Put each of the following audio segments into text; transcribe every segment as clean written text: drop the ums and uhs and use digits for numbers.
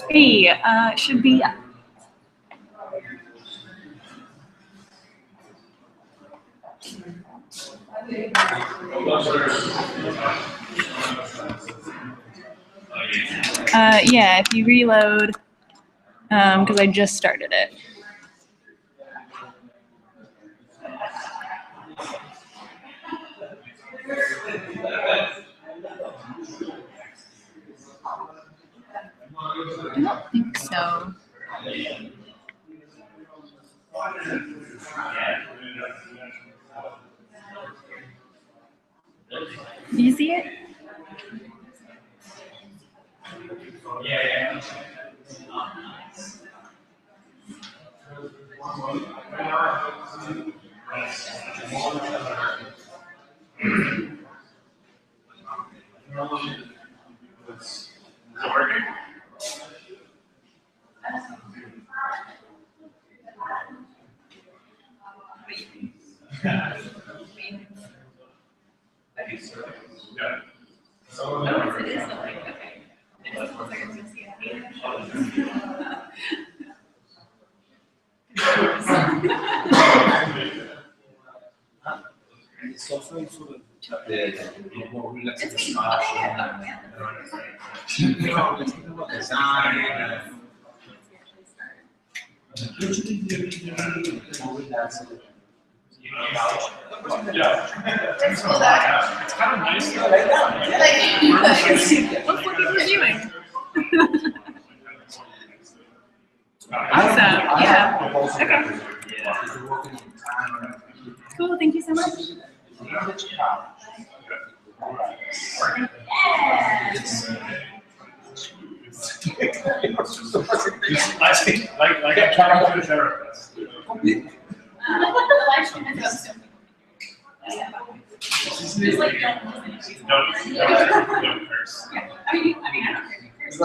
Hey, should be. Yeah, if you reload, because I just started it. I don't think so. Do you see it? Oh, it is like, okay. It just looks like it's gonna see It's kind of nice. Let's look at reviewing. Awesome. Yeah. Okay. Cool. Thank you so much. Like I'm trying to do therapist. The live stream is up soon. Just like don't curse. Yeah. I mean, I don't curse.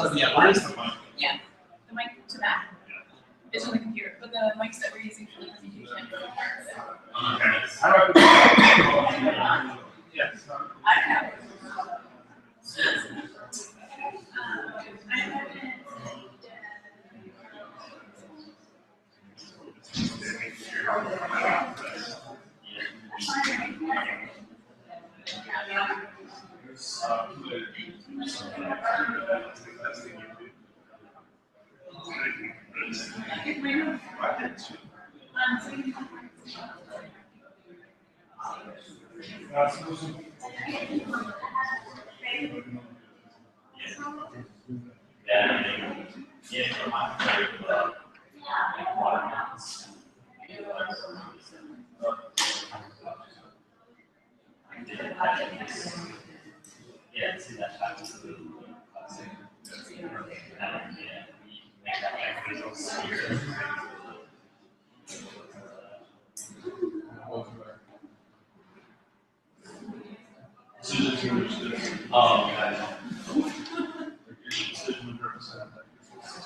Yeah. The mic to that. It's on the computer, but the mics that we're using for the presentation. Okay. How do I put that? Yes. I don't know.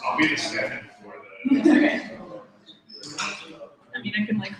I'll be the stand for the. Okay. I mean, I can like.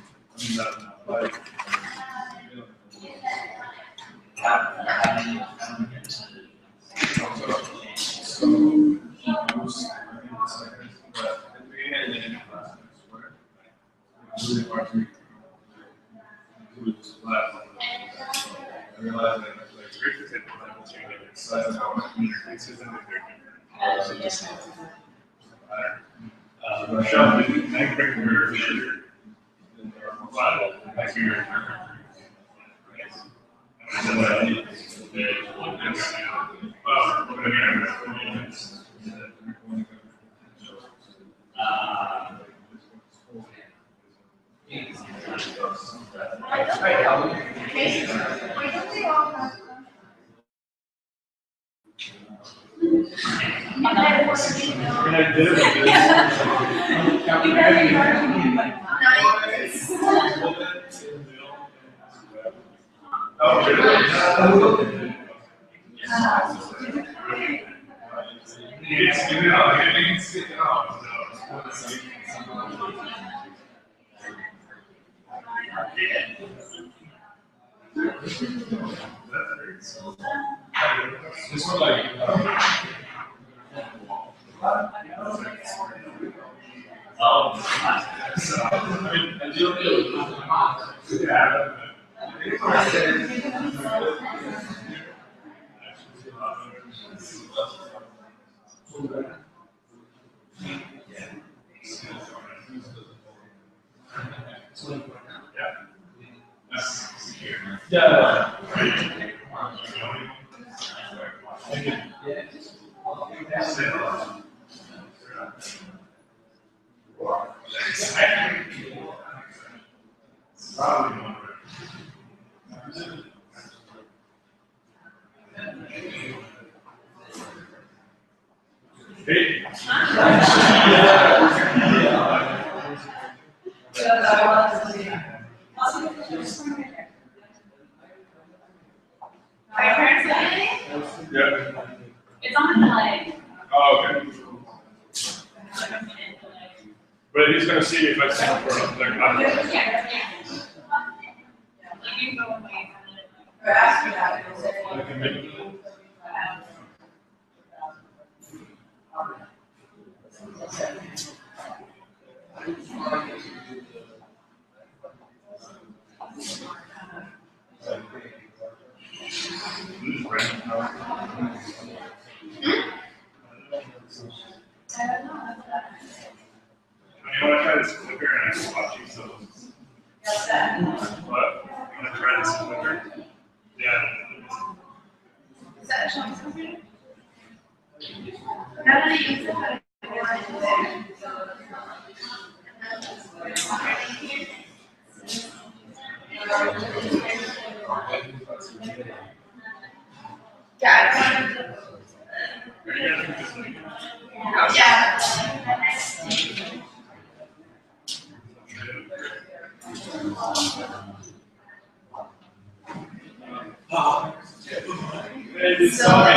This one, like, It's on the like. Oh, okay. But he's gonna see if I sing for him. Like, I can make it. You want to try this quicker and I can watch you, so. What? You want to try this quicker? Yeah. Is that a showing something? How do they use it? Hey, you saw me.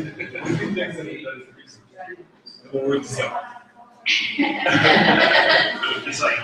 Yeah. It's like,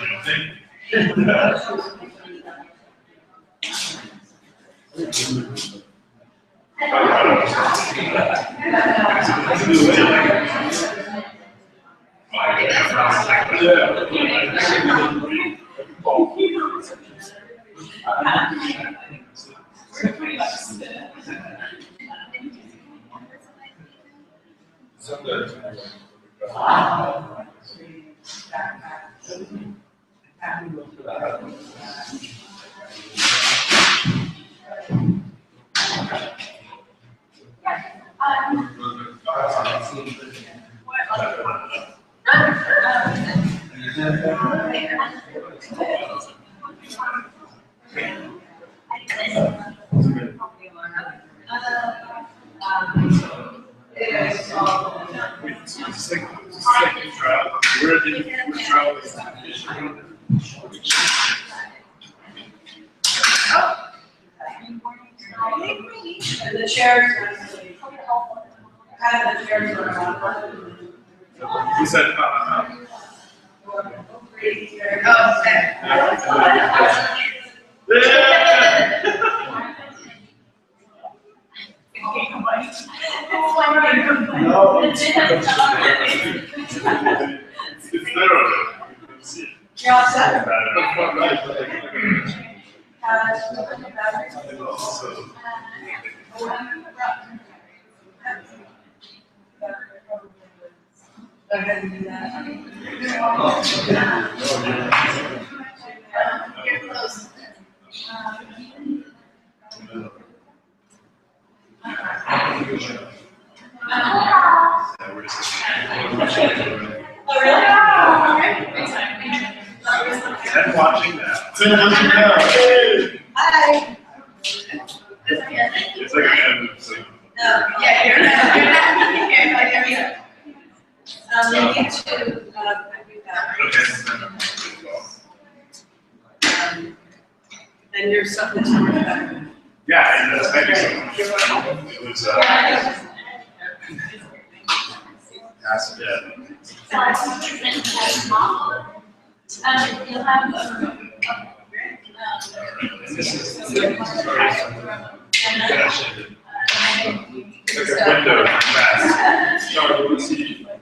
The chairs. Kind of the chairs are He said, it's there. You're all set? Oh, really? I'm watching that. Hi. It's like a kind of so. Yeah, you're not here, like every. They need to, do that. And your stuff is more better. Yeah, that's thank you so much. It was You'll have this is Like a window to past. No, I want to see your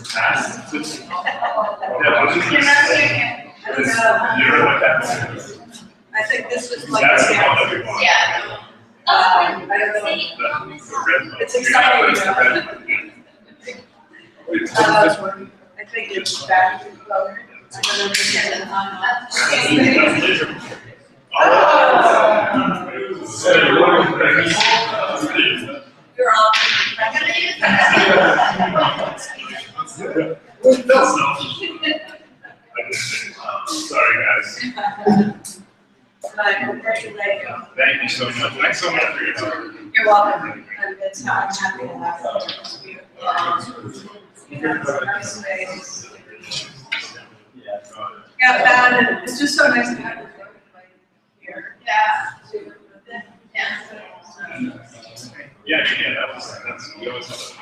past. You're like that. I think this was like. That's the one that we want. Yeah. I don't know. The red one. It's exciting. It's the red one. I think it's back to color. I don't understand. You're all. Sorry, guys. Congratulate you. Thank you so much. Thanks so much for your time. You're welcome. It's not happy to have you. Yeah, bad. It's just so nice to have you here. Yeah. Yeah, that's, we always have that.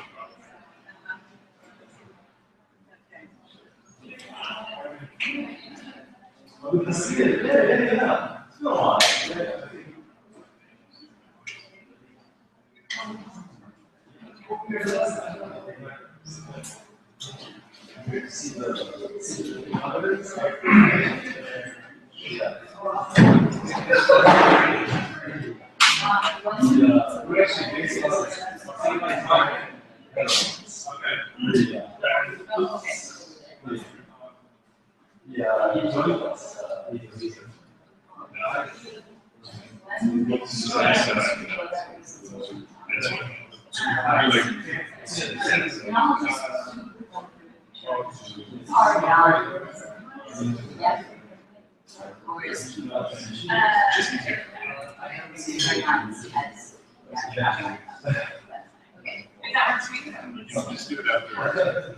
Just do it after.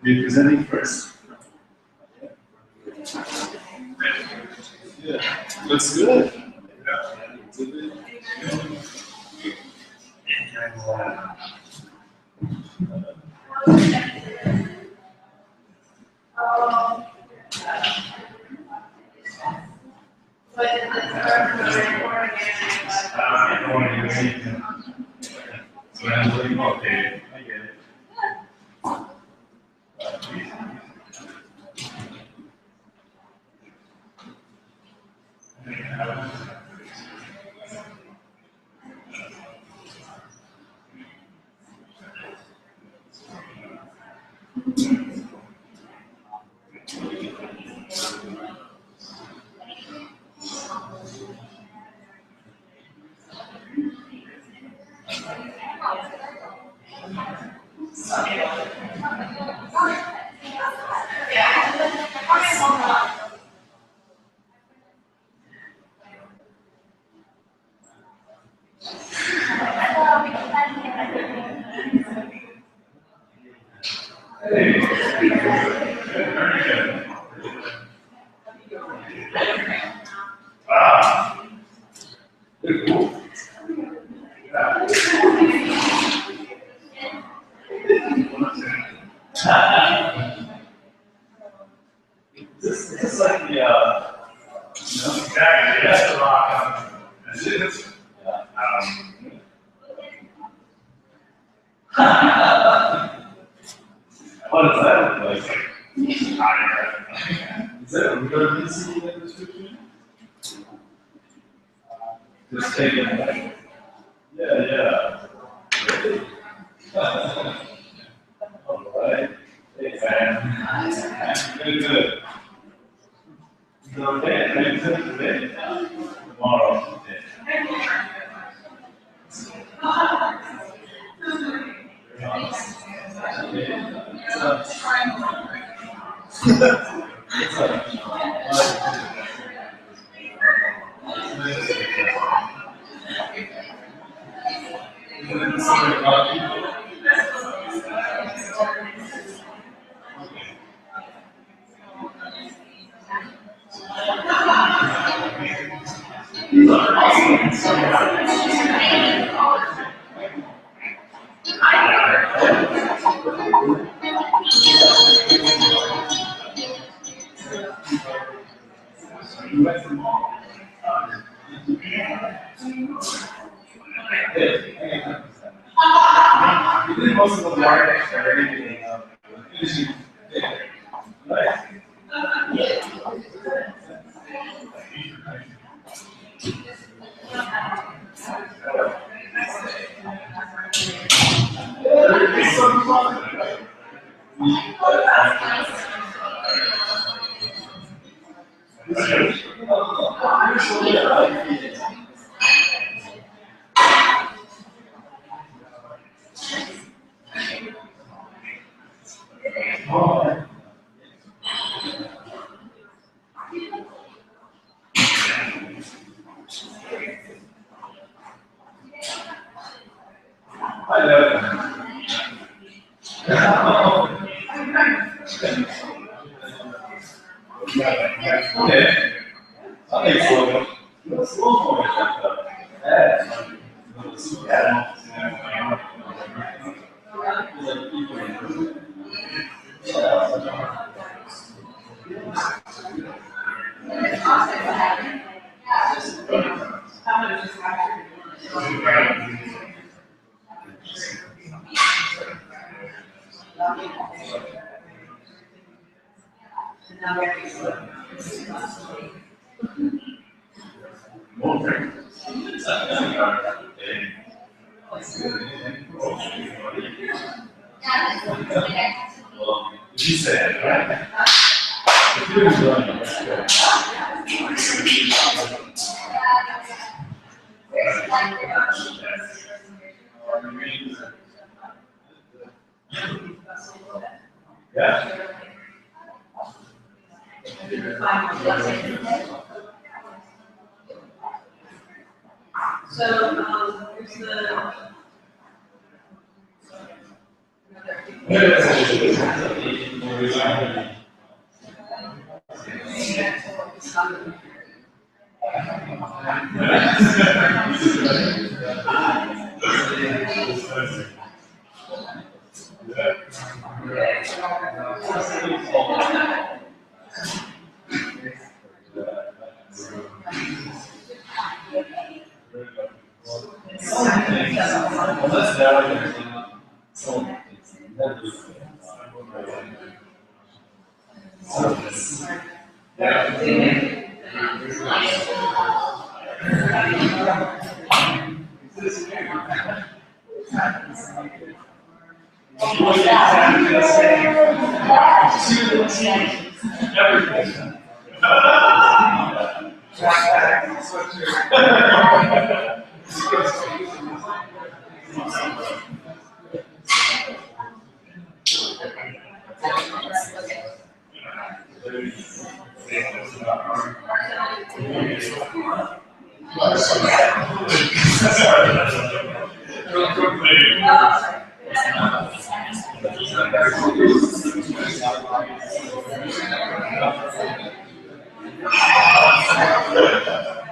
Be presenting first. Yeah, looks good. Okay, I get it. Ah. Cool. This is like the, exactly, that's the rock. That's it. What does that look like? Is that a real PC in the description? Just take it away. Yeah. Really? All right. Hey, man. Good. Okay, thanks today. Tomorrow. Most of the market are everything finishing. Right. I know. Okay. That makes slow motion. You said, right? Yeah. So, here's the.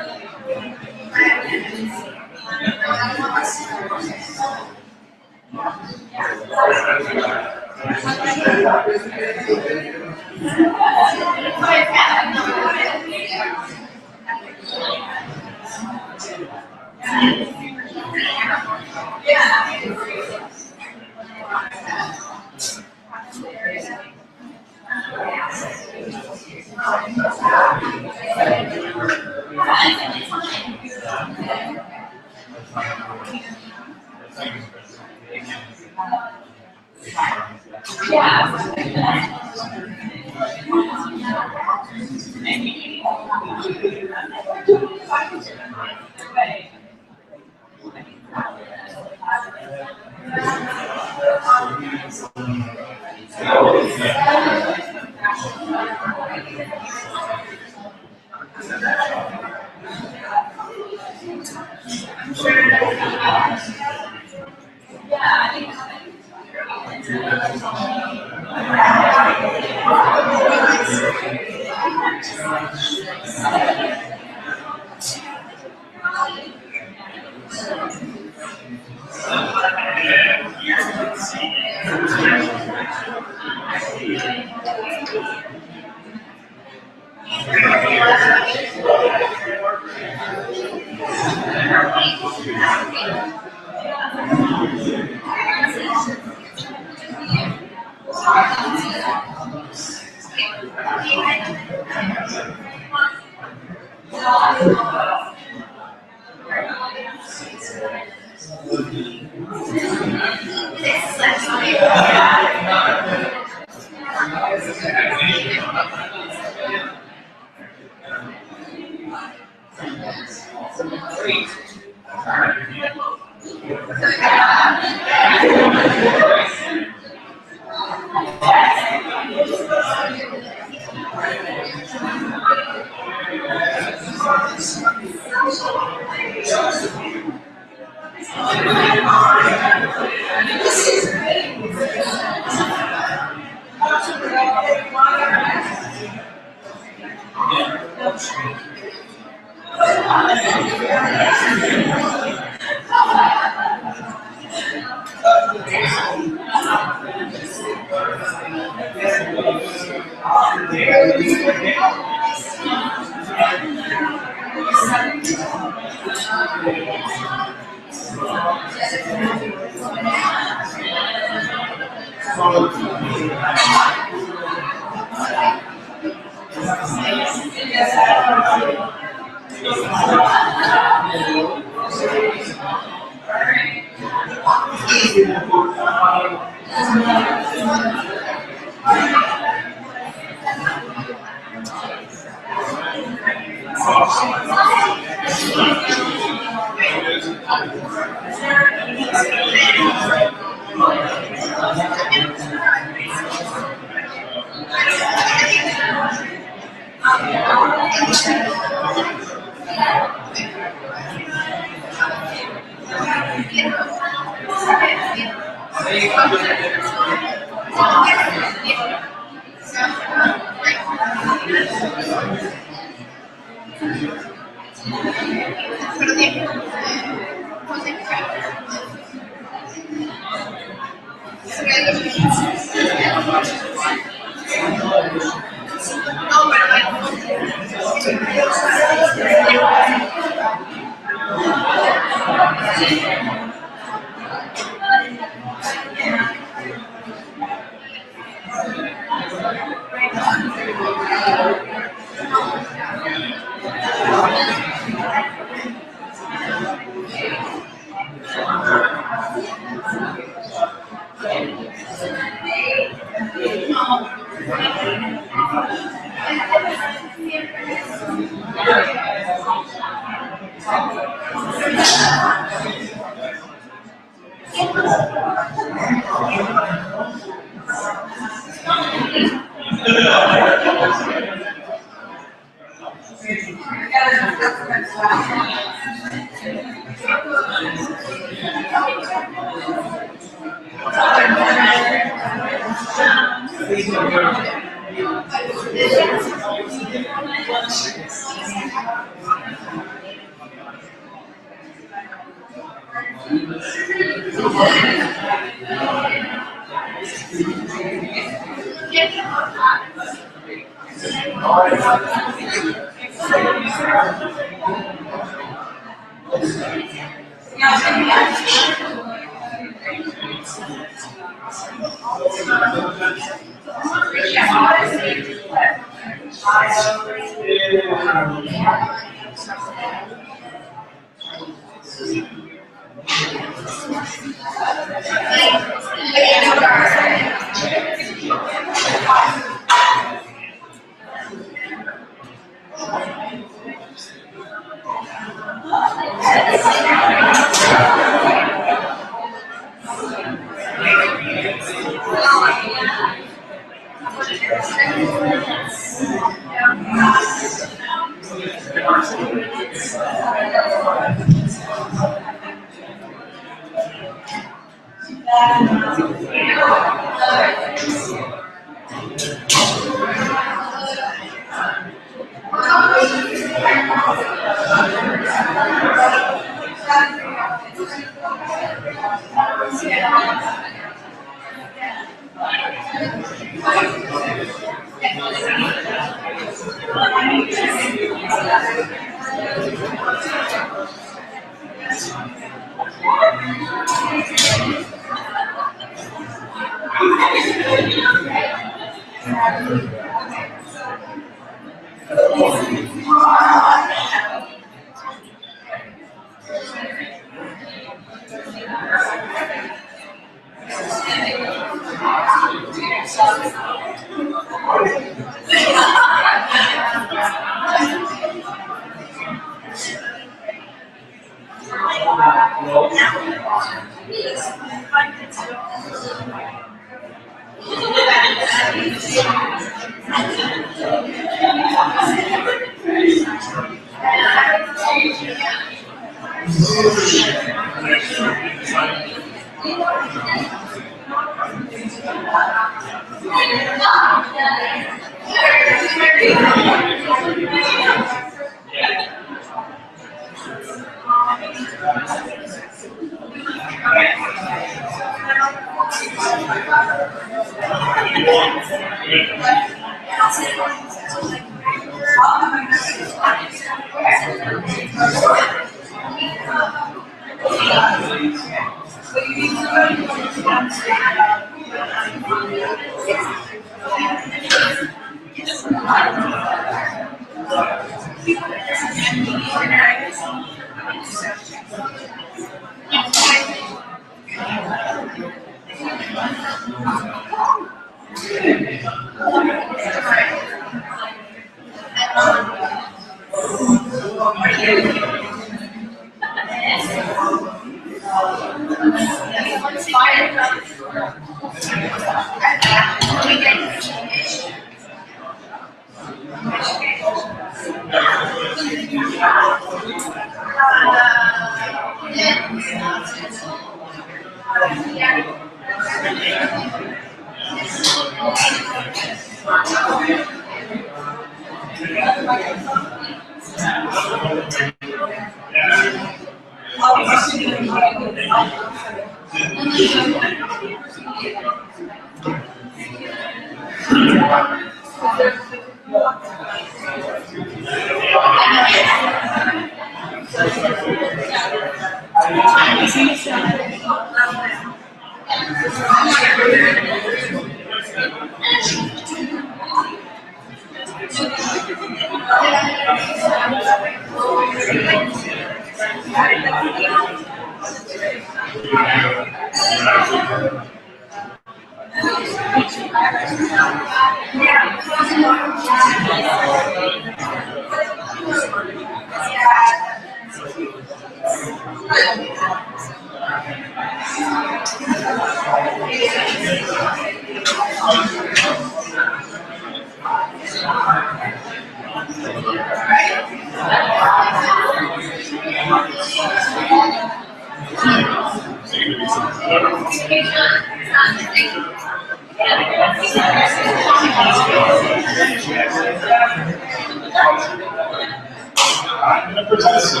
I'm going to protest you.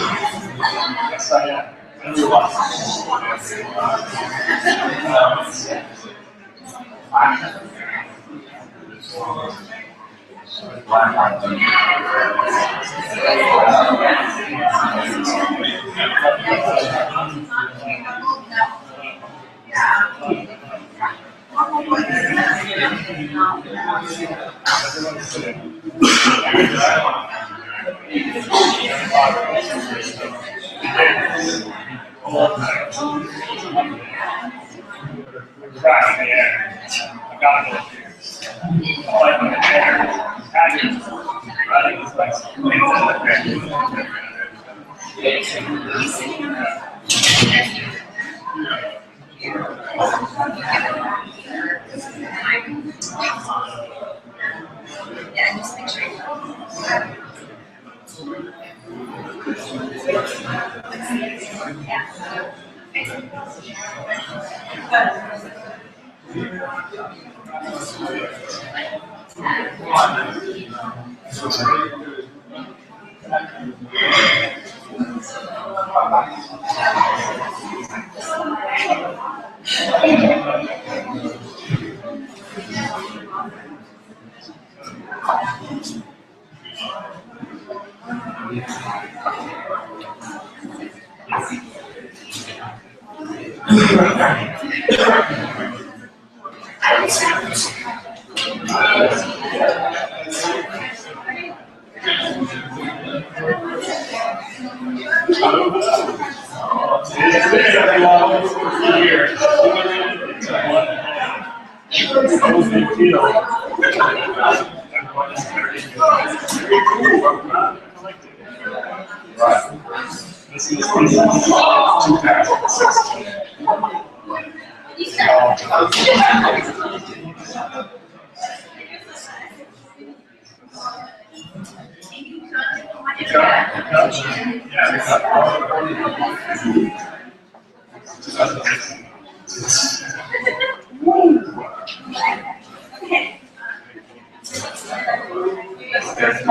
Yes, I am. Right, yeah. I got it. I like my hair. Riding this bicycle. Yeah, just make sure you This is 2016.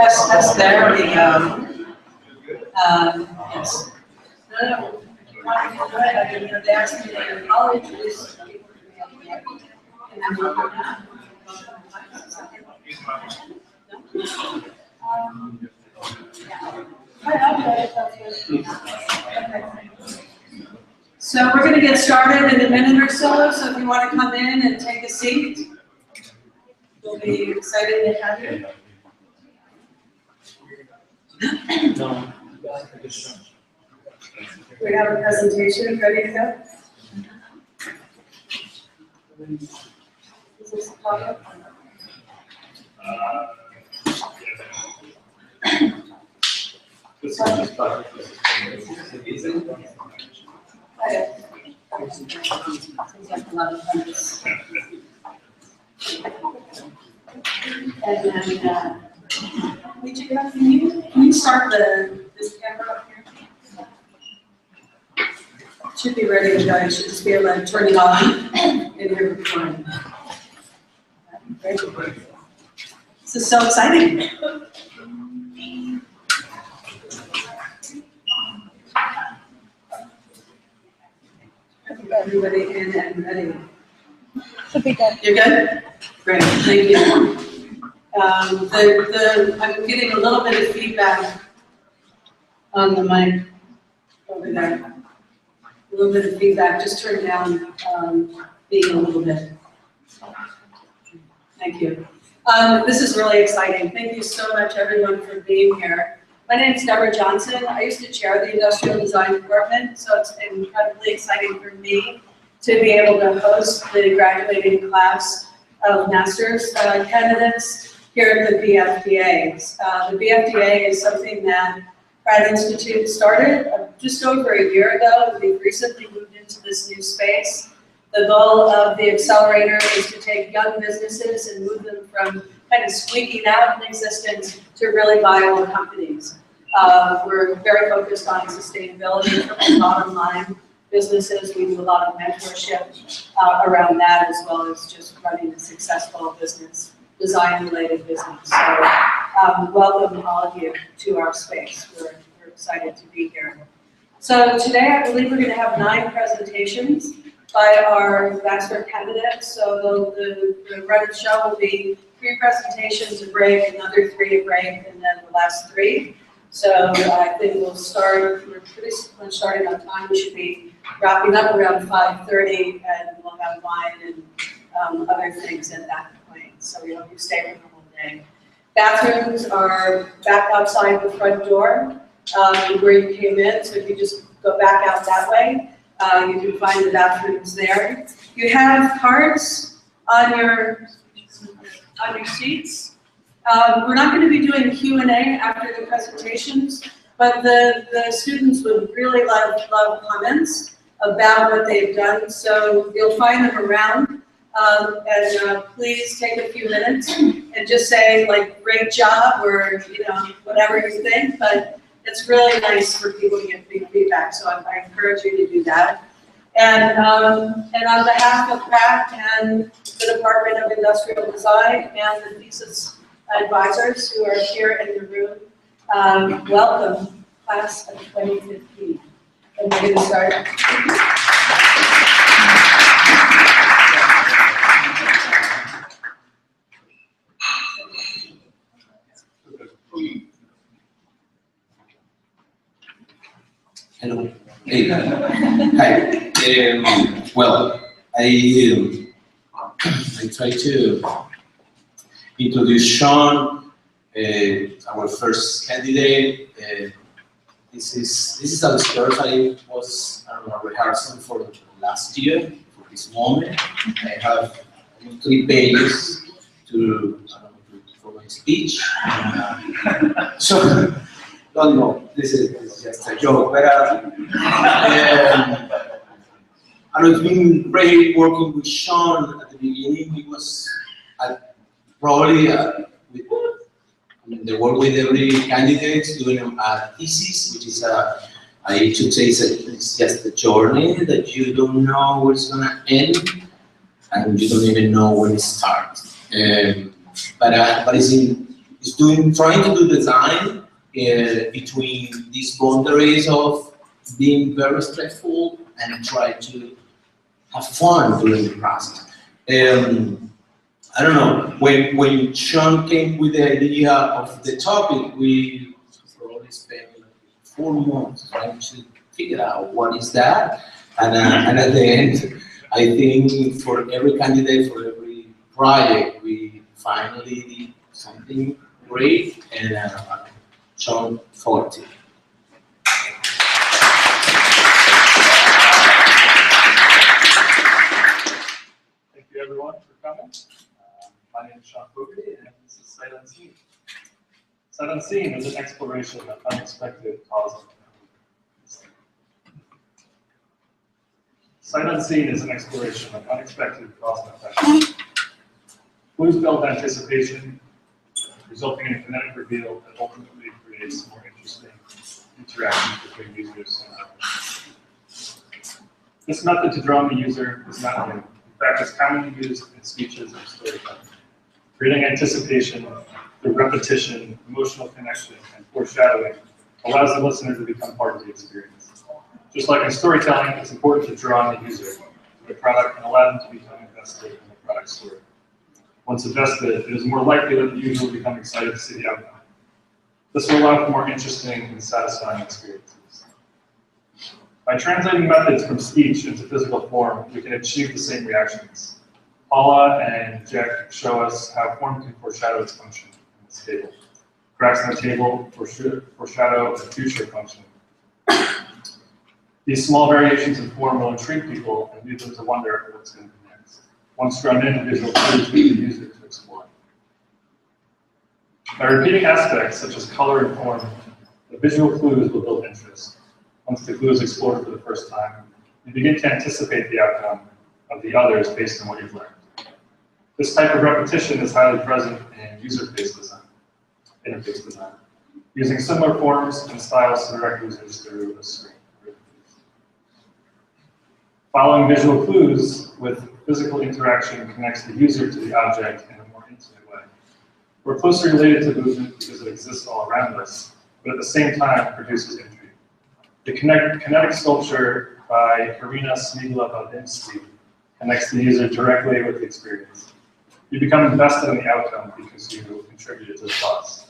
That's there, the, yes. No, they asked me, I'll introduce people to me. And I'm not. So we're going to get started in a minute or so if you want to come in and take a seat, we'll be excited to have you. We have a presentation ready to go. Is this a pop-up? And then, can you start this camera up here? It should be ready to go. You should just be able to turn it on and you're recording. This is so exciting. Everybody in and ready. Should be good. You're good? Great, thank you. I'm getting a little bit of feedback on the mic over there. A little bit of feedback, just turn down being a little bit. Thank you. This is really exciting. Thank you so much, everyone, for being here. My name is Deborah Johnson. I used to chair the Industrial Design Department, so it's incredibly exciting for me to be able to host the graduating class of master's candidates here at the BFDA. The BFDA is something that Pratt Institute started just over a year ago. We've recently moved into this new space. The goal of the accelerator is to take young businesses and move them from kind of squeaking out in existence to really viable companies. We're very focused on sustainability for the bottom line businesses. We do a lot of mentorship around that, as well as just running a successful business, design-related business. So welcome all of you to our space. We're excited to be here. So today I believe we're going to have 9 presentations by our master candidates. So the run of the show will be 3 presentations, a break, another 3 a break, and then the last 3. So I think we'll start, we're pretty much starting on time. We should be wrapping up around 5:30, and we'll have wine and other things at that point. So we hope you stay for the whole day. Bathrooms are back outside the front door where you came in. So if you just go back out that way, you can find the bathrooms there. You have cards on your seats. We're not going to be doing Q&A after the presentations, but the students would really love comments about what they've done. So you'll find them around, and please take a few minutes and just say like "great job" or whatever you think. But it's really nice for people to get feedback, so I encourage you to do that. And on behalf of Pratt and the Department of Industrial Design and the thesis advisors who are here in the room, welcome, class of 2015. And we're going to start. Hello. Hey. Hi. Well, I try to introduce Sean, our first candidate. This is a discourse I was rehearsing for last year for this moment. I have 3 pages for my speech. So don't know. This is just a joke, but and it's been great working with Sean at the beginning. He was probably the work with every candidate doing a thesis, which is I should say it's just a journey that you don't know where it's gonna end, and you don't even know when it starts. But it's trying to do design between these boundaries of being very stressful and try to have fun during the process. I don't know, when Sean came with the idea of the topic, we probably spent 4 months trying to figure out what is that. And at the end, I think for every candidate, for every project, we finally did something great and shown 40. Thank you, everyone, for coming. My name is Sean Fogarty, and this is Sight Unseen. Sight Unseen is an exploration of unexpected causes. Sight Unseen is an exploration of unexpected cause and effect. Clues build anticipation, resulting in a kinetic reveal that ultimately creates more interesting interactions between users and others. This method to draw the user is not new. In fact, it's commonly used in speeches and storytelling. Creating anticipation through repetition, emotional connection, and foreshadowing allows the listener to become part of the experience. Just like in storytelling, it's important to draw the user to the product and allow them to become invested in the product story. Once invested, it is more likely that the user will become excited to see the outcome. This will allow for more interesting and satisfying experiences. By translating methods from speech into physical form, we can achieve the same reactions. Paula and Jack show us how form can foreshadow its function in this table. Cracks in the table foreshadow a future function. These small variations in form will intrigue people and lead them to wonder what's going to be next. Once drawn in, visual clues for the user to explore. By repeating aspects such as color and form, the visual clues will build interest. Once the clue is explored for the first time, you begin to anticipate the outcome of the others based on what you've learned. This type of repetition is highly present in user-based design, interface design, using similar forms and styles to direct users through a screen. Following visual clues with physical interaction connects the user to the object in a more intimate way. We're closely related to movement because it exists all around us, but at the same time produces intrigue. The kinetic sculpture by Karina Smigla-Valdemsky connects the user directly with the experience. You become invested in the outcome because you contributed to the cause.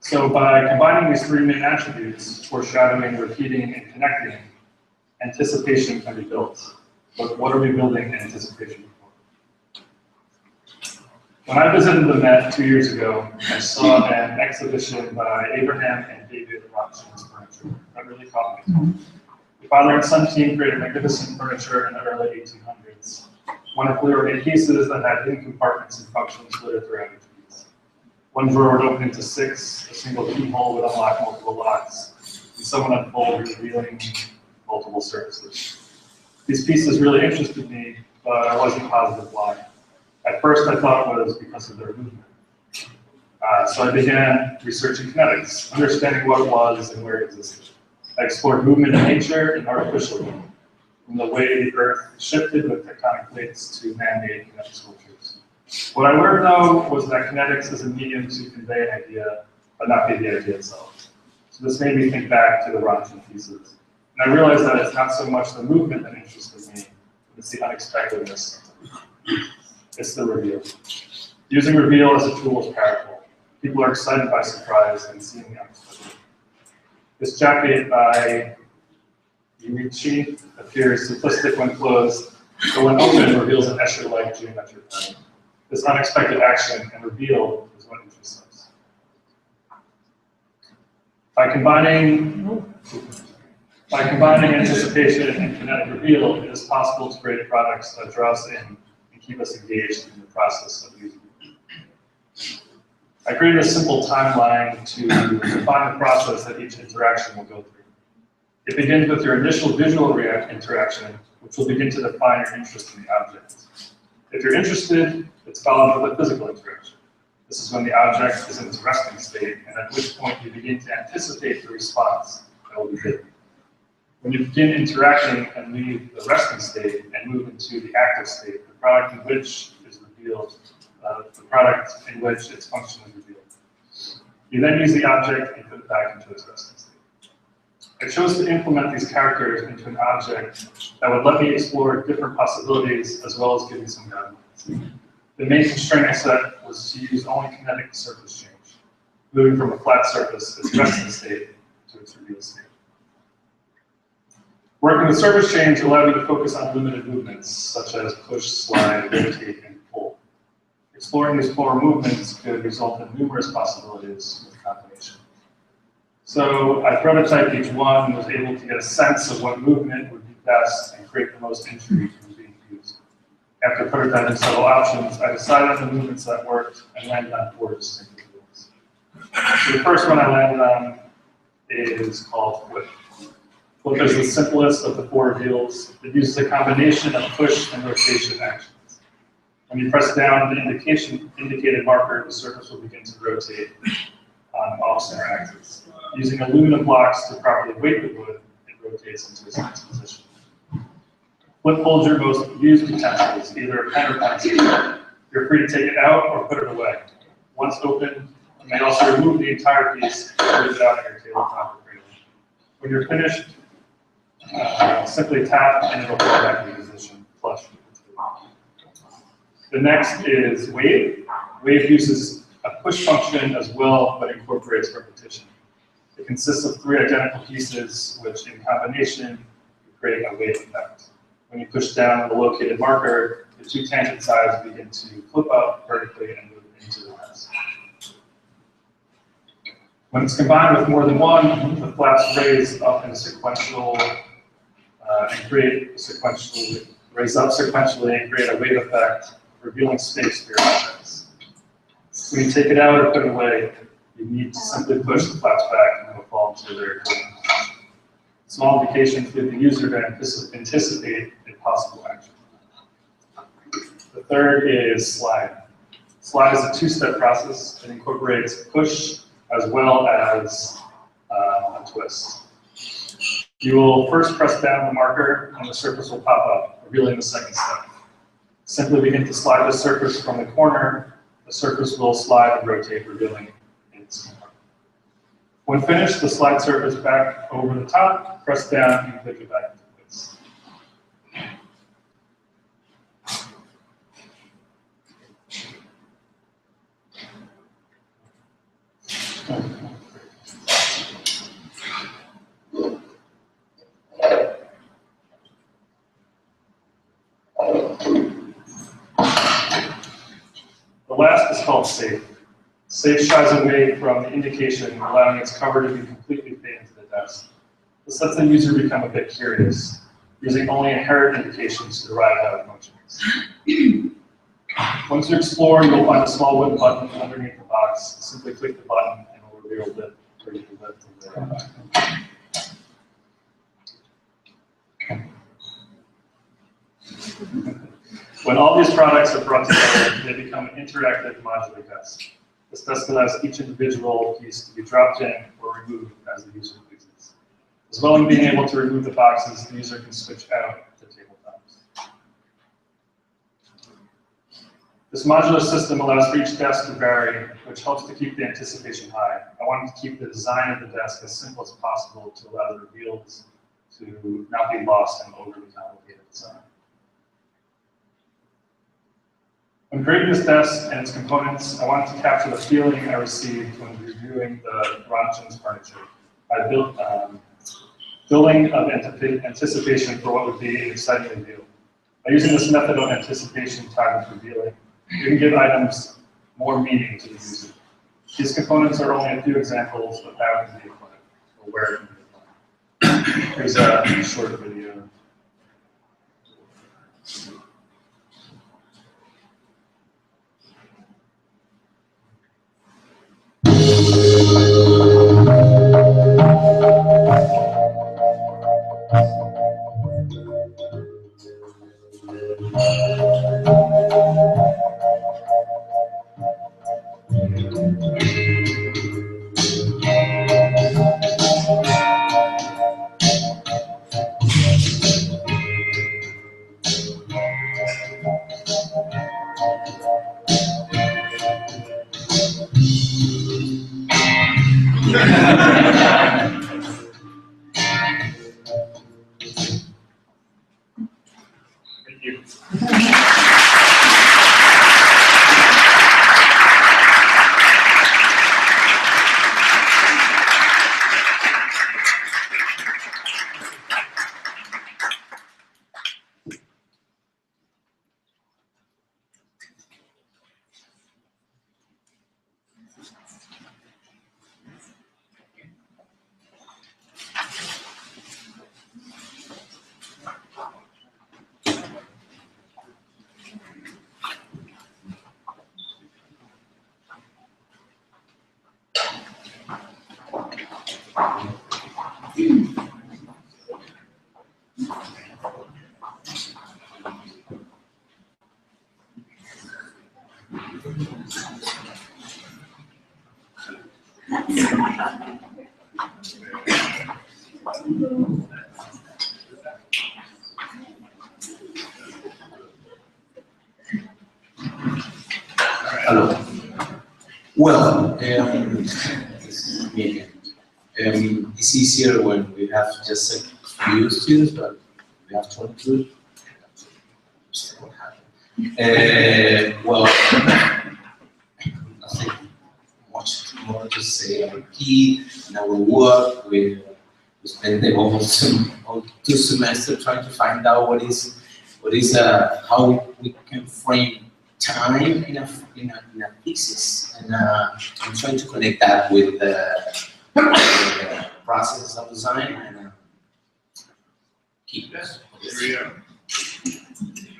So by combining these 3 main attributes, foreshadowing, repeating, and connecting, anticipation can be built. But what are we building anticipation for? When I visited the Met 2 years ago, I saw an exhibition by Abraham and David Rothschild's furniture. That really caught me. The father and son team created magnificent furniture in the early 1800s. Wonderfully ornate pieces that had hidden compartments and functions littered throughout each piece. One drawer would open into 6, a single keyhole would unlock multiple locks, and someone unfold revealing multiple surfaces. These pieces really interested me, but I wasn't positive why. At first, I thought it was because of their movement. So I began researching kinetics, understanding what it was and where it existed. I explored movement in nature and artificial movement, from the way the Earth shifted with tectonic plates to man-made kinetic sculptures. What I learned, though, was that kinetics is a medium to convey an idea, but not be the idea itself. So this made me think back to the Rothschild pieces. And I realized that it's not so much the movement that interested me, it's the unexpectedness. It's the reveal. Using reveal as a tool is powerful. People are excited by surprise and seeing the unexpected. This jacket by Yurichi appears simplistic when closed, but when opened reveals an Escher-like geometric pattern. This unexpected action and reveal is what interests us. By combining anticipation and kinetic reveal, it is possible to create products that draw us in and keep us engaged in the process of using it. I created a simple timeline to define the process that each interaction will go through. It begins with your initial visual interaction, which will begin to define your interest in the object. If you're interested, it's followed with a physical interaction. This is when the object is in its resting state, and at which point you begin to anticipate the response that will be given. When you begin interacting and leave the resting state and move into the active state, the product in which is revealed, the product in which its function is revealed. You then use the object and put it back into its resting state. I chose to implement these characters into an object that would let me explore different possibilities as well as give me some guidelines. The main constraint I set was to use only kinetic surface change. moving from a flat surface, its resting state, to its revealed state. Working with surface change allowed me to focus on limited movements, such as push, slide, rotate, and pull. Exploring these four movements could result in numerous possibilities with combination. So I prototyped each one and was able to get a sense of what movement would be best and create the most intrigue from being used. After prototyping several options, I decided on the movements that worked and landed on 4 distinctive rules. So the first one I landed on is called flip. Flip is the simplest of the 4 reveals. It uses a combination of push and rotation actions. When you press down the indicated marker, the surface will begin to rotate on off-center axis. Using aluminum blocks to properly weight the wood, it rotates into its next position. Flip holds your most used utensils, either a pen or pencil. You're free to take it out or put it away. Once open, you may also remove the entire piece and put it out on your tabletop or cradle. When you're finished, simply tap and it'll fall back into position, flush. The next is wave. Wave uses a push function as well, but incorporates repetition. It consists of 3 identical pieces, which in combination create a wave effect. When you push down on the located marker, the 2 tangent sides begin to flip up vertically and move into the rest. When it's combined with more than one, the flaps raise up in a sequential and create sequentially, raise up sequentially and create a wave effect, revealing space for your objects. When you take it out or put it away, you need to simply push the flaps back and it will fall into their position. Small indications give the user to anticipate a possible action. The third is slide. Slide is a 2-step process. It incorporates push as well as a twist. You will first press down the marker and the surface will pop up, revealing the second step. Simply begin to slide the surface from the corner. The surface will slide and rotate, revealing its corner. When finished, the slide surface back over the top, press down, and click it back into place. The last is called safe. Safe shies away from the indication, allowing its cover to be completely fade into the desk. This lets the user become a bit curious, using only inherent indications to derive how it functions. Once you explore, you'll find a small wooden button underneath the box. Simply click the button and it will reveal it for you to lift and lay on. When all these products are brought together, they become an interactive modular desk. This desk allows each individual piece to be dropped in or removed as the user pleases. As well as being able to remove the boxes, the user can switch out to tabletops. This modular system allows for each desk to vary, which helps to keep the anticipation high. I wanted to keep the design of the desk as simple as possible to allow the reveals to not be lost in overly complicated design. When creating this desk and its components, I wanted to capture the feeling I received when reviewing the Ronchins furniture. I built building of anticipation for what would be an exciting reveal. By using this method of anticipation tied with revealing, you can give items more meaning to the user. These components are only a few examples of how it can be applied, or where it can be applied. Here's a short video. Hello. Well, this is me again. It's easier when we have just a few students, but we have 22. What happened? Well, nothing much more to say. Our key in our work, we spent the almost all 2 semesters trying to find out what is how we can frame time in a thesis, and I'm trying to connect that with the process of design and keep this.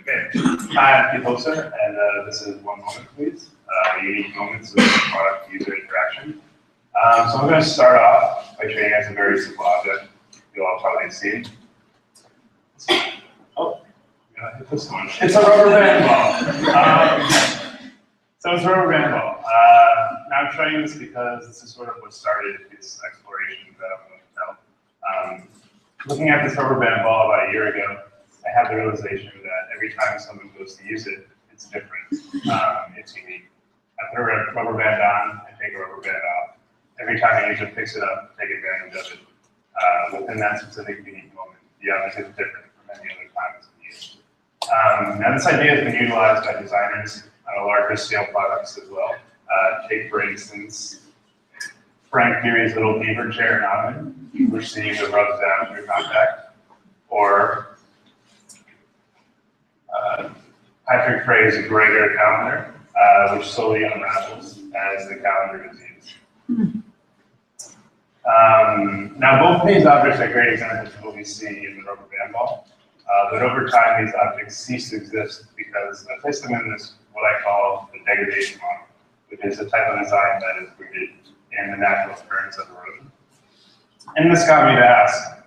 Okay. Hi, I'm Pete Hoser, and this is One Moment, Please. Unique moments of product-user interaction. So I'm going to start off by showing you guys a very simple object you'll all probably see. Oh, I'm gonna hit this one. It's a rubber band ball. So it's a rubber band ball. Now I'm showing you this because this is sort of what started this exploration that I'm going to tell. Looking at this rubber band ball about a year ago, I had the realization that every time someone goes to use it, it's different. It's unique. I put a rubber band on, I take a rubber band off. Every time a user picks it up, take advantage of it. Within that specific unique moment, the object is different from any other time it's been used. Now this idea has been utilized by designers on a larger scale products as well. Take for instance, Frank Geary's little beaver chair in Ottoman, which the user rubs down through contact, or Patrick Frey's Gregor calendar, which slowly unravels as the calendar is used. Now both of these objects are great examples of what we see in the rubber band ball, but over time these objects cease to exist because I place them in this, what I call the degradation model, which is a type of design that is rooted in the natural occurrence of erosion. And this got me to ask,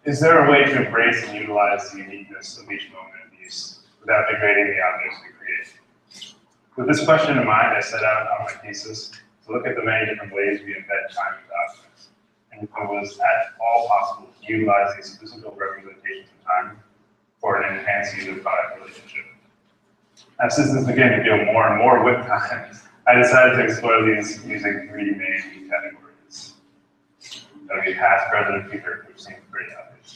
is there a way to embrace and utilize the uniqueness of each moment of use without degrading the objects we create? With this question in mind, I set out on my thesis to look at the many different ways we embed time into objects, and if it was at all possible to utilize these physical representations of time for an enhanced user-product relationship. As systems begin to deal more and more with time, I decided to explore these using 3 main categories. That would be past, present, and future, which seems pretty obvious.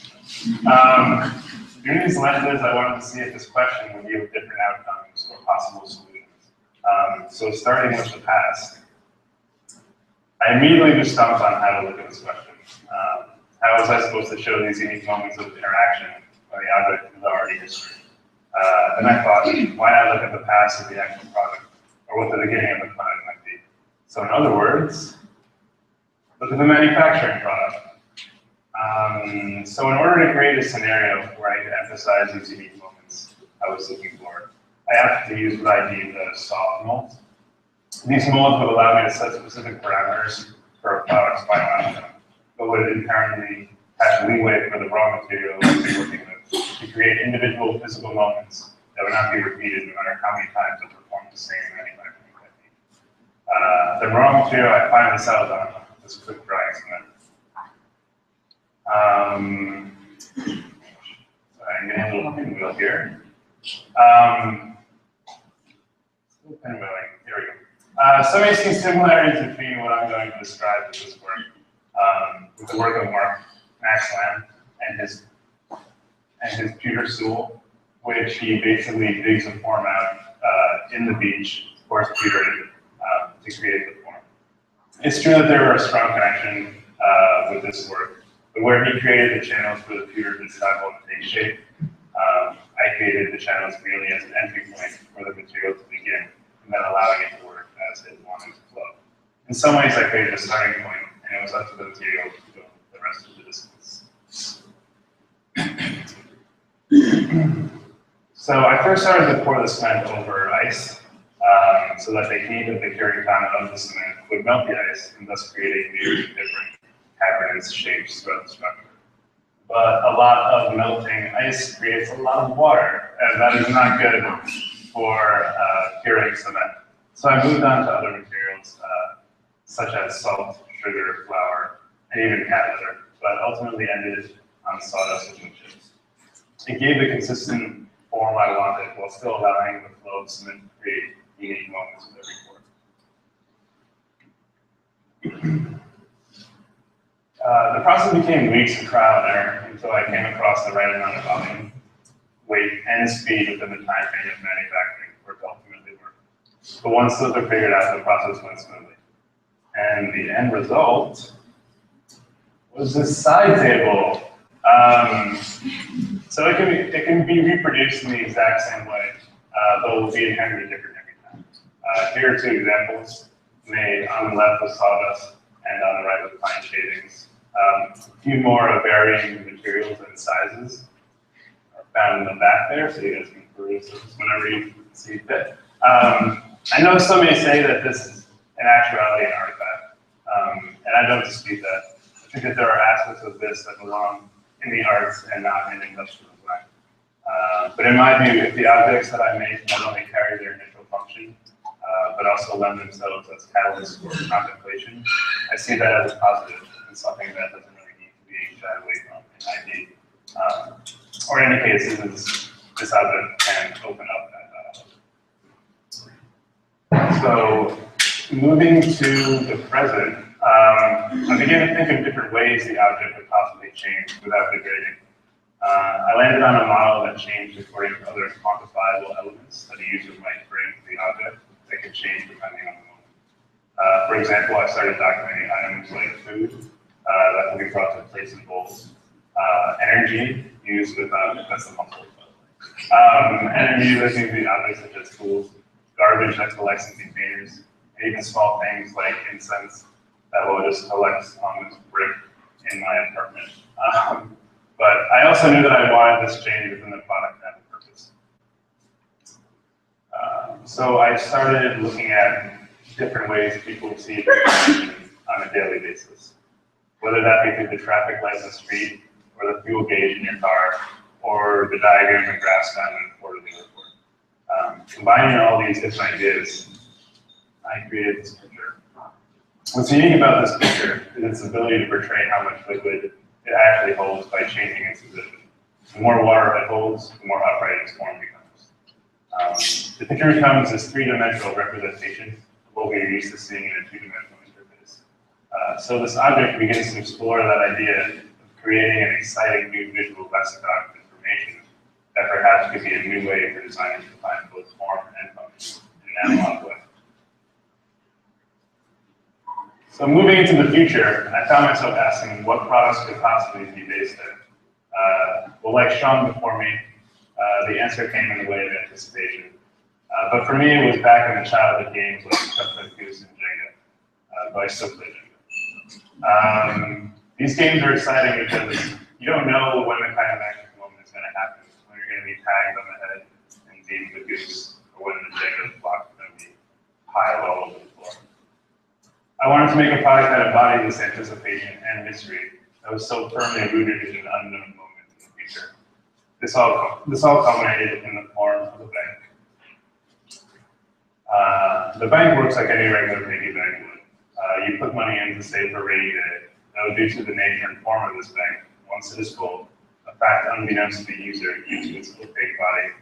Through these lenses, I wanted to see if this question would yield different outcomes or possible solutions. So starting with the past, I immediately just stumped on how to look at this question. How was I supposed to show these unique moments of interaction when the object is already history? Then I thought, why not look at the past of the actual product, or what the beginning of the product might be? So in other words, look at the manufacturing product. So in order to create a scenario where I could emphasize these unique moments I was looking for, I have to use what I deem as soft molds. These molds would allow me to set specific parameters for a product's final outcome, but would inherently have leeway for the raw material we're working with to create individual physical moments that would not be repeated no matter how many times I perform the same manufacturing technique. The raw material I finally settled on was quick drying cement. Sorry, I'm getting a little pinwheel here. Pinwheeling, here we go. So many similarities between what I'm going to describe with this work, with the work of Max Lamb and his pewter stool, which he basically digs a form out in the beach, pours pewter to create the form. It's true that there were a strong connection with this work, but where he created the channels for the pewter to travel and take shape, I created the channels merely as an entry point for the material to begin, and then allowing it to work as it wanted to flow. In some ways, I created a starting point, and it was up to the material to go the rest of the distance. So I first started to pour the cement over ice, so that the heat of the curing time of the cement would melt the ice and thus creating new different cavernous shapes throughout the structure. But a lot of melting ice creates a lot of water, and that is not good for curing cement. So I moved on to other materials, such as salt, sugar, flour, and even cat litter, but ultimately ended on sawdust and wood chips. It gave the consistent form I wanted while still allowing the flow of cement to create unique moments with every pour. The process became weeks of trial and error until I came across the right amount of volume, weight, and speed within the time frame of manufacturing for it to ultimately work. But once those are figured out, the process went smoothly. And the end result was this side table. So it can be reproduced in the exact same way, but it will be inherently different every time. Here are two examples, made on the left with sawdust and on the right with pine shavings. A few more of varying materials and sizes are found in the back there, so you guys can peruse those whenever you see fit. I know some may say that this is in actuality an artifact, and I don't dispute that. I think that there are aspects of this that belong in the arts and not in industrial design. But in my view, if the objects that I make not only carry their initial function, but also lend themselves as catalysts for contemplation, I see that as a positive and something that doesn't really need to be shied away from in ID. Or in any cases, this object can open up that dialogue. So moving to the present, I began to think of different ways the object would possibly change without degrading. I landed on a model that changed according to other quantifiable elements that a user might bring to the object that could change depending on the moment. For example, I started documenting items like food that can be brought to place in bowls, energy used with that's the muscle. Energy that can be objects such as tools, garbage that collects in containers, and even small things like incense that will just collect on this brick in my apartment. But I also knew that I wanted this change within the product to have a purpose. So I started looking at different ways people see information on a daily basis, whether that be through the traffic lights on the street, or the fuel gauge in your car, or the diagram and graph found in a quarterly report. Combining all these different ideas, I created this picture. What's unique about this picture is its ability to portray how much liquid it actually holds by changing its position. The more water it holds, the more upright its form becomes. The picture becomes this three-dimensional representation of what we're used to seeing in a two-dimensional interface. So this object begins to explore that idea of creating an exciting new visual lexicon of information that perhaps could be a new way for designers to find both form and function in an analog way. So moving into the future, I found myself asking what products could possibly be based in. Well, like Sean before me, the answer came in the way of anticipation. But for me, it was back in the childhood games like Duck, Goose, and Jenga, but I still play Jenga. These games are exciting because you don't know when the climactic moment is going to happen, when you're going to be tagged on the head and beat the goose, or when the Jenga block is going to be piled all over the floor. I wanted to make a product that embodied this anticipation and mystery that was so firmly rooted in an unknown moment in the future. This all culminated in the form of a bank. The bank works like any regular piggy bank would. You put money in to save for a rainy day. Though due to the nature and form of this bank, once it is full, a fact unbeknownst to the user due to its opaque body,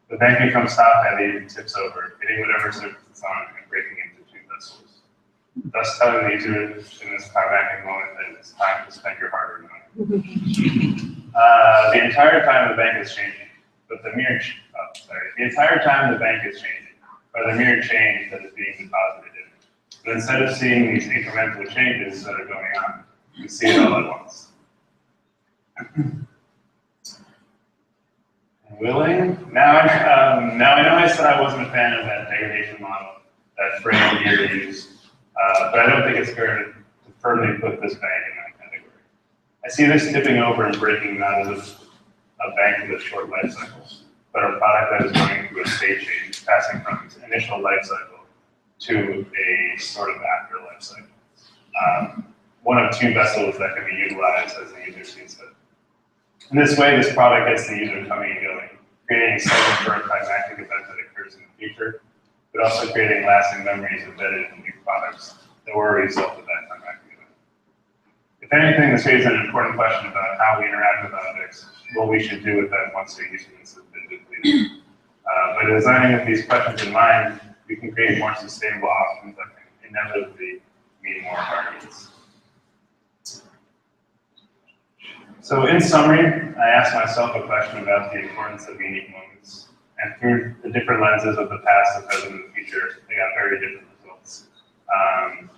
the bank becomes top-heavy and tips over, hitting whatever surface it's on and breaking into two vessels. Thus telling the user in this climactic moment that it's time to spend your hard-earned money. The entire time the bank is changing, but the mere change that is being deposited in it. But instead of seeing these incremental changes that are going on, you see it all at once. Willing? Now I know I said I wasn't a fan of that degradation model that Fred here used, but I don't think it's fair to firmly put this bank in that category. I see this tipping over and breaking not as a bank with a short life cycle, but a product that is going through a state change passing from its initial life cycle to a sort of after life cycle. One of two vessels that can be utilized as the user sees fit. In this way, this product gets the user coming and going, creating excitement for a climactic event that occurs in the future, but also creating lasting memories embedded in new products that were a result of that climactic event. If anything, this raises an important question about how we interact with objects, what we should do with them once their usefulness has been depleted. By designing with these questions in mind, we can create more sustainable options that can inevitably meet more of our needs. So in summary, I asked myself a question about the importance of unique moments. And through the different lenses of the past, the present, and the future, they got very different results.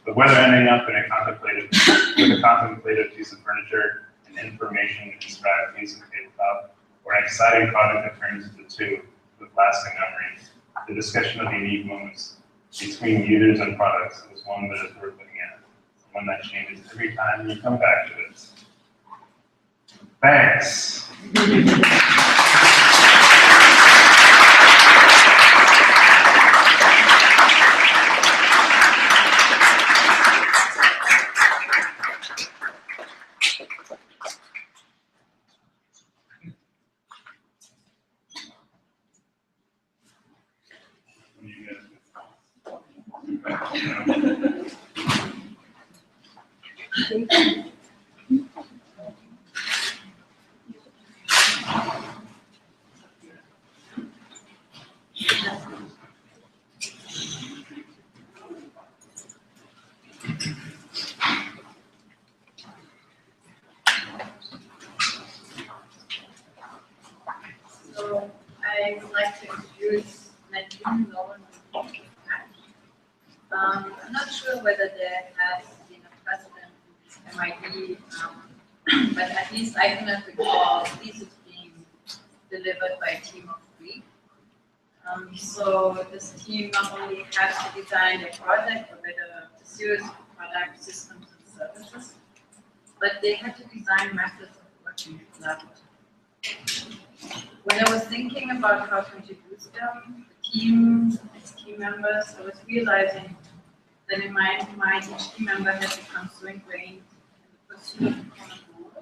But whether ending up in a contemplative piece of furniture, an information inscribed piece of tabletop, or an exciting product that turns into two with lasting memories, the discussion of unique moments between users and products is one that is worth looking at, one that changes every time you come back to it. Thanks. So I would like to introduce Nadine Lauren. I'm not sure whether there has been a precedent in MIT, but at least I cannot recall thesis being delivered by a team of 3. So this team not only has to design a project, but a series of product systems and services, but they had to design methods of working collaboratively. When I was thinking about how to introduce them, the team, its team members, I was realizing that in my mind, each team member had become so ingrained in the pursuit of a common goal,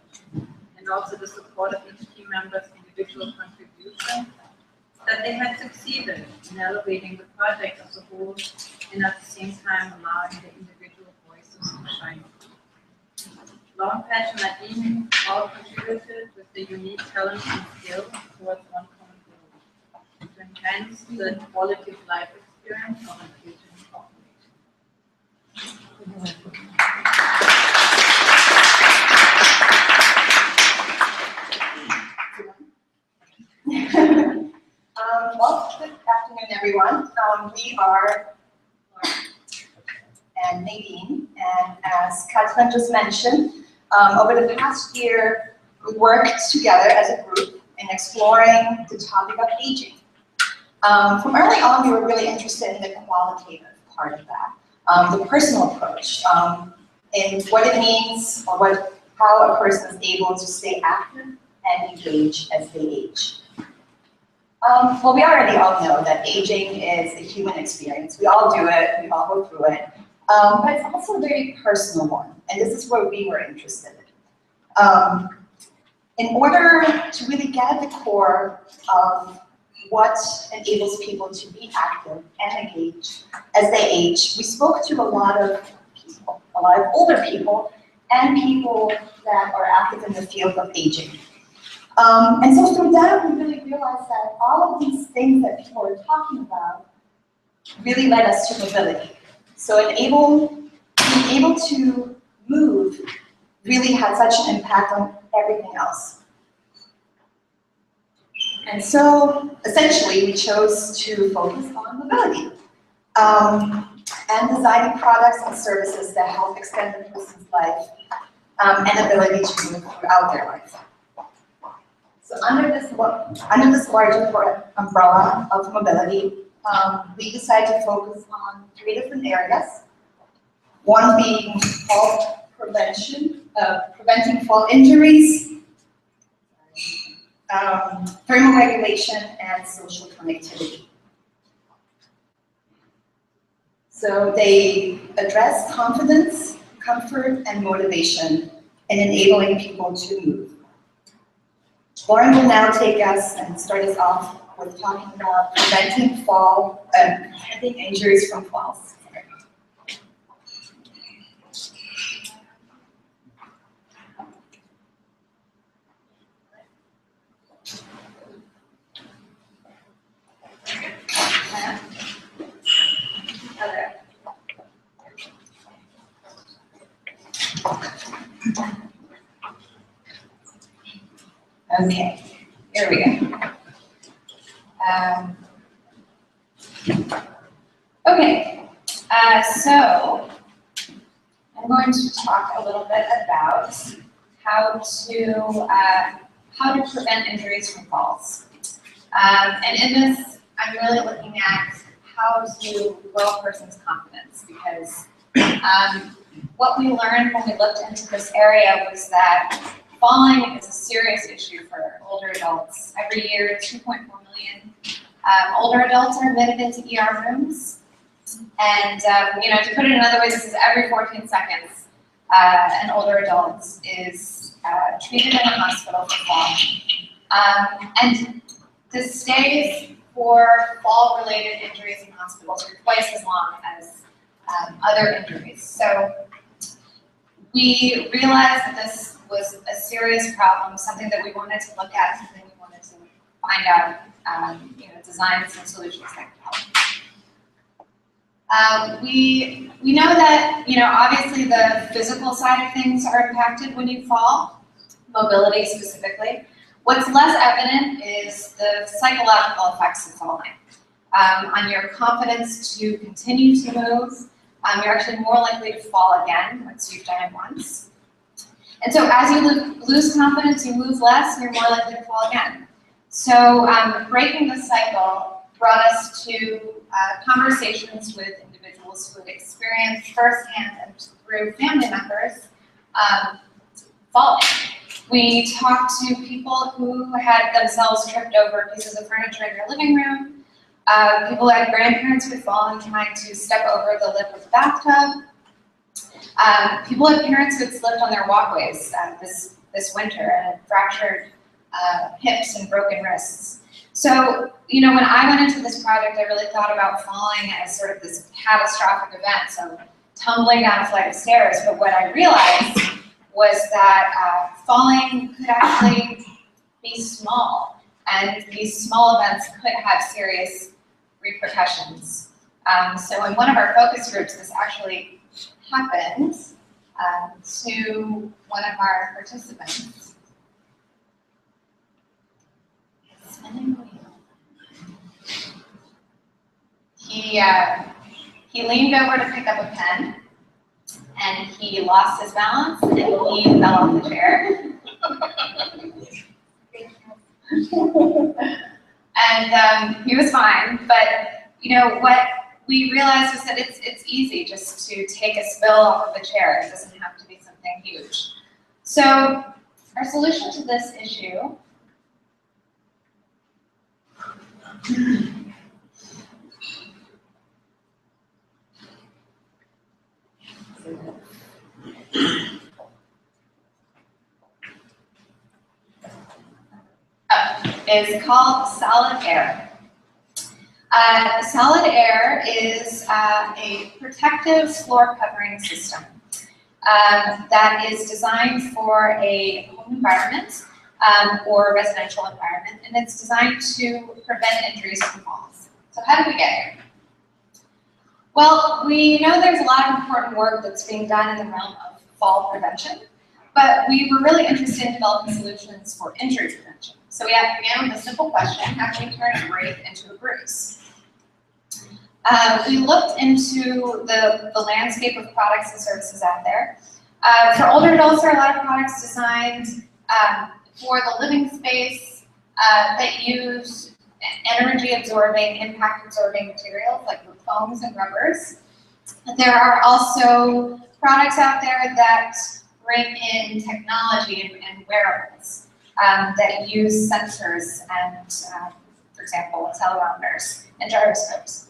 and also the support of each team member's individual contribution, that they had succeeded in elevating the project as a whole, and at the same time allowing the individual voices to shine. Lauren, Patch, and Nadine all contributed with their unique talents and skills towards one common goal, to enhance the quality of life experience of an aging population. Well, good afternoon, everyone. We are Lauren and Nadine, and as Kathleen just mentioned, over the past year, we worked together as a group in exploring the topic of aging. From early on, we were really interested in the qualitative part of that, the personal approach, in what it means or how a person is able to stay active and engage as they age. Well, we already all know that aging is a human experience. We all do it, we all go through it, but it's also a very personal one, and this is where we were interested in. In order to really get at the core of what enables people to be active and engage as they age, we spoke to a lot of people, a lot of older people, and people that are active in the field of aging. And so through that, we really realized that all of these things that people are talking about really led us to mobility. So being able to move really had such an impact on everything else. And so essentially, we chose to focus on mobility and designing products and services that help extend a person's life and ability to move throughout their life. So under this larger umbrella of mobility, we decided to focus on 3 different areas. One being fall prevention, preventing fall injuries, thermal regulation, and social connectivity. So they address confidence, comfort, and motivation in enabling people to move. Lauren will now take us and start us off with talking about preventing injuries from falls. Okay, here we go. Okay, so I'm going to talk a little bit about how to prevent injuries from falls. And in this, I'm really looking at how to grow a person's confidence, because what we learned when we looked into this area was that falling is a serious issue for older adults. Every year, 2.4 million older adults are admitted into ER rooms. And to put it another way, this is every 14 seconds an older adult is treated in a hospital for falling. And the stays for fall-related injuries in hospitals are twice as long as other injuries. So we realized that this was a serious problem, something that we wanted to look at, something we wanted to find out, design some solutions that could help. We know that, obviously the physical side of things are impacted when you fall, mobility specifically. What's less evident is the psychological effects of falling. On your confidence to continue to move, you're actually more likely to fall again once you've done it once. And so as you lose confidence, you move less, and you're more likely to fall again. So breaking the cycle brought us to conversations with individuals who had experienced firsthand and through family members falling. We talked to people who had themselves tripped over pieces of furniture in their living room, people who had grandparents who had fallen trying to step over the lip of the bathtub, people had parents who had slipped on their walkways this winter and had fractured hips and broken wrists. So, when I went into this project, I really thought about falling as sort of this catastrophic event, so tumbling down a flight of stairs, but what I realized was that falling could actually be small, and these small events could have serious repercussions. So in one of our focus groups, this actually happened to one of our participants. He leaned over to pick up a pen, and he lost his balance, and he fell off the chair. And he was fine, but what we realized was that it's easy just to take a spill off of the chair. It doesn't have to be something huge. So our solution to this issue is called solid air. Solid air is a protective floor covering system that is designed for a home environment or residential environment, and it's designed to prevent injuries from falls. So how did we get here? Well, we know there's a lot of important work that's being done in the realm of fall prevention, but we were really interested in developing solutions for injury prevention. So we began with a simple question: how can we turn a break into a bruise? We looked into the landscape of products and services out there. For older adults, there are a lot of products designed for the living space that use energy-absorbing, impact-absorbing materials like foams and rubbers. There are also products out there that bring in technology and wearables that use sensors and, for example, accelerometers and gyroscopes.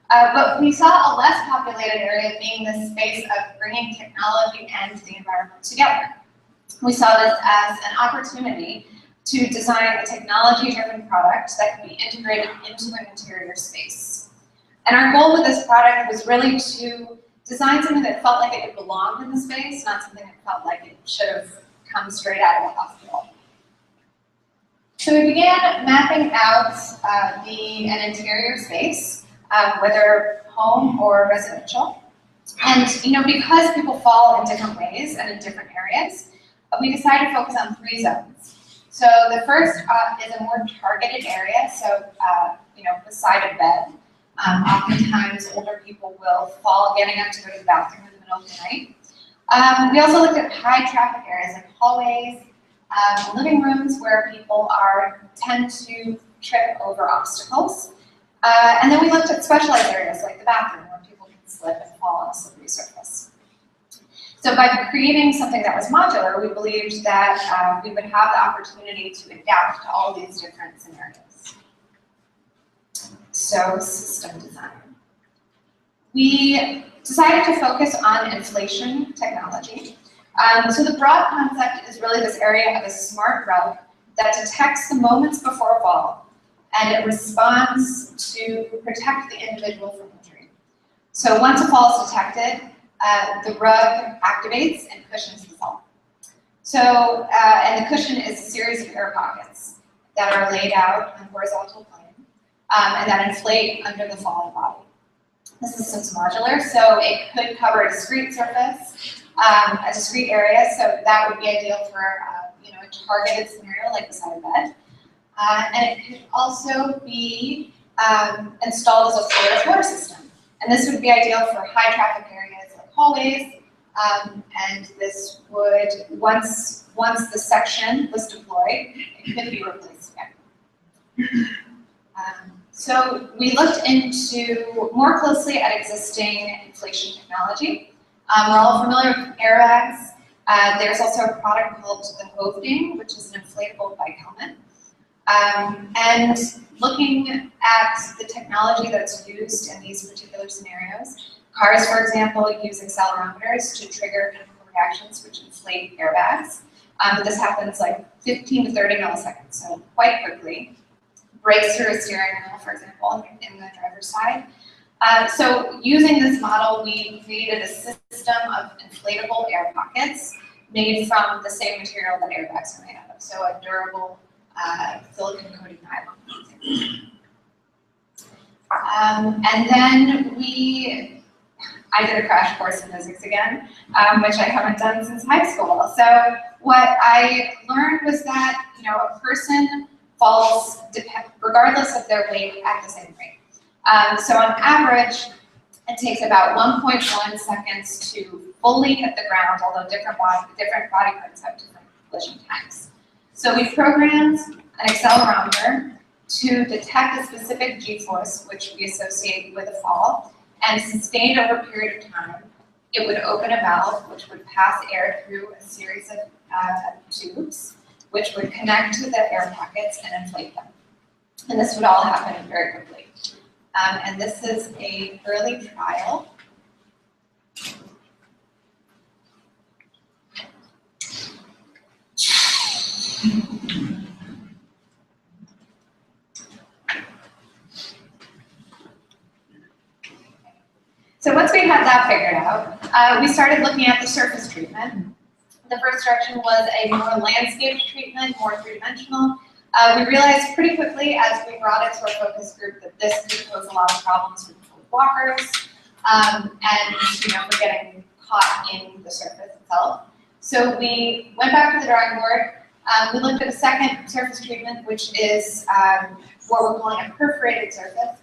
But we saw a less populated area being the space of bringing technology and the environment together. We saw this as an opportunity to design a technology-driven product that could be integrated into an interior space. And our goal with this product was really to design something that felt like it belonged in the space, not something that felt like it should have come straight out of a hospital. So we began mapping out an interior space, whether home or residential. And because people fall in different ways and in different areas, we decided to focus on 3 zones. So the first is a more targeted area, so beside a bed. Oftentimes older people will fall getting up to go to the bathroom in the middle of the night. We also looked at high traffic areas like hallways, living rooms where people tend to trip over obstacles. And then we looked at specialized areas like the bathroom where people can slip and fall on a slippery surface. So by creating something that was modular, we believed that we would have the opportunity to adapt to all these different scenarios. So system design. We decided to focus on inflation technology. So the broad concept is really this area of a smart rug that detects the moments before a fall, and it responds to protect the individual from injury. So once a fall is detected, the rug activates and cushions the fall. So, and the cushion is a series of air pockets that are laid out on a horizontal plane, and that inflate under the falling body. The system's modular, so it could cover a discrete surface, a discrete area, so that would be ideal for a targeted scenario like beside a bed. And it could also be installed as a floor floor system. And this would be ideal for high traffic areas like hallways. And this would, once the section was deployed, it could be replaced again. So we looked into more closely at existing inflation technology. We're all familiar with airbags. There's also a product called the Hoveding, which is an inflatable bike helmet. And looking at the technology that's used in these particular scenarios, cars, for example, use accelerometers to trigger chemical reactions which inflate airbags. But this happens like 15 to 30 milliseconds, so quite quickly. Brakes through a steering wheel, for example, in the driver's side. So using this model, we created a system of inflatable air pockets made from the same material that airbags are made out of, so a durable silicone-coated nylon. And then I did a crash course in physics again, which I haven't done since high school. So what I learned was that a person falls regardless of their weight at the same rate. So on average, it takes about 1.1 seconds to fully hit the ground, although different body parts have different collision times. So we programmed an accelerometer to detect a specific g-force, which we associate with a fall, and sustained over a period of time, it would open a valve, which would pass air through a series of tubes, which would connect to the air pockets and inflate them. And this would all happen very quickly. And this is an early trial. So once we had that figured out, we started looking at the surface treatment. The first direction was a more landscape treatment, more three-dimensional. We realized pretty quickly as we brought it to our focus group that this could pose a lot of problems for people with walkers and for getting caught in the surface itself. So we went back to the drawing board. We looked at a second surface treatment, which is what we're calling a perforated surface.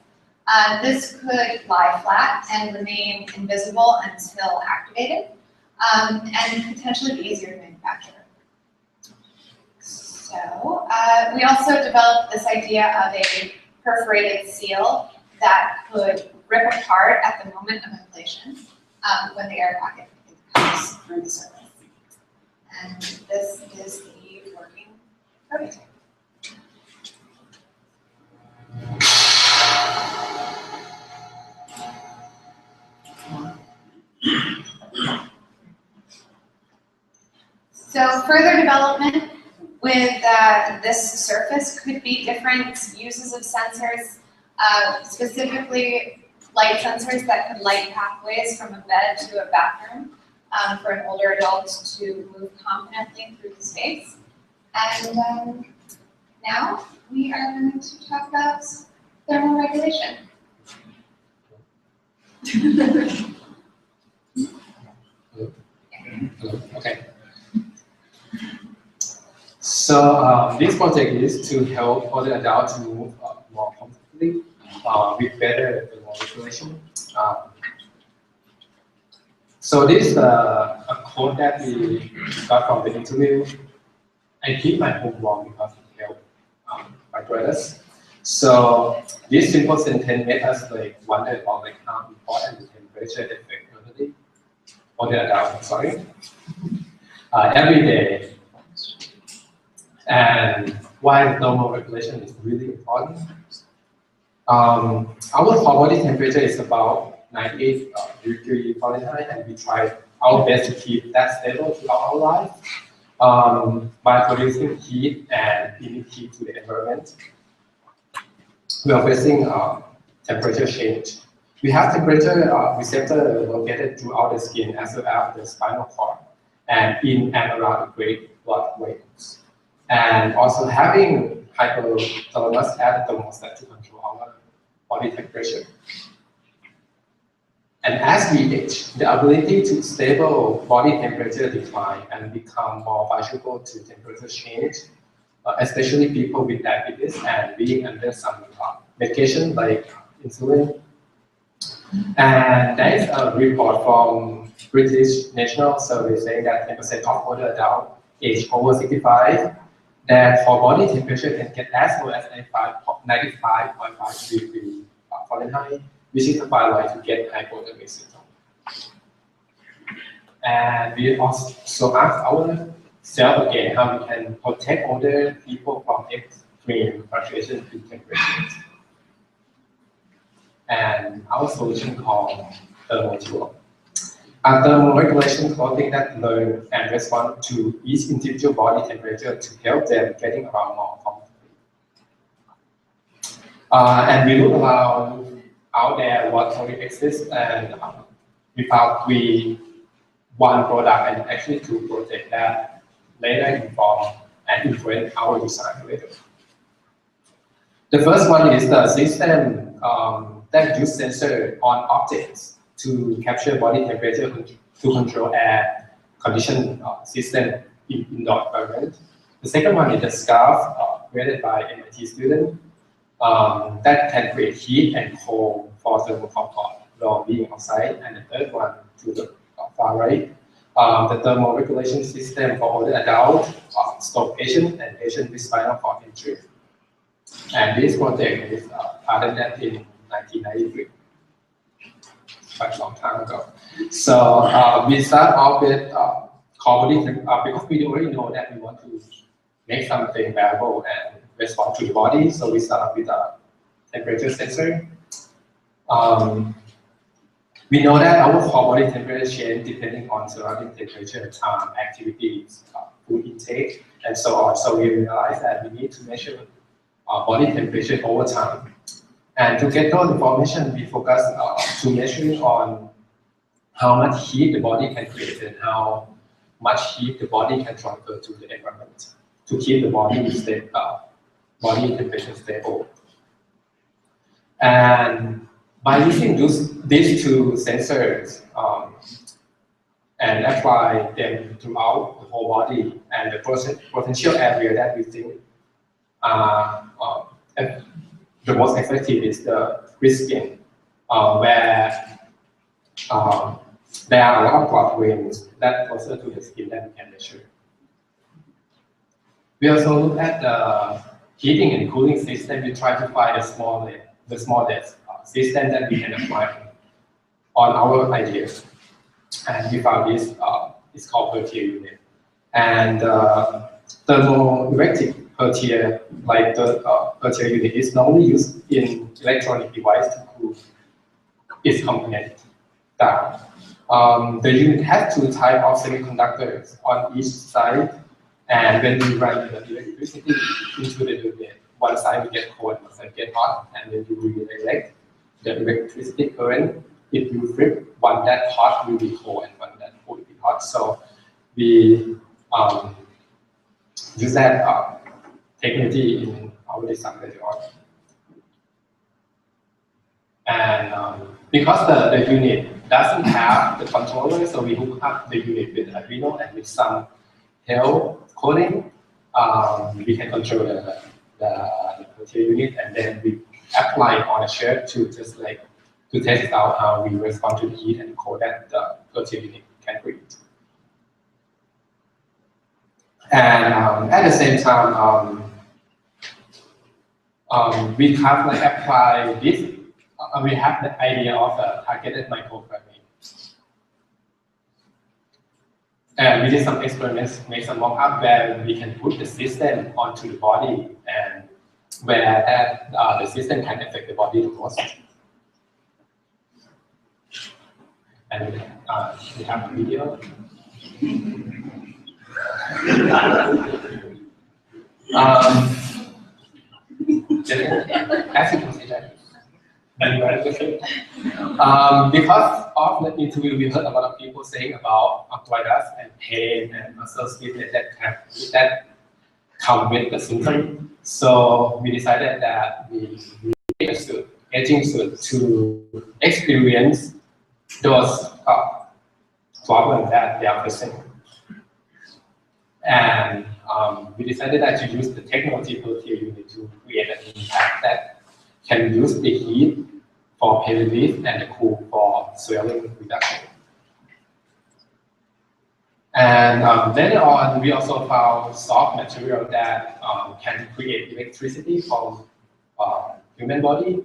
This could lie flat and remain invisible until activated, and potentially be easier to manufacture. So we also developed this idea of a perforated seal that could rip apart at the moment of inflation when the air pocket comes through the surface. And this is the working prototype. So further development with this surface could be different uses of sensors, specifically light sensors that could light pathways from a bed to a bathroom for an older adult to move confidently through the space. And now we are going to talk about thermal regulation. Okay. So this project is to help older adults to move more comfortably with better thermal regulation. So this is a quote that we got from the interview. I keep my home warm because it helps my brothers. So this simple sentence made us like wonder about like how important the temperature affects older adults. Every day. And why thermal regulation is really important. Our core body temperature is about 98 degrees Fahrenheit, and we try our best to keep that stable throughout our life by producing heat and emitting heat to the environment. We are facing temperature change. We have temperature receptors located throughout the skin as well as the spinal cord and in and around the great blood veins. And also having hypothalamus at the thermostat to control our body temperature. And as we age, the ability to stable body temperature decline and become more vulnerable to temperature change, especially people with diabetes and being under some medication like insulin. And there is a report from British National Survey saying that 10% of older adults aged over 65 that for body temperature can get as low as 95.5 degrees Fahrenheit, which is the fine line to get hypothermic syndrome. And we also ask ourselves again how we can protect older people from extreme fluctuations in temperature. And our solution called thermal tool. A thermal regulation clothing that learn and respond to each individual body temperature to help them getting around more comfortably. And we look around out there what already exists, and we found one product and actually two projects that later inform and influence our design later. The first one is the system that use sensor on objects to capture body temperature to control air condition system in indoor environment. The second one is the scarf created by MIT student that can create heat and cold for thermal comfort while being outside. And the third one to the far right, the thermal regulation system for older adults, stroke patient and patient with spinal cord injury. And this project is patented in 1993. Quite a long time ago. So we start off with core body because we already know that we want to make something wearable and respond to the body. So we start off with a temperature sensor. We know that our core body temperature change depending on surrounding temperature, time, activities, food intake, and so on. So we realize that we need to measure body temperature over time. And to get those information, we focus to measuring on how much heat the body can create and how much heat the body can transfer to the environment to keep the body body temperature stable. And by using these two sensors and apply them throughout the whole body and the potential area that we think the most effective is the wrist skin, where there are a lot of blood veins that closer to the skin that we can measure. We also look at the heating and cooling system. We try to find the smallest system that we can apply on our ideas. And we found this, it's called Peltier unit. And thermoelectric Peltier, like the Peltier unit, is normally used in electronic device to cool its component down. The unit has two types of semiconductors on each side, and when we run the electricity into the unit, one side will get cold, one side get hot, and then you will elect the electricity current. If you flip, one that hot will be cold and one that cold will be hot. So we use that technology in our design later on. And because the unit doesn't have the controller, so we hook up the unit with Arduino and with some health coding. We can control the unit, and then we apply on a chip to just like to test out how we respond to the heat and code that the virtual unit can create. And at the same time, we have like apply this. We have the idea of a targeted microprogramming. And we did some experiments, make some mock-up where we can put the system onto the body, and where the system can affect the body the most. And we have a video. As you can see that. Because of the interview, we heard a lot of people saying about arthritis and pain and muscle stiffness that come with the symptom. So we decided that we make a suit, aging suit, to experience those problems that they are facing. And we decided that to use the technology per unit to create an impact that can use the heat for pain relief and the cool for swelling reduction. And later on, we also found soft material that can create electricity from human body.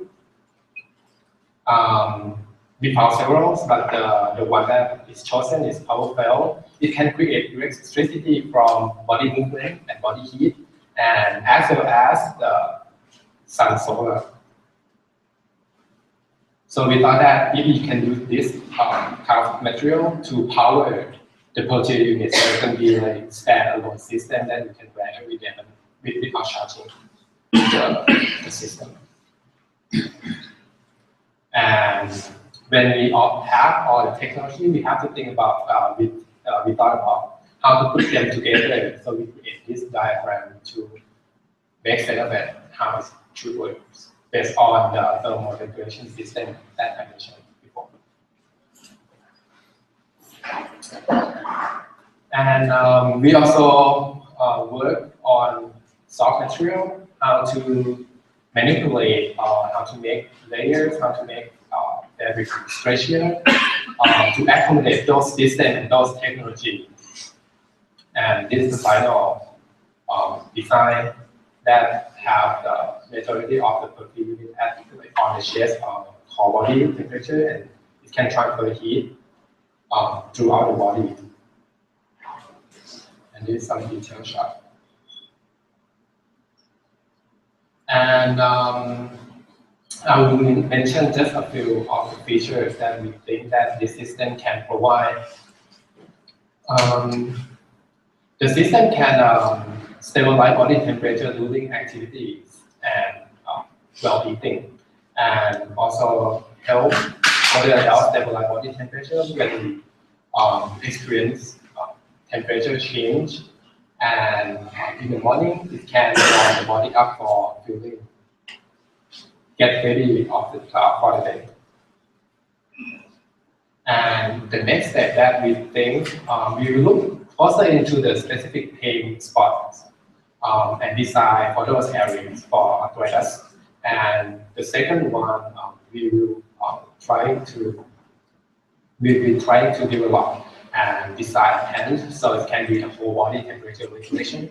We found several, but the one that is chosen is power. It can create electricity from body movement and body heat, and as well as the sun solar. So we thought that if you can use this kind of material to power the purchase unit, so it can be like standalone system that you can wear every day without charging the system. And when we have all the technology, we have to think about, we thought about how to put them together. So we create this diagram to make sense of it, how it should work, based on the thermal regulation system that I mentioned before. And we also work on soft material, how to manipulate, how to make layers, how to make fabric stretchier, to accommodate those systems and those technologies. And this is the final design that have the majority of the perfume unit at on the chest core body temperature, and it can transfer heat throughout the body. And this is some detailed shot. And I will mention just a few of the features that we think that this system can provide. The system can stabilize body temperature during activities and while eating, and also help older adults stabilize body temperature when experience temperature change. And in the morning, it can warm the body up for fueling, get ready for the day. And the next step that we think, we will look closer into the specific pain spots and design for those areas for arthritis. And the second one, we will try to develop and design hands so it can be a whole body temperature regulation,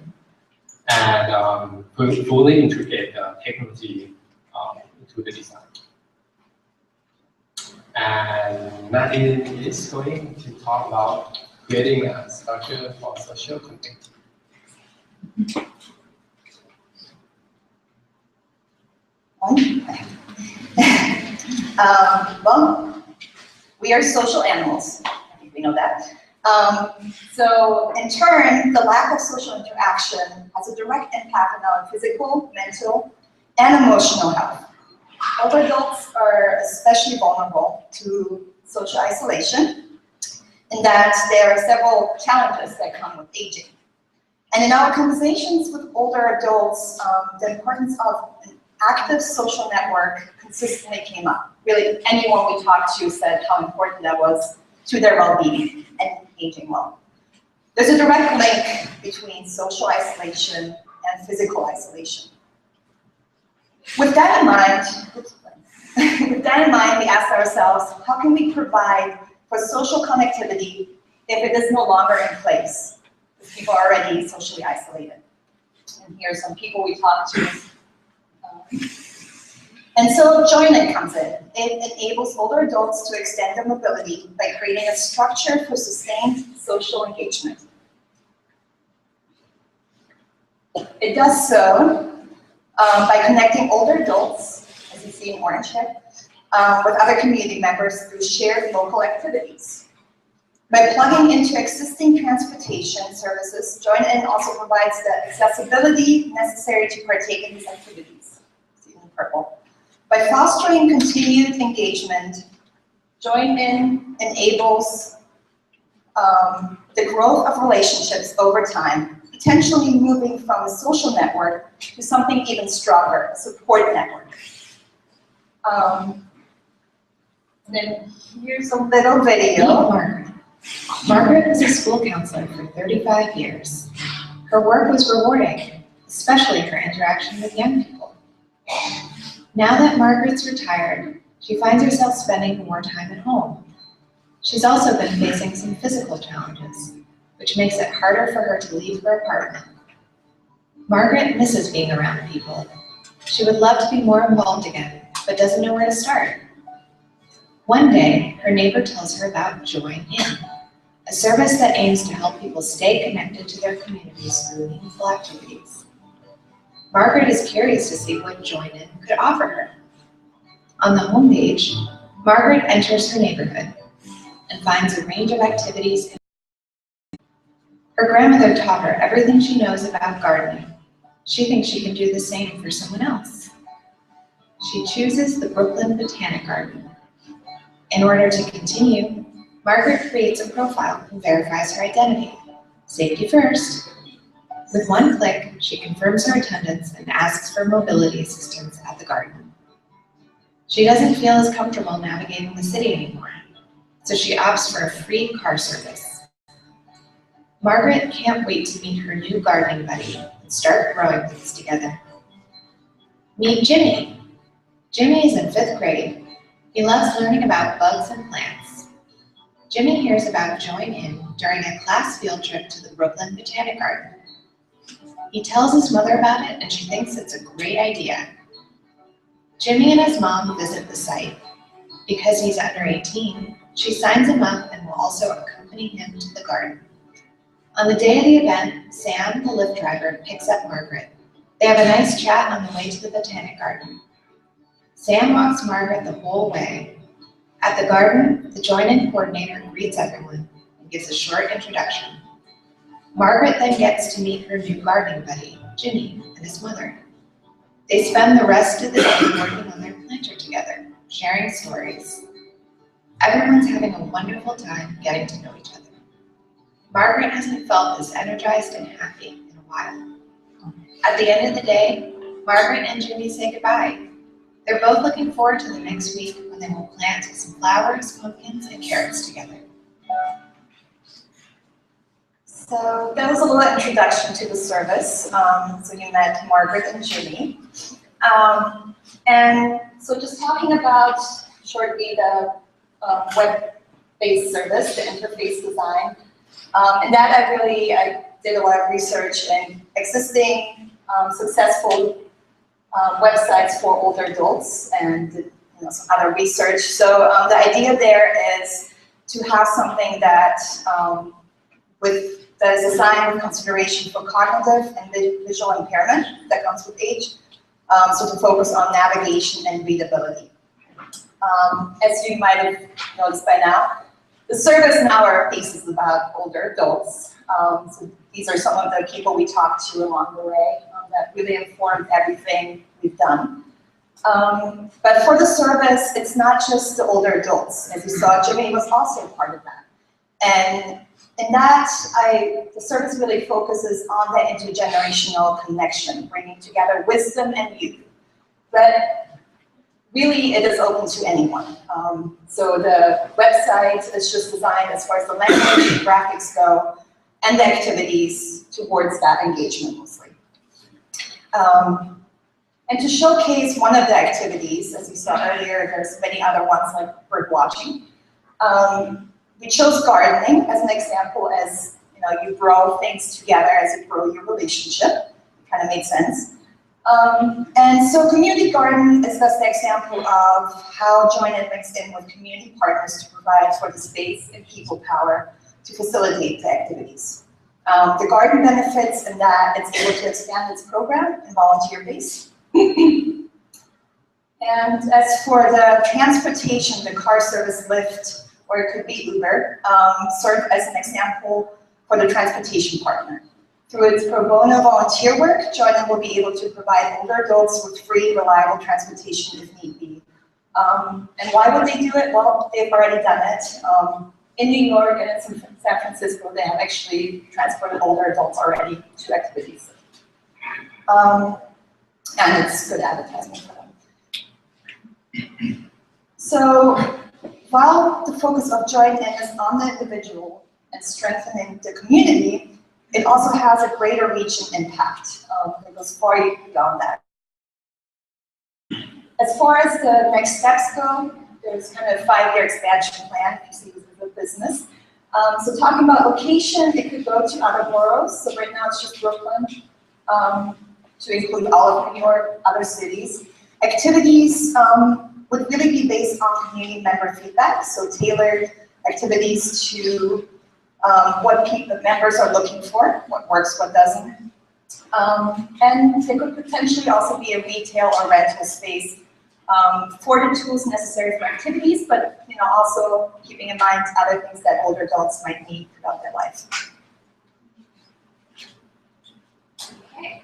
and fully integrate the technology into the design. And Nadine is going to talk about creating a structure for social contact. Well, we are social animals. we know that. So in turn, the lack of social interaction has a direct impact on our physical, mental, and emotional health. Older adults are especially vulnerable to social isolation, in that there are several challenges that come with aging. And in our conversations with older adults, the importance of an active social network consistently came up. Really, anyone we talked to said how important that was to their well-being and aging well. There's a direct link between social isolation and physical isolation. With that in mind, we asked ourselves, how can we provide for social connectivity if it is no longer in place? Because people are already socially isolated. And here are some people we talked to. And so Join-In comes in. It enables older adults to extend their mobility by creating a structure for sustained social engagement. It does so by connecting older adults, as you see in orange here, with other community members through shared local activities. By plugging into existing transportation services, Join-In also provides the accessibility necessary to partake in these activities. See in purple. By fostering continued engagement, Join-In enables the growth of relationships over time, potentially moving from a social network to something even stronger, a support network. And then here's a little video. Margaret was a school counselor for 35 years. Her work was rewarding, especially her interaction with young people. Now that Margaret's retired, she finds herself spending more time at home. She's also been facing some physical challenges, which makes it harder for her to leave her apartment. Margaret misses being around people. She would love to be more involved again, but doesn't know where to start. One day, her neighbor tells her about Join-In, a service that aims to help people stay connected to their communities through meaningful activities. Margaret is curious to see what Join-In could offer her. On the homepage, Margaret enters her neighborhood and finds a range of activities. Her grandmother taught her everything she knows about gardening. She thinks she can do the same for someone else. She chooses the Brooklyn Botanic Garden. In order to continue, Margaret creates a profile and verifies her identity. Safety first. With one click, she confirms her attendance and asks for mobility assistance at the garden. She doesn't feel as comfortable navigating the city anymore, so she opts for a free car service. Margaret can't wait to meet her new gardening buddy and start growing things together. Meet Jimmy. Jimmy is in 5th grade. He loves learning about bugs and plants. Jimmy hears about Join-In during a class field trip to the Brooklyn Botanic Garden. He tells his mother about it and she thinks it's a great idea. Jimmy and his mom visit the site. Because he's under 18, she signs him up and will also accompany him to the garden. On the day of the event, Sam, the Lyft driver, picks up Margaret. They have a nice chat on the way to the Botanic Garden. Sam walks Margaret the whole way. At the garden, the Join-In coordinator greets everyone and gives a short introduction. Margaret then gets to meet her new gardening buddy, Jimmy, and his mother. They spend the rest of the day working on their planter together, sharing stories. Everyone's having a wonderful time getting to know each other. Margaret hasn't felt this energized and happy in a while. At the end of the day, Margaret and Jimmy say goodbye. They're both looking forward to the next week when they will plant some flowers, pumpkins, and carrots together. So that was a little introduction to the service. So you met Margaret and Jimmy. And so just talking about shortly the web-based service, the interface design. And that I did a lot of research in existing successful websites for older adults and some other research. So the idea there is to have something that that is designed with consideration for cognitive and visual impairment that comes with age. So to focus on navigation and readability. As you might have noticed by now, The service now our piece is about older adults. So these are some of the people we talked to along the way that really informed everything we've done. But for the service, it's not just the older adults. As you saw, Jimmy was also part of that. And in that, the service really focuses on the intergenerational connection, bringing together wisdom and youth. But really, it is open to anyone. So the website is just designed as far as the language and graphics go, and the activities towards that engagement mostly. And to showcase one of the activities, as you saw earlier, there's many other ones like bird watching. We chose gardening as an example, as you grow things together as you grow your relationship. It kind of made sense. And so community garden is just an example of how Join-In mixed in with community partners to provide for the space and people power to facilitate the activities. The garden benefits in that it's able to expand its program and volunteer base. And as for the transportation, the car service Lyft, or it could be Uber, serve as an example for the transportation partner. Through its pro bono volunteer work, Join-In will be able to provide older adults with free, reliable transportation if need be. And why would they do it? Well, they've already done it. In New York and in San Francisco, they have actually transported older adults already to activities. And it's good advertising for them. So while the focus of Join-In is on the individual and strengthening the community, it also has a greater reach and impact. It goes far beyond that. As far as the next steps go, there's kind of a 5-year expansion plan if you see this as a business. So talking about location, it could go to other boroughs. So right now it's just Brooklyn, to include all of New York, other cities. Activities would really be based on community member feedback, so tailored activities to what members are looking for, what works, what doesn't. And it could potentially also be a retail or rental space for the tools necessary for activities, but also keeping in mind other things that older adults might need throughout their life. Okay.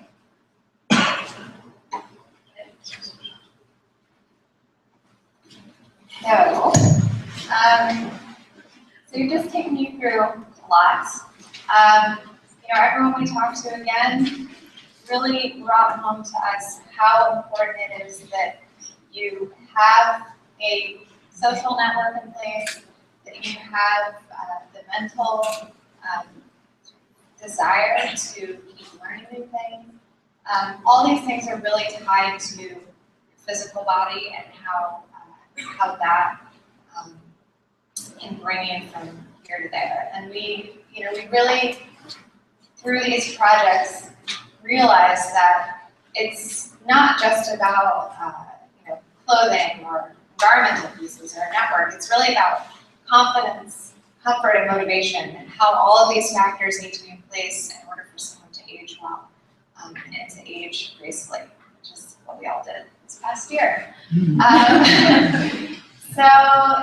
There we go. So you're just taking you through a lot. Everyone we talked to again really brought home to us how important it is that you have a social network in place, that you have the mental desire to keep learning new things. All these things are really tied to your physical body and how that can bring you from here to there. And we really, through these projects, realize that it's not just about clothing or environmental pieces or a network. It's really about confidence, comfort, and motivation, and how all of these factors need to be in place in order for someone to age well and to age gracefully, which is what we all did this past year. So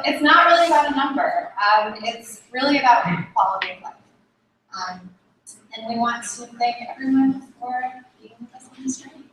it's not really about a number. It's really about quality of life. And we want to thank everyone for being with us on this journey.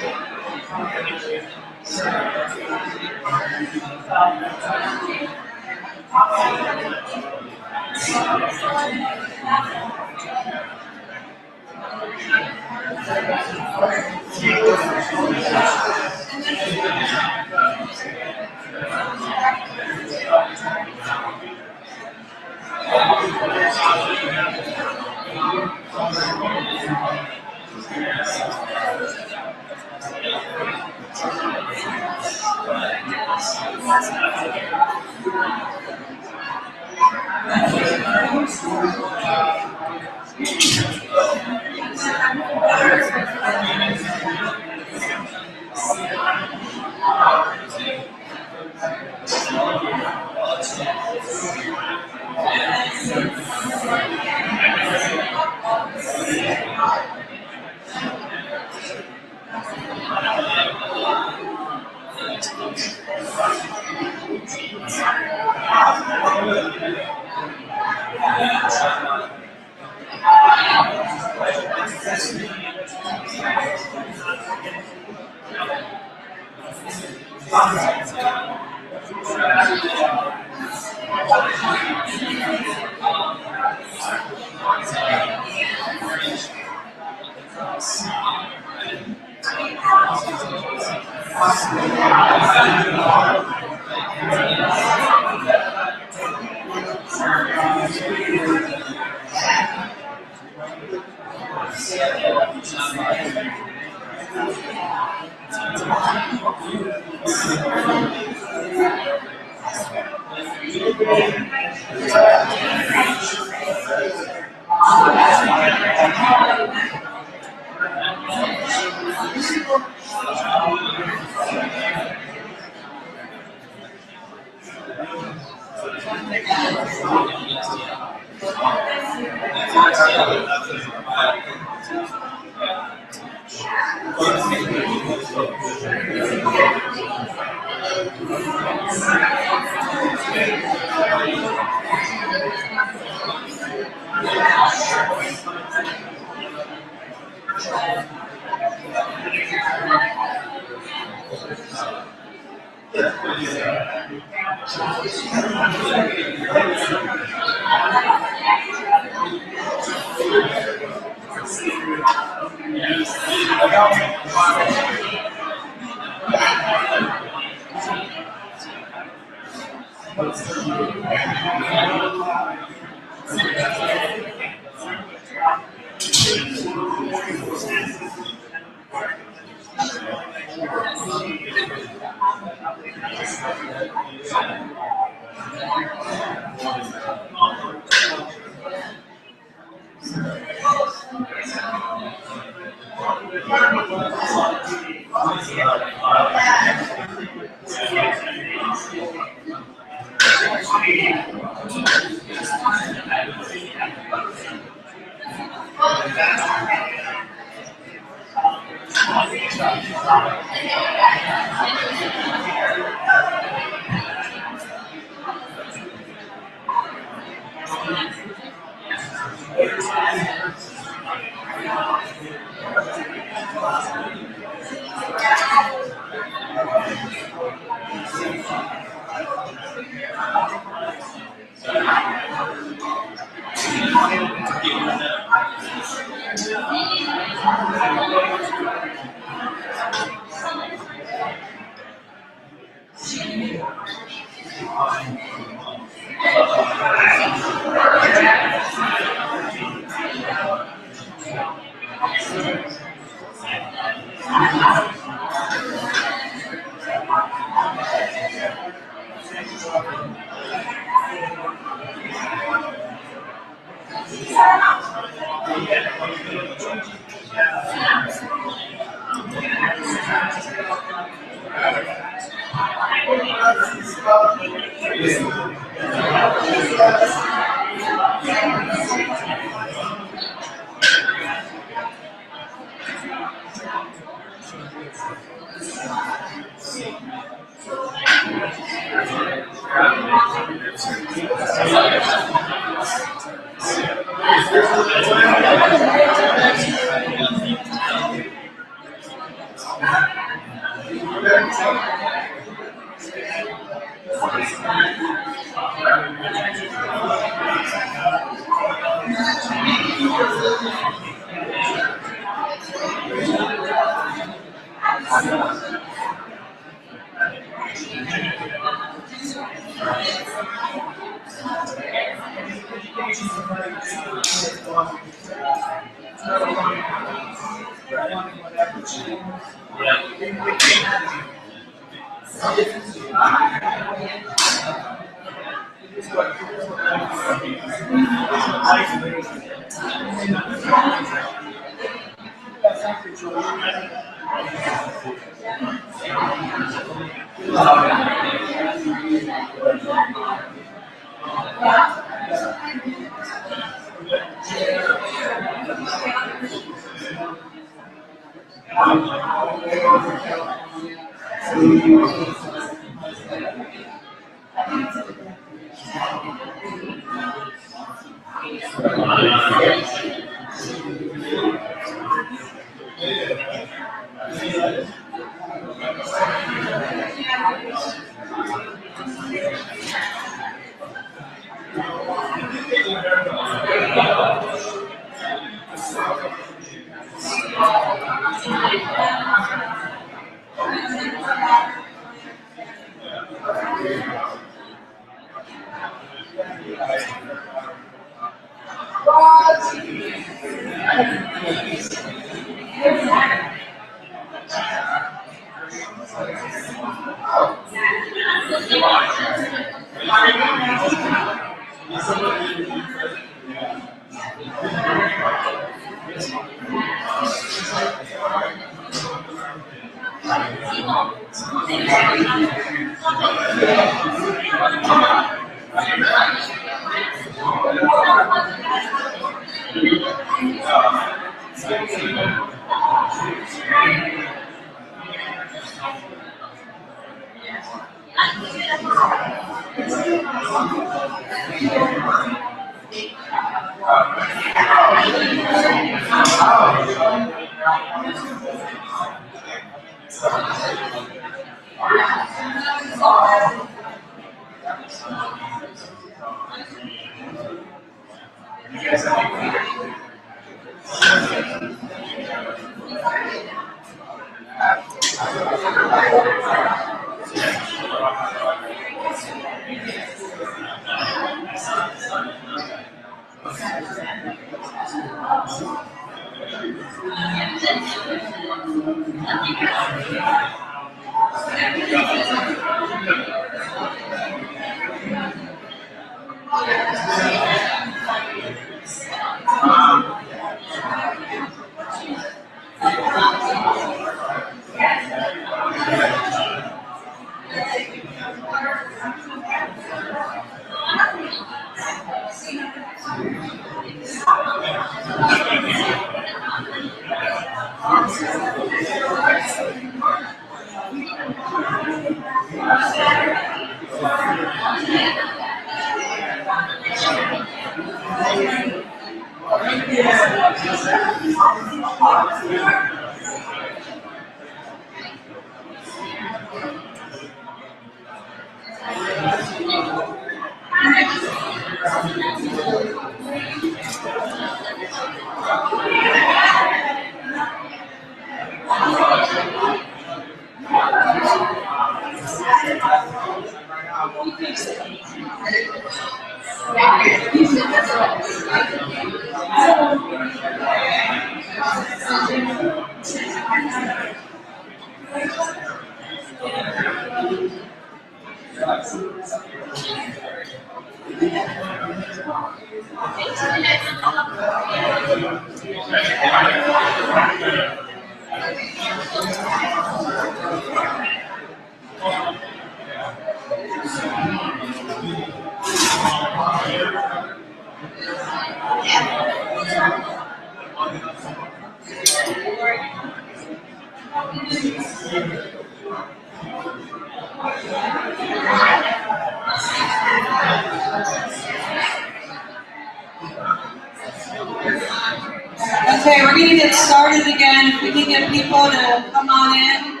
Okay, we're gonna get started again. If we can get people to come on in.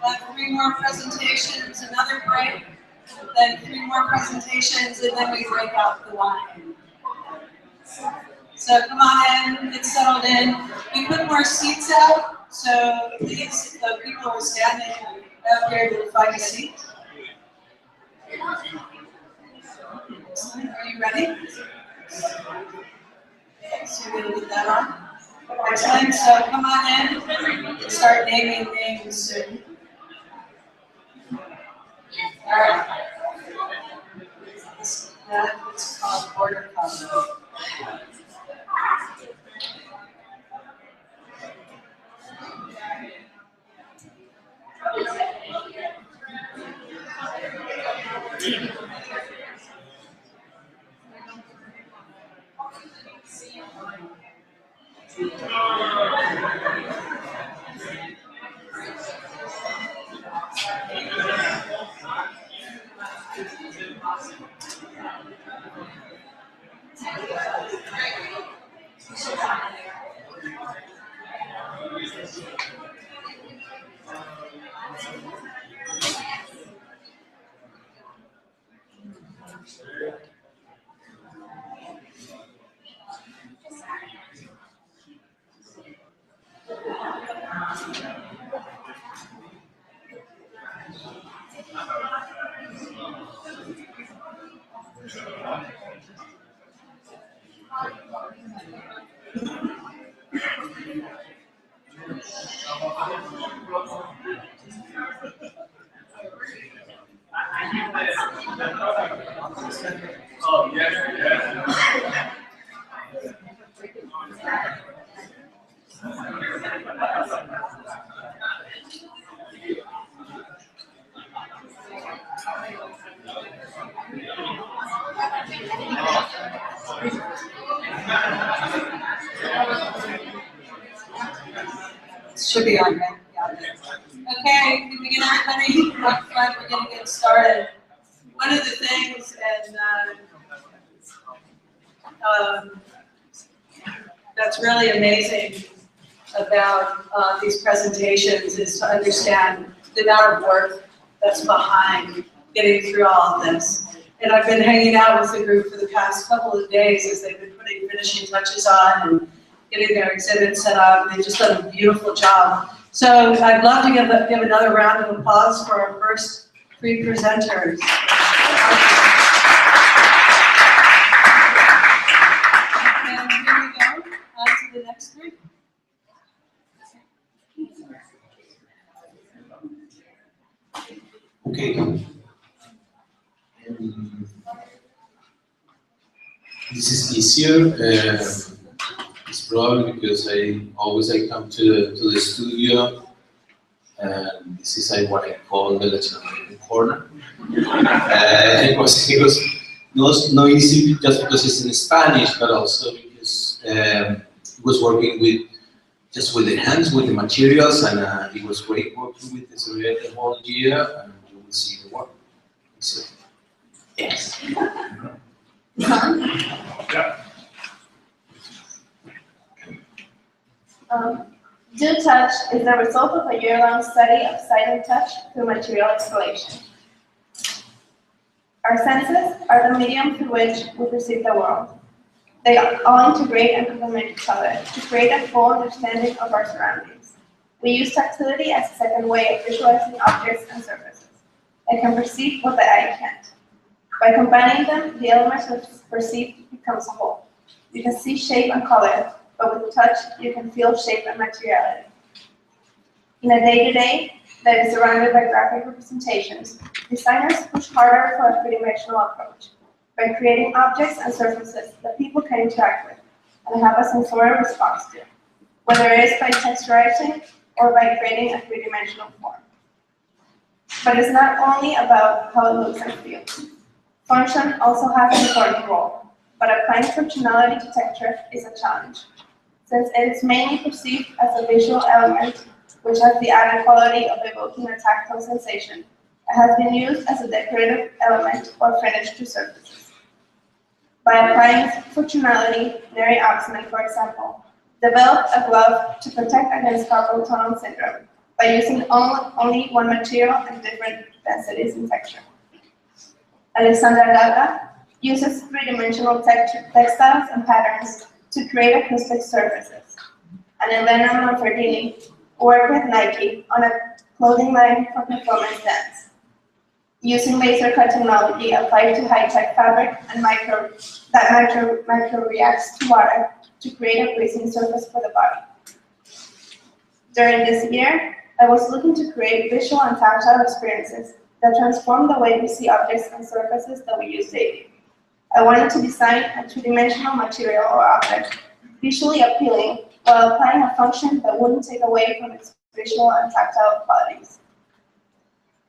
We'll have 3 more presentations, another break, then 3 more presentations, and then we break out the wine. So come on in, get settled in. We put more seats out, so please, the people who are standing up here to find a seat. Are you ready? So you're gonna put that on. Excellent, so come on in, start naming names soon. All right. That's called border collie. Should be on, right? Yeah. Okay, can we get everybody up front? We're gonna get started. One of the things, and that's really amazing about these presentations is to understand the amount of work that's behind getting through all of this. And I've been hanging out with the group for the past couple of days as they've been putting finishing touches on and getting their exhibit set up. They've just done a beautiful job. So I'd love to give another round of applause for our first three presenters. And here we go, on to the next group. Okay. This is easier. It's probably because I come to the studio, and this is what I call the Latin American corner. It was not easy just because it's in Spanish, but also because it was working with the hands, with the materials, and it was great working with this the whole year, and you will see the work. So, yes. Yeah. Do Touch is the result of a year-long study of sight and touch through material exploration. Our senses are the medium through which we perceive the world. They all integrate and complement each other to create a full understanding of our surroundings. We use tactility as a second way of visualizing objects and surfaces. They can perceive what the eye can't. By combining them, the elements perceived becomes a whole. You can see shape and color, but with touch, you can feel shape and materiality. In a day-to-day that is surrounded by graphic representations, designers push harder for a three-dimensional approach by creating objects and surfaces that people can interact with and have a sensorial response to, whether it is by texturizing or by creating a three-dimensional form. But it's not only about how it looks and feels. Function also has an important role, but applying functionality to texture is a challenge, since it is mainly perceived as a visual element which has the added quality of evoking a tactile sensation. It has been used as a decorative element or finish to surfaces. By applying functionality, Mary Oxman, for example, developed a glove to protect against carpal tunnel syndrome by using only one material and different densities in texture. Alexandra Gata uses three-dimensional textiles and patterns to create acoustic surfaces. And Elena Manfredini worked with Nike on a clothing line for performance dance, using laser cut technology applied to high-tech fabric and micro reacts to water to create a breathing surface for the body. During this year, I was looking to create visual and tactile experiences that transform the way we see objects and surfaces that we use daily. I wanted to design a two-dimensional material or object, visually appealing, while applying a function that wouldn't take away from its visual and tactile qualities.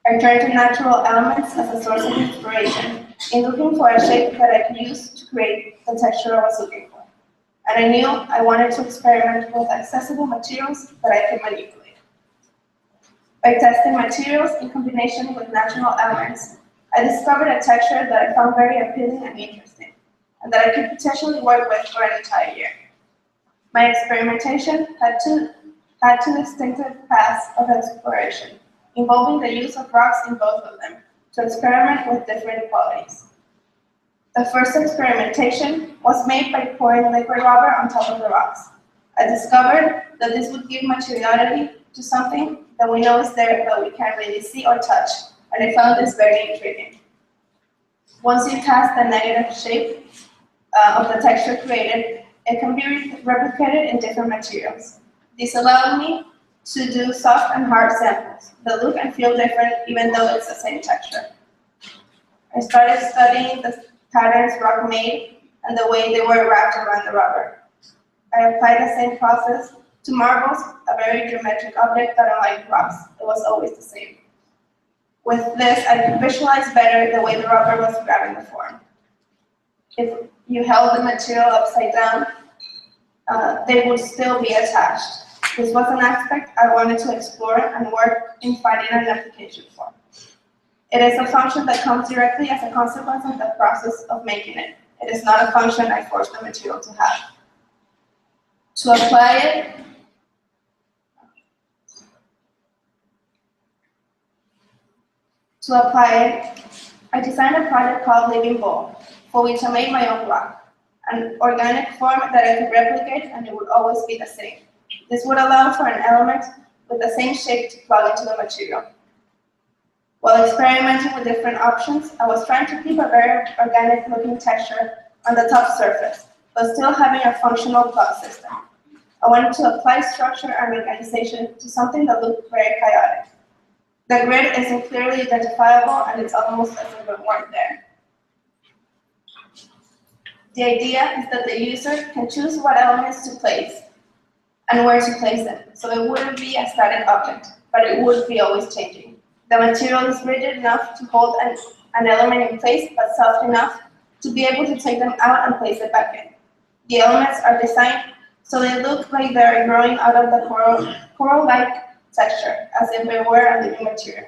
I turned to natural elements as a source of inspiration in looking for a shape that I could use to create the texture I was looking for. And I knew I wanted to experiment with accessible materials that I could manipulate. By testing materials in combination with natural elements, I discovered a texture that I found very appealing and interesting, and that I could potentially work with for an entire year. My experimentation had two distinctive paths of exploration, involving the use of rocks in both of them to experiment with different qualities. The first experimentation was made by pouring liquid rubber on top of the rocks. I discovered that this would give materiality to something that we know is there but we can't really see or touch, and I found this very intriguing. Once you cast the negative shape of the texture created, it can be replicated in different materials. This allowed me to do soft and hard samples that look and feel different even though it's the same texture. I started studying the patterns rock made and the way they were wrapped around the rubber. I applied the same process to marbles, a very geometric object that unlike rocks, it was always the same. With this, I could visualize better the way the rubber was grabbing the form. If you held the material upside down, they would still be attached. This was an aspect I wanted to explore and work in finding an application for. It is a function that comes directly as a consequence of the process of making it. It is not a function I force the material to have. To apply it, I designed a project called Living Bowl, for which I made my own rock, an organic form that I could replicate and it would always be the same. This would allow for an element with the same shape to plug into the material. While experimenting with different options, I was trying to keep a very organic looking texture on the top surface, but still having a functional plug system. I wanted to apply structure and organization to something that looked very chaotic. The grid isn't clearly identifiable and it's almost as if it weren't there. The idea is that the user can choose what elements to place and where to place them, so it wouldn't be a static object, but it would be always changing. The material is rigid enough to hold an element in place, but soft enough to be able to take them out and place it back in. The elements are designed so they look like they're growing out of the coral-like texture, as if it were a living material.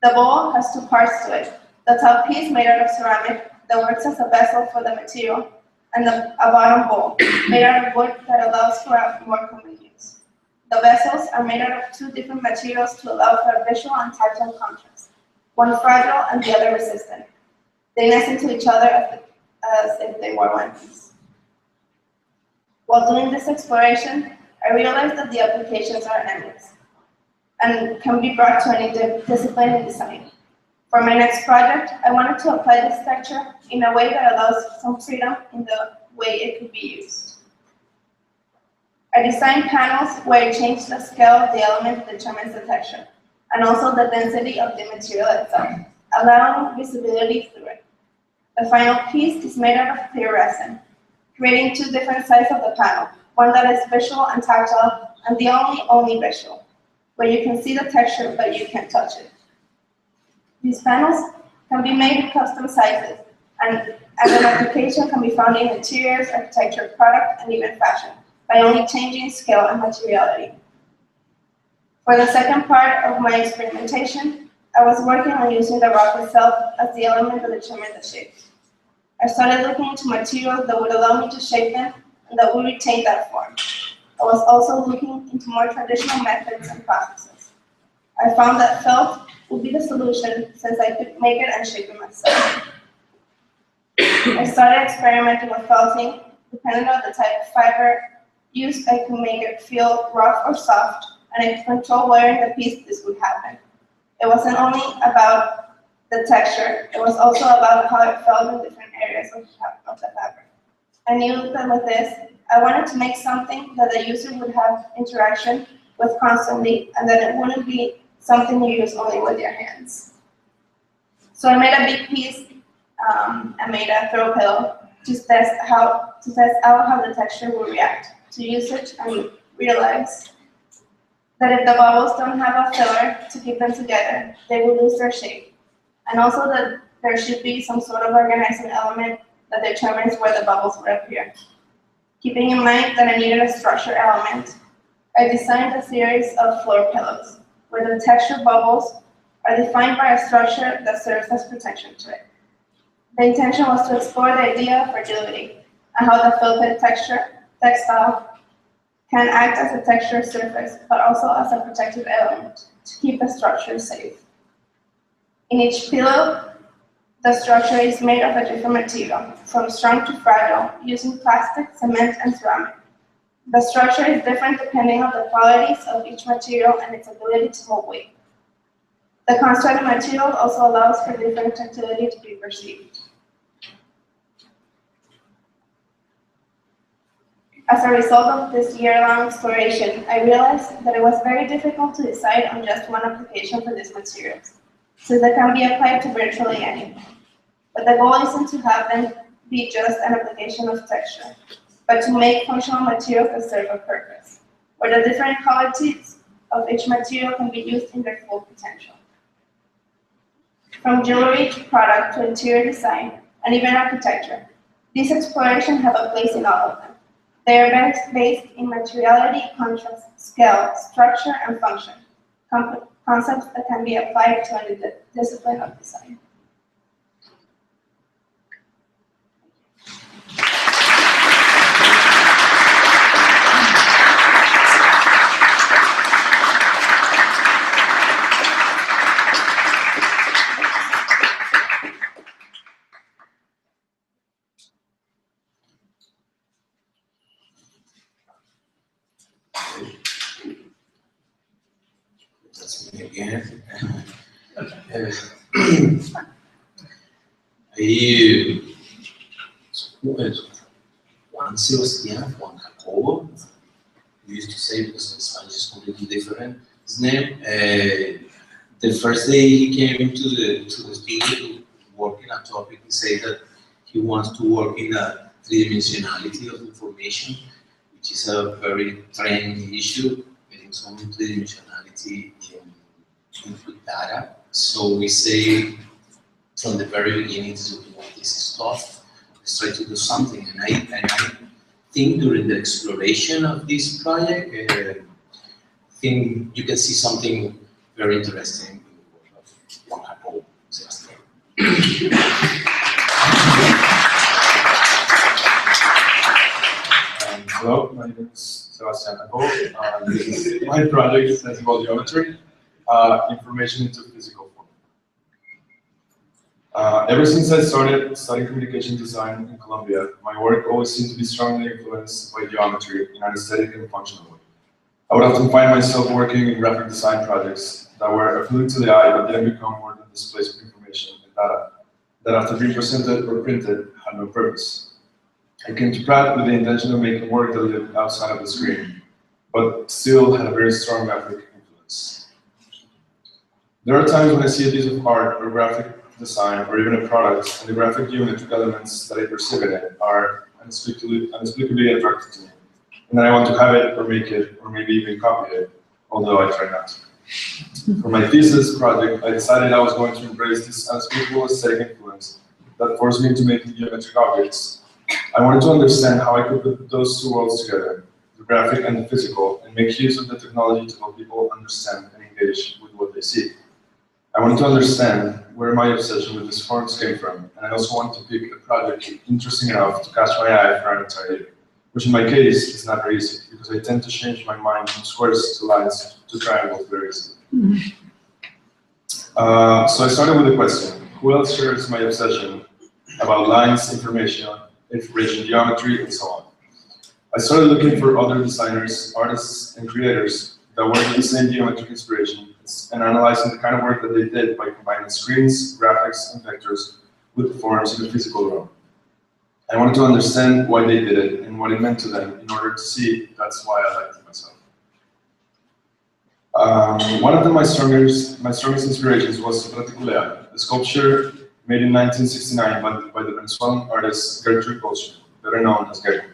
The bowl has two parts to it. The top piece made out of ceramic that works as a vessel for the material, and a bottom bowl made out of wood that allows for a more common use. The vessels are made out of two different materials to allow for a visual and tactile contrast, one fragile and the other resistant. They nest into each other as if they were one piece. While doing this exploration, I realized that the applications are endless and can be brought to any discipline in design. For my next project, I wanted to apply this texture in a way that allows some freedom in the way it could be used. I designed panels where I changed the scale of the element that determines the texture, and also the density of the material itself, allowing visibility through it. The final piece is made out of clear resin, creating two different sides of the panel, one that is visual and tactile, and the only visual, where you can see the texture but you can't touch it. These panels can be made in custom sizes, and as an application can be found in interiors, architecture, product, and even fashion, by only changing scale and materiality. For the second part of my experimentation, I was working on using the rock itself as the element that determined the shape. I started looking into materials that would allow me to shape them and that would retain that form. I was also looking into more traditional methods and processes. I found that felt would be the solution since I could make it and shape it myself. I started experimenting with felting. Depending on the type of fiber used, I could make it feel rough or soft, and I could control where in the piece this would happen. It wasn't only about the texture, it was also about how it felt in different areas of the fabric. I knew that with this, I wanted to make something that the user would have interaction with constantly, and that it wouldn't be something you use only with your hands. So I made a big piece. I made a throw pillow to test out how the texture will react to usage, and realize that if the bubbles don't have a filler to keep them together, they will lose their shape. And also that there should be some sort of organizing element that determines where the bubbles will appear. Keeping in mind that I needed a structure element, I designed a series of floor pillows, where the texture bubbles are defined by a structure that serves as protection to it. The intention was to explore the idea of fragility and how the felted textile can act as a texture surface, but also as a protective element to keep the structure safe. In each pillow, the structure is made of a different material, from strong to fragile, using plastic, cement, and ceramic. The structure is different depending on the qualities of each material and its ability to hold weight. The constructed material also allows for different ductility to be perceived. As a result of this year-long exploration, I realized that it was very difficult to decide on just one application for these materials, since they can be applied to virtually anything. But the goal isn't to have them be just an application of texture. but to make functional materials that serve a purpose, where the different qualities of each material can be used in their full potential. From jewelry to product to interior design and even architecture, these explorations have a place in all of them. They are based in materiality, contrast, scale, structure, and function, concepts that can be applied to any discipline of design. That's me again. Juan Sebastián, Juan Jacobo, we used to say because in Spanish is completely different. His name. The first day he came to the studio to work in a topic, he said that he wants to work in a three-dimensionality of information, which is a very trendy issue, getting some three-dimensionality in data. So we say from the very beginning, this is tough. Let's try to do something. And I think during the exploration of this project, I think you can see something very interesting in the work of Juan Jacobo Sebastián. Hello, my name is Sebastián Jacobo. This is my project, Sensible Geometry, information into physical form. Ever since I started studying communication design in Colombia, my work always seemed to be strongly influenced by geometry in an aesthetic and functional way. I would often find myself working in graphic design projects that were appealing to the eye but didn't become more than displays of information and data that after being presented or printed had no purpose. I came to Pratt with the intention of making work that lived outside of the screen, but still had a very strong graphic influence. There are times when I see a piece of art or graphic design or even a product and the graphic geometric elements that I perceive in it are inexplicably attractive to me. And then I want to have it or make it or maybe even copy it, although I try not to. For my thesis project, I decided I was going to embrace this unspeakable aesthetic influence that forced me into making geometric objects. I wanted to understand how I could put those two worlds together, the graphic and the physical, and make use of the technology to help people understand and engage with what they see. I wanted to understand where my obsession with these forms came from, and I also wanted to pick a project interesting enough to catch my eye for an entire year, which in my case is not very easy, because I tend to change my mind from squares to lines to triangles very easily. So I started with a question: who else shares my obsession about lines, information, geometry, and so on? I started looking for other designers, artists, and creators that were in the same geometric inspiration and analyzing the kind of work that they did by combining screens, graphics, and vectors with forms in the physical realm. I wanted to understand why they did it and what it meant to them in order to see if that's why I liked it myself. One of my strongest inspirations was the sculpture made in 1969 by the Venezuelan artist Gertrude Bolshoi, better known as Getty.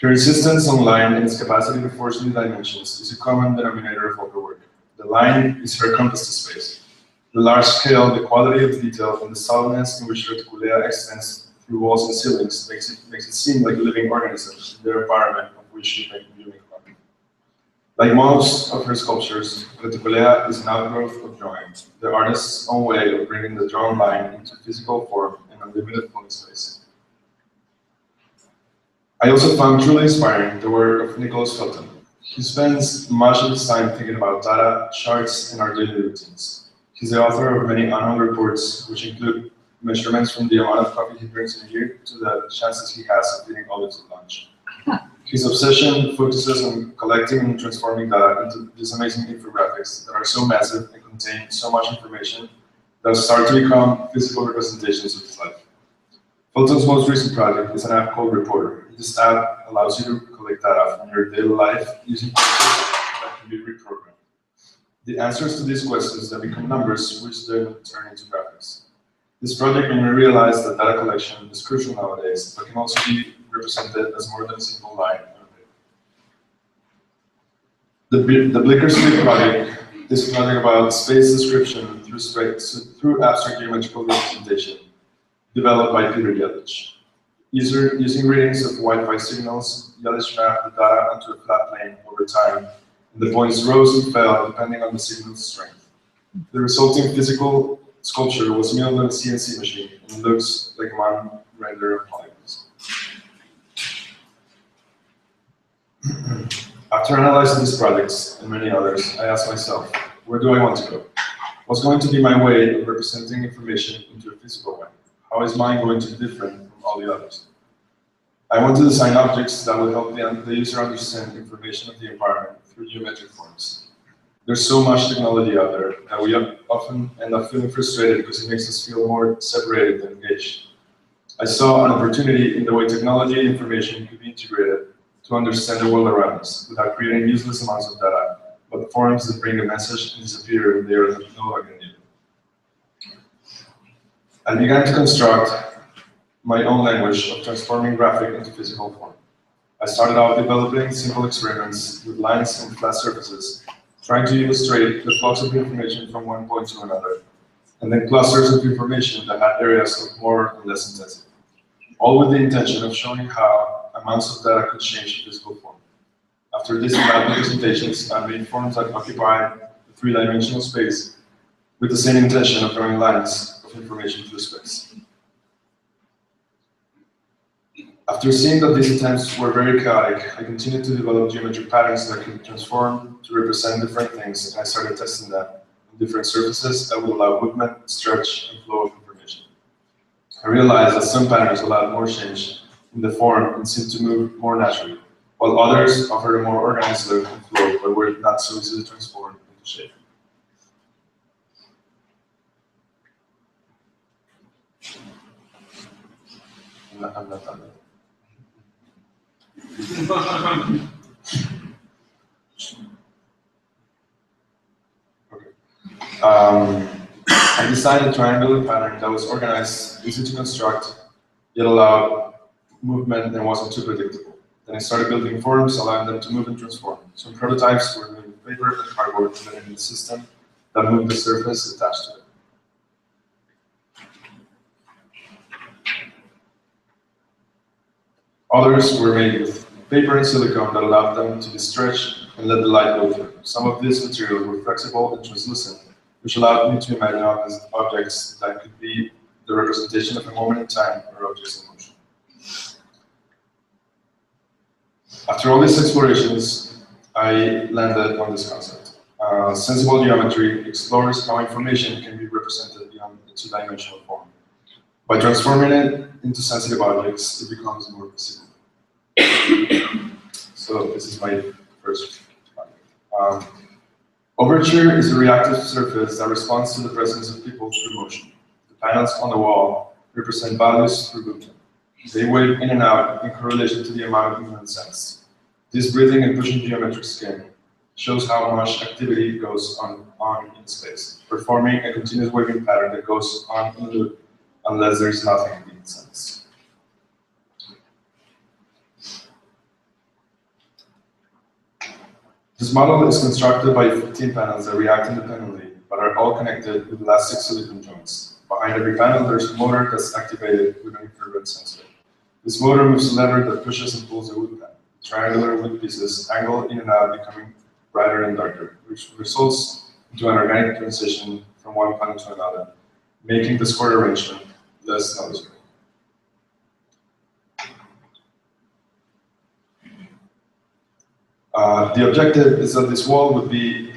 Her insistence on line and its capacity to force new dimensions is a common denominator of all her work. The line is her compass to space. The large scale, the quality of detail, and the solidness in which Reticulea extends through walls and ceilings makes it seem like a living organism in their environment of which she can make copy. Like most of her sculptures, Reticulea is an outgrowth of drawing, the artist's own way of bringing the drawn line into physical form and unlimited floating space. I also found truly inspiring the work of Nicholas Felton. He spends much of his time thinking about data, charts, and our daily routines. He's the author of many annual reports, which include measurements from the amount of coffee he drinks in a year to the chances he has of eating olives at lunch. His obsession focuses on collecting and transforming data into these amazing infographics that are so massive and contain so much information that start to become physical representations of his life. Felton's most recent project is an app called Reporter. This app allows you to collect data from your daily life using questions that can be reprogrammed. The answers to these questions then become numbers, which then turn into graphics. This project made me realize that data collection is crucial nowadays, but can also be represented as more than a simple line. The Blicker Street project is nothing about space description through abstract geometrical representation, developed by Peter Yelich. Using readings of Wi-Fi signals, Yelich mapped the data onto a flat plane over time, and the points rose and fell depending on the signal's strength. The resulting physical sculpture was milled on a CNC machine and looks like a modern render of polygons. After analyzing these projects and many others, I asked myself, where do I want to go? What's going to be my way of representing information into a physical way? How is mine going to be different from all the others? I want to design objects that will help the user understand information of the environment through geometric forms. There's so much technology out there that we often end up feeling frustrated because it makes us feel more separated than engaged. I saw an opportunity in the way technology and information could be integrated to understand the world around us without creating useless amounts of data, but forms that bring a message and disappear when they are no longer needed. I began to construct my own language of transforming graphic into physical form. I started out developing simple experiments with lines and flat surfaces, trying to illustrate the flux of information from one point to another, and then clusters of information that had areas of more or less intensity, all with the intention of showing how amounts of data could change physical form. After these lab representations, I made forms that occupy a three-dimensional space with the same intention of drawing lines of information through space. After seeing that these attempts were very chaotic, I continued to develop geometric patterns that could transform to represent different things, and I started testing them on different surfaces that would allow movement, stretch, and flow of information. I realized that some patterns allowed more change in the form and seemed to move more naturally, while others offered a more organized look and flow but were not so easily transformed into shape. I'm not done yet. Okay. I designed a triangular pattern that was organized, easy to construct, yet allowed movement and wasn't too predictable. Then I started building forms, allowing them to move and transform. Some prototypes were made with paper and cardboard, and then in the system that moved the surface attached to it. Others were made with paper and silicone that allowed them to be stretched and let the light go through. Some of these materials were flexible and translucent, which allowed me to imagine objects that could be the representation of a moment in time or objects in motion. After all these explorations, I landed on this concept. Sensible geometry explores how information can be represented beyond a two-dimensional form. By transforming it into sensitive objects, it becomes more visible. So this is my first project. Overture is a reactive surface that responds to the presence of people through motion. The panels on the wall represent values through movement. They wave in and out in correlation to the amount of movement sensed. This breathing and pushing geometric skin shows how much activity goes on in space, performing a continuous waving pattern that goes on in a loop unless there is nothing being sensed. This model is constructed by 15 panels that react independently, but are all connected with elastic silicon joints. Behind every panel, there's a motor that's activated with an infrared sensor. This motor moves a lever that pushes and pulls the wood panel. Triangular wood pieces angle in and out, becoming brighter and darker, which results into an organic transition from one panel to another, making the square arrangement less noticeable. The objective is that this wall would be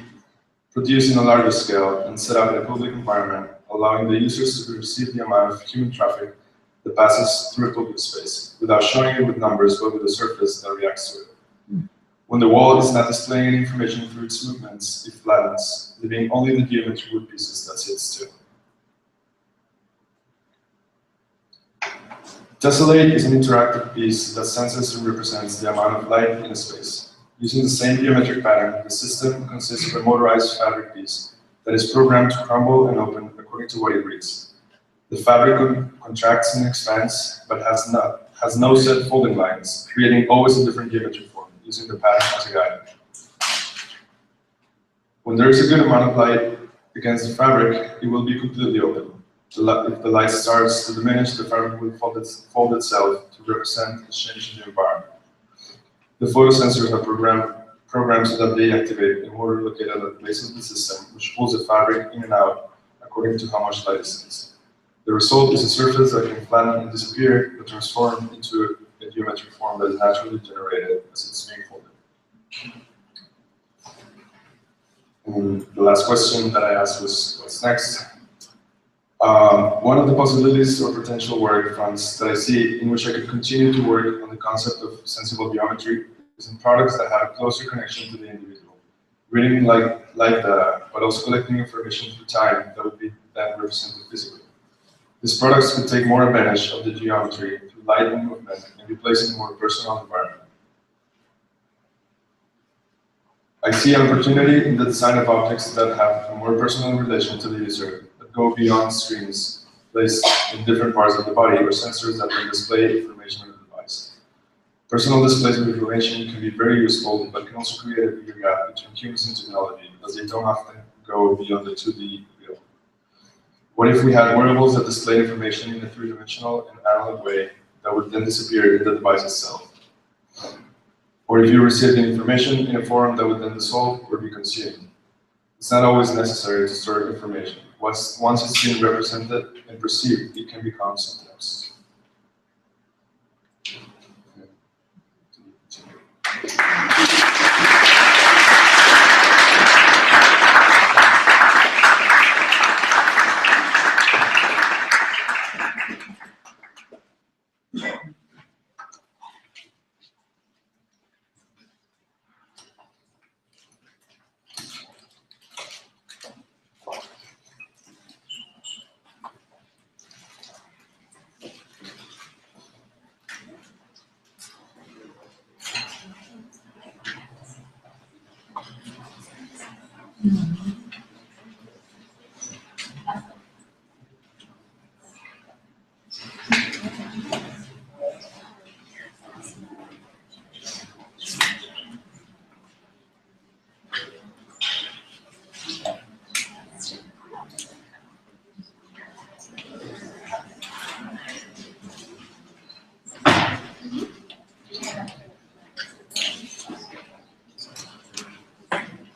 produced in a larger scale and set up in a public environment, allowing the users to perceive the amount of human traffic that passes through a public space, without showing it with numbers, but with a surface that reacts to it. When the wall is not displaying any information through its movements, it flattens, leaving only the geometry wood pieces that sit still. Tessellate is an interactive piece that senses and represents the amount of light in a space. Using the same geometric pattern, the system consists of a motorized fabric piece that is programmed to crumble and open according to what it reads. The fabric contracts and expands, but has has no set folding lines, creating always a different geometry form, using the pattern as a guide. When there is a good amount of light against the fabric, it will be completely open. If the light starts to diminish, the fabric will fold itself to represent a change in the environment. The photosensors are programmed so that they activate a motor located at the base of the system, which pulls the fabric in and out according to how much light is sensed. The result is a surface that can flatten and disappear, but transform into a geometric form that is naturally generated as it's being folded. And the last question that I asked was, what's next? One of the possibilities or potential work fronts that I see in which I could continue to work on the concept of sensible geometry is in products that have a closer connection to the individual. Reading like data, but also collecting information through time that would be then represented physically. These products could take more advantage of the geometry through light and movement and be placed in a more personal environment. I see an opportunity in the design of objects that have a more personal relation to the user, that go beyond screens placed in different parts of the body or sensors that can display information on the device. Personal displays of information can be very useful, but can also create a bigger gap between humans and technology, as they don't often go beyond the 2D real. What if we had wearables that display information in a three-dimensional and analog way that would then disappear in the device itself? Or if you receive the information in a form that would then dissolve or be consumed. It's not always necessary to store information. Once it's being represented and perceived, it can become something else.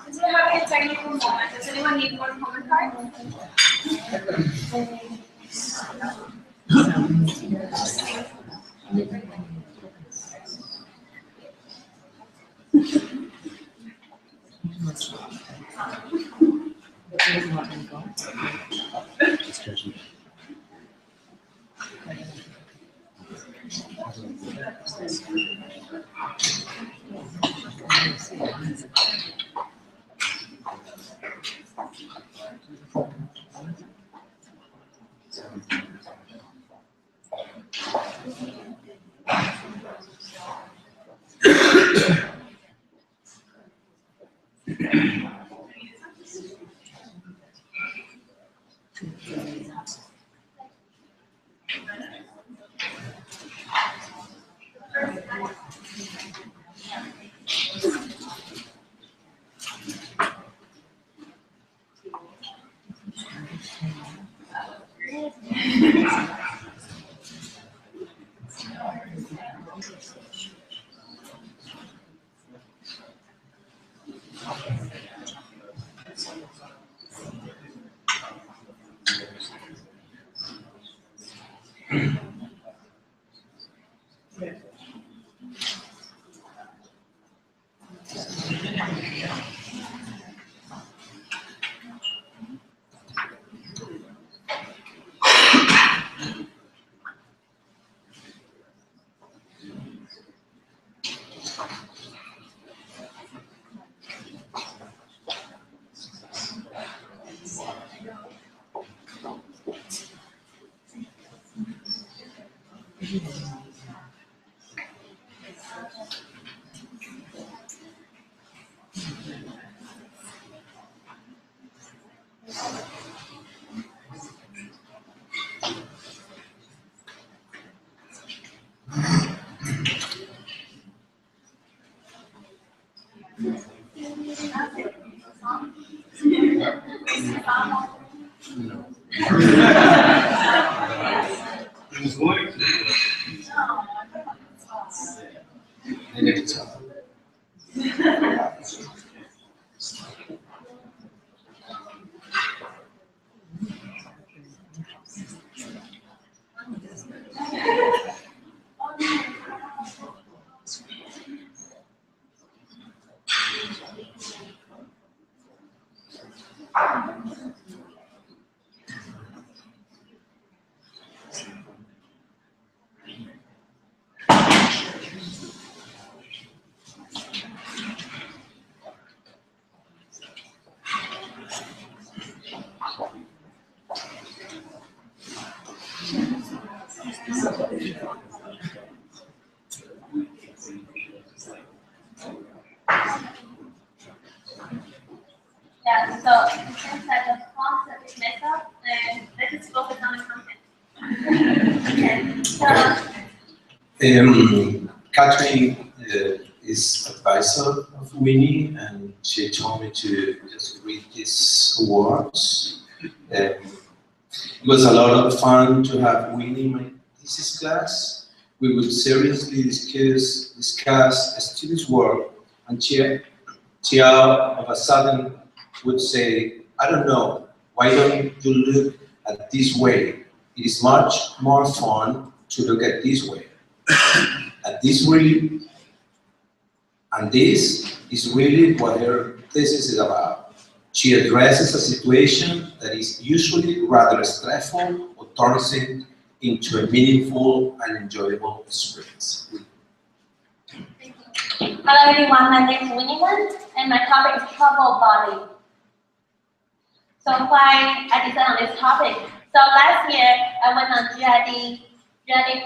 Since we're having a technical moment, does anyone need more comment card? Yeah, so it seems that the concept is messed up, and let's focus on the content. Okay, so Catherine is advisor of Winnie, and she told me to just read these words. It was a lot of fun to have Winnie in my thesis class. We would seriously discuss a student's work, and she all of a sudden would say, I don't know, why don't you look at this way? It is much more fun to look at this way. And this is really what her thesis is about. She addresses a situation that is usually rather stressful or turns it into a meaningful and enjoyable experience. hello everyone, my name is Winnie Wan, and my topic is trouble body. So why I decided on this topic? So last year I went on GID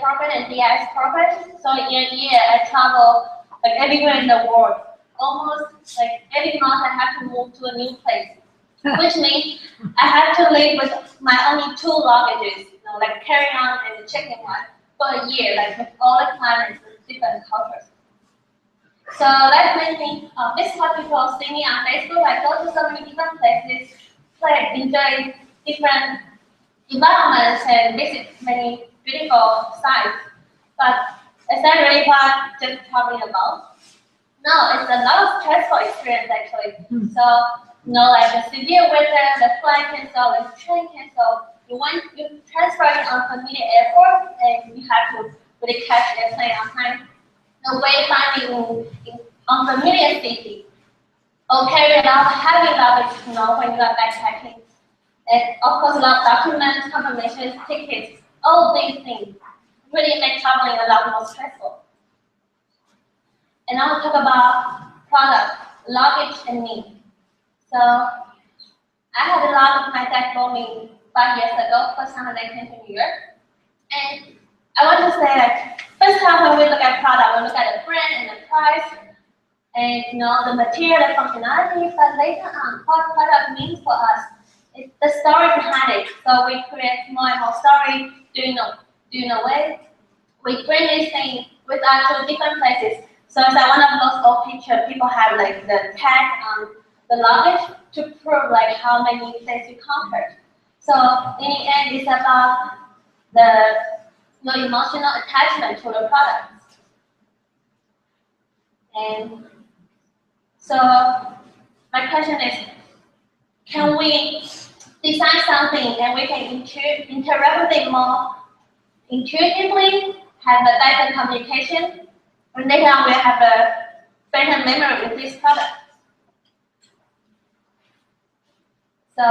program and DIS program. So in a year I traveled like everywhere in the world. Almost like every month I have to move to a new place, which means I have to live with my only 2 luggages, like carry-on and the check-in one, for a year, like with all the climates and different cultures. So that made me, this is what people see me on Facebook. I go to so many different places, enjoy different environments and visit many beautiful sites. But is that really what just traveling about? No, it's a lot of stressful experience actually. So, like the severe weather, the flight cancel, the train cancel. You transfer on familiar airport and you have to really catch the airplane on time. The wayfinding in unfamiliar city. Or carry a lot of heavy luggage, when you are backpacking. And of course, a lot of documents, confirmations, tickets, all these things really make traveling a lot more stressful. And I'll talk about product, luggage, and me. So I had a lot of my dad told me 5 years ago, first time I came to New York. And I want to say, like, first time when we look at product, we look at the brand and the price, and the material, the functionality. But later on, what product means for us, it's the story behind it. So we create more and more story during the way. We bring these things with us to different places. So it's like one of those old pictures, people have like the tag on the luggage to prove like how many places you conquered. So in the end, it's about the emotional attachment to the product. And so my question is, can we design something and we can interact with it more intuitively, have a better communication, and later on we'll have a better memory with this product? So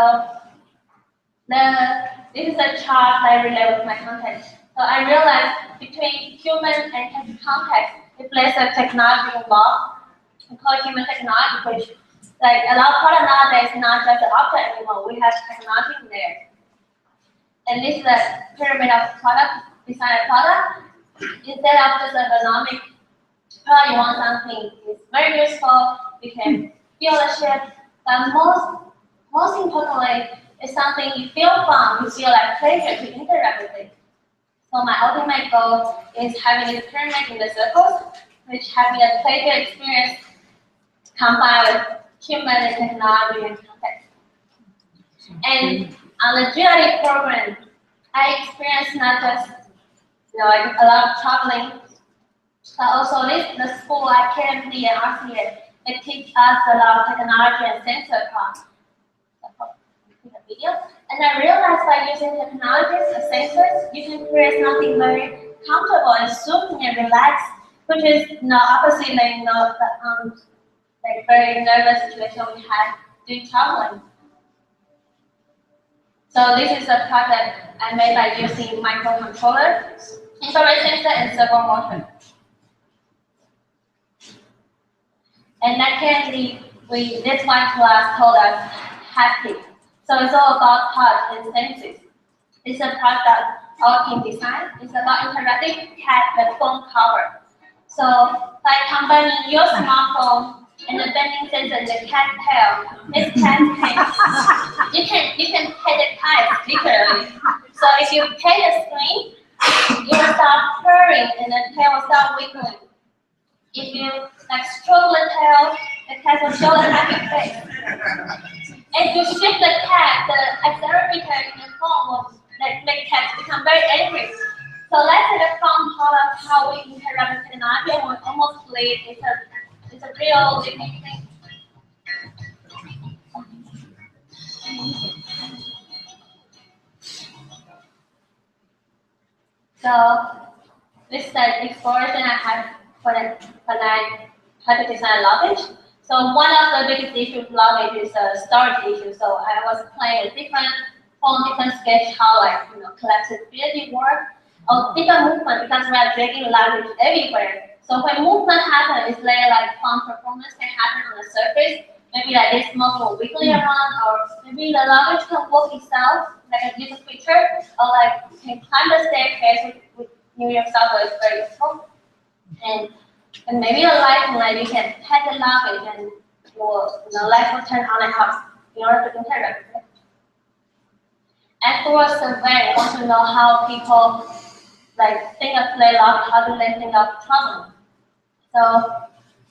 this is a chart that I relate with my context. So I realized between human and context, if there's a technology involved, we call it human technology, which like a lot of product nowadays is not just an object anymore. We have technology in there. And this is a pyramid of product, design a product. Instead of just an ergonomic product, you want something that's very useful, you can feel the shape, but most importantly, it's something you feel fun, you feel like pleasure to interact with it. So my ultimate goal is having this pyramid in the circles, which having a pleasure experience combined with human and technology and context. And on the GID program, I experienced not just like a lot of traveling, but also the school at KMD and RCA, they teach us a lot of technology and sensor parts. Video. And I realized by using technologies and sensors, you can create something very comfortable and soothing and relaxed, which is opposite like the like very nervous situation we had during traveling. So this is a project I made by using microcontroller, infrared sensor, and servo motor. And secondly, this one class called us haptic. So it's all about touch and senses. It's a product our team designed. It's about interactive cat with phone cover. So by combining your smartphone and the bending sensor in the cat tail, this cat you can pet the cat literally. So if you pet the screen, it will start purring and the tail will start wiggling. If you stroke the tail, the cat will show a happy face. If you shift the cat, the accelerator in the phone will make cats become very angry. So let's say the phone part of how we interact with technology and we almost believe it's a real living thing. So this is the exploration I had when I had to design luggage. So one of the biggest issues with luggage is a storage issue. So I was playing with different sketch how collectability work or different movement because we are dragging luggage everywhere. So when movement happens, it's like fun performance can happen on the surface. Maybe like this muscle will wiggling around, or maybe the luggage can walk itself, like a little picture, or like you can climb the staircase with New York subway is very useful. And maybe the light like you can pet the luggage and your light will turn on and off in order to interact with it. After a survey, I want to know how people think of play luggage, how do they think of traveling. So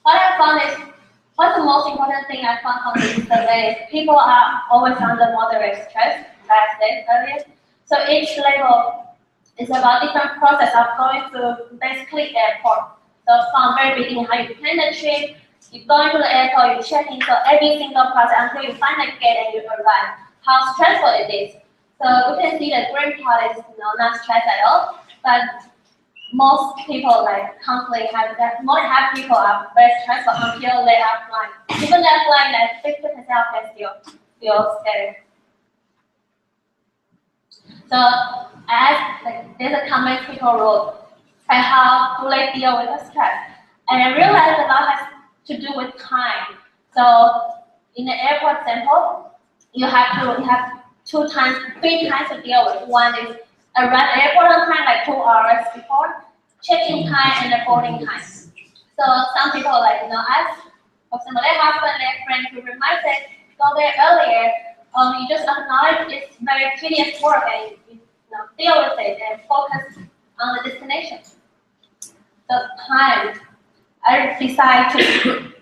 what I found is, what's the most important thing I found from this survey is people are always under moderate stress, as I said earlier. So each level is about different process of going through basically airport. So from very beginning, how you plan the trip, you go into the airport, you check in, so every single process until you find the gate and you arrive, how stressful it is. So we can see the green part is not stressed at all, but most people constantly have that. More than half people are very stressful until they are flying. Even they're flying, 50% of them still feel scared. So there's a common people rule and how do they deal with the stress. And I realized a lot has to do with time. So in the airport example, you have 3 times to deal with. One is arrive at airport on time, 2 hours before, check-in time and the boarding time. So some people ask, for example, their husband, their friend who reminds them, go there earlier. You just acknowledge it's very tedious work and you deal with it and focus on the destination. The time, I decided to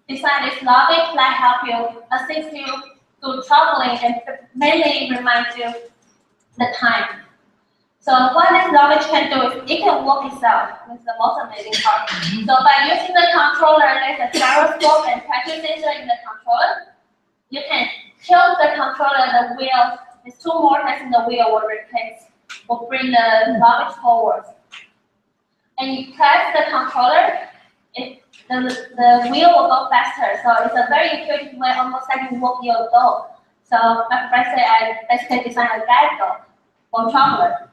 design this logic that help you, assist you through traveling and mainly reminds you the time. So what this logic can do is it can walk itself. This is the most amazing part. So by using the controller, there's a gyroscope and pressure sensor in the controller. You can tilt the controller, the wheel. There's 2 motors in the wheel will bring the logic forward. And you press the controller, the wheel will go faster. So it's a very intuitive way, almost like you walk your dog. So my professor, I basically designed a guide dog for traveler.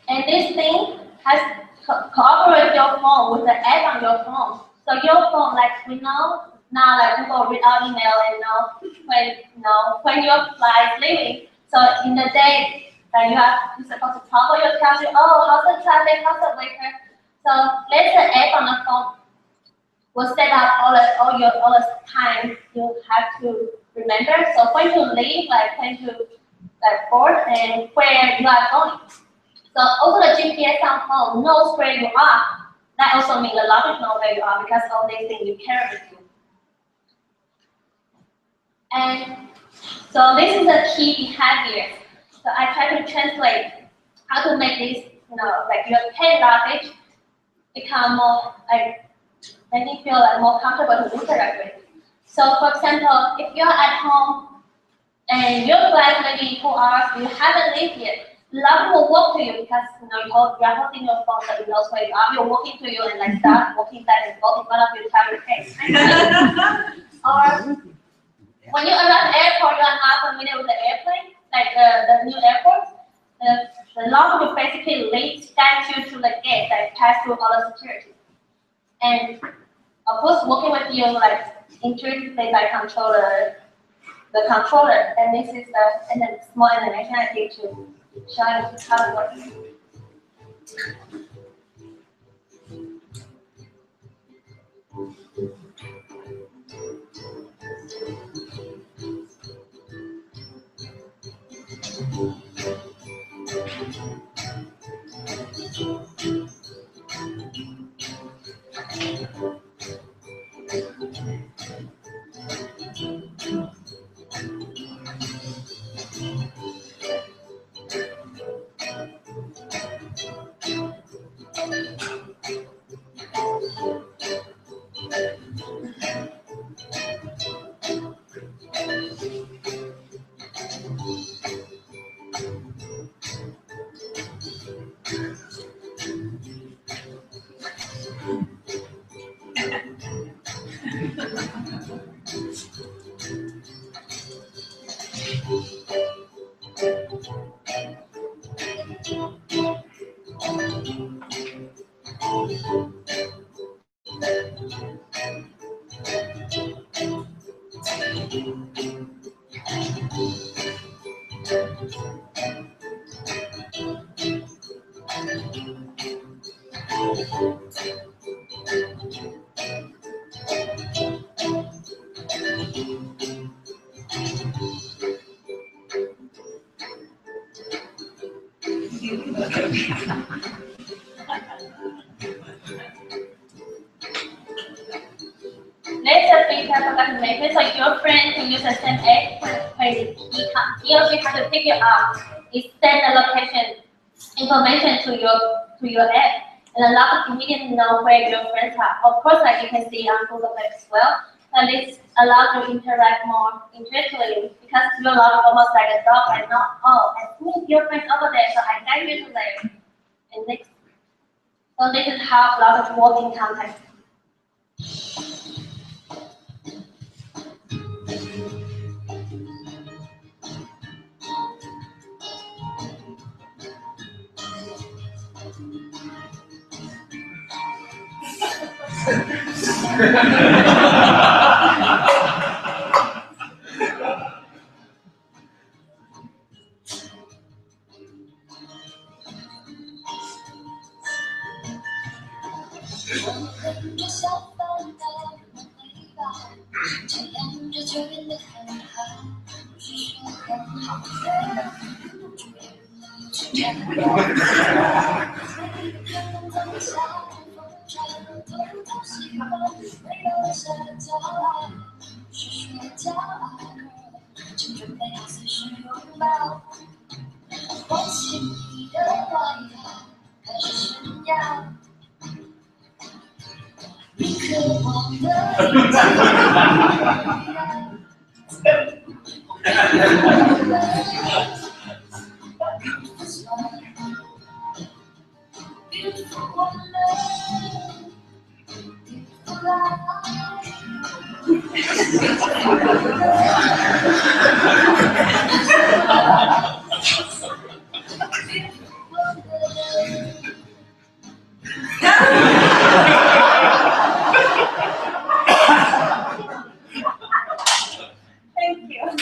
And this thing has cooperate your phone with the app on your phone. So your phone, we know now, people read our email and when your flight is leaving. So in the day that you're supposed to travel, you'll tell you, oh, how's the traffic, how's the weather. So let's the app on the phone will set up all the time you have to remember. So when to leave, when to board, and where you are going. So also the GPS on phone knows where you are. That also means the logic knows where you are because all these things you carry with you. And so this is the key behavior. So I try to translate how to make this, your pet luggage become more, make it feel more comfortable to interact with. So for example, if you're at home and your flight maybe 2 hours, you haven't left yet, luggage will walk to you because you're holding your phone so it knows where you are. You're walking to you and start walking back and forth in front of your travel case. When you arrive at the airport, you are not familiar with the airplane, like the new airport. The log will basically guide you to the gate that pass through all the security. And of course, working with you, like intuitively by the controller, and this is the small animation I did to show you how it works. Next up, we have forgot to make it so your friend can use the same egg when he or she has to pick you up. It send the location information to your egg, and allow you immediately know where your friends are. Of course, like you can see on Google Maps as well, and this allows you to interact more intuitively because your log is almost like a dog. I know, oh, I think your friend's over there, so I guide you to there. And next, so this is how lots of walking contact. Thank you.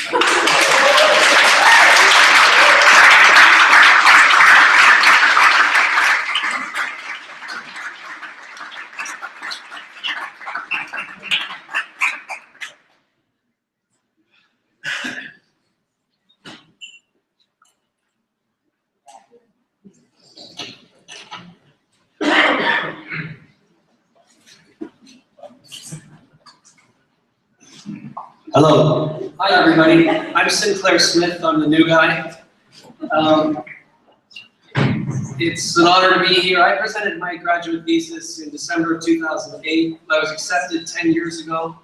Hello. Hi, everybody. I'm Sinclair Smith. I'm the new guy. It's an honor to be here. I presented my graduate thesis in December of 2008. I was accepted 10 years ago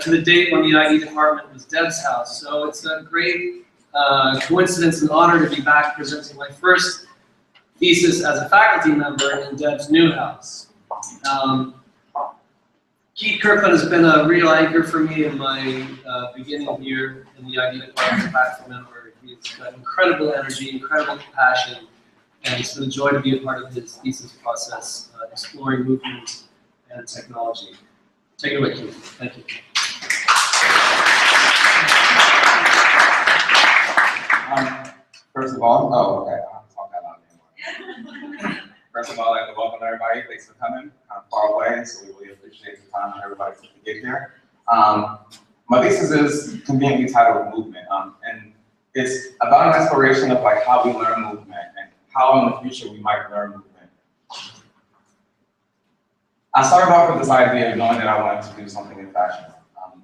to the date when the ID department was Deb's house. So it's a great coincidence and honor to be back presenting my first thesis as a faculty member in Deb's new house. Keith Kirkland has been a real anchor for me in my beginning here in the ID department platform member. He's got incredible energy, incredible compassion, and it's been a joy to be a part of his thesis process, exploring movement and technology. Take it away, Keith. Thank you. First of all, okay, I don't talk that loud anymore. First of all, I'd like to welcome everybody. Thanks for coming. I'm far away, so we really appreciate the time and everybody to get here. My thesis is conveniently titled Movement, and it's about an exploration of like how we learn movement and how in the future we might learn movement. I started off with this idea of knowing that I wanted to do something in fashion.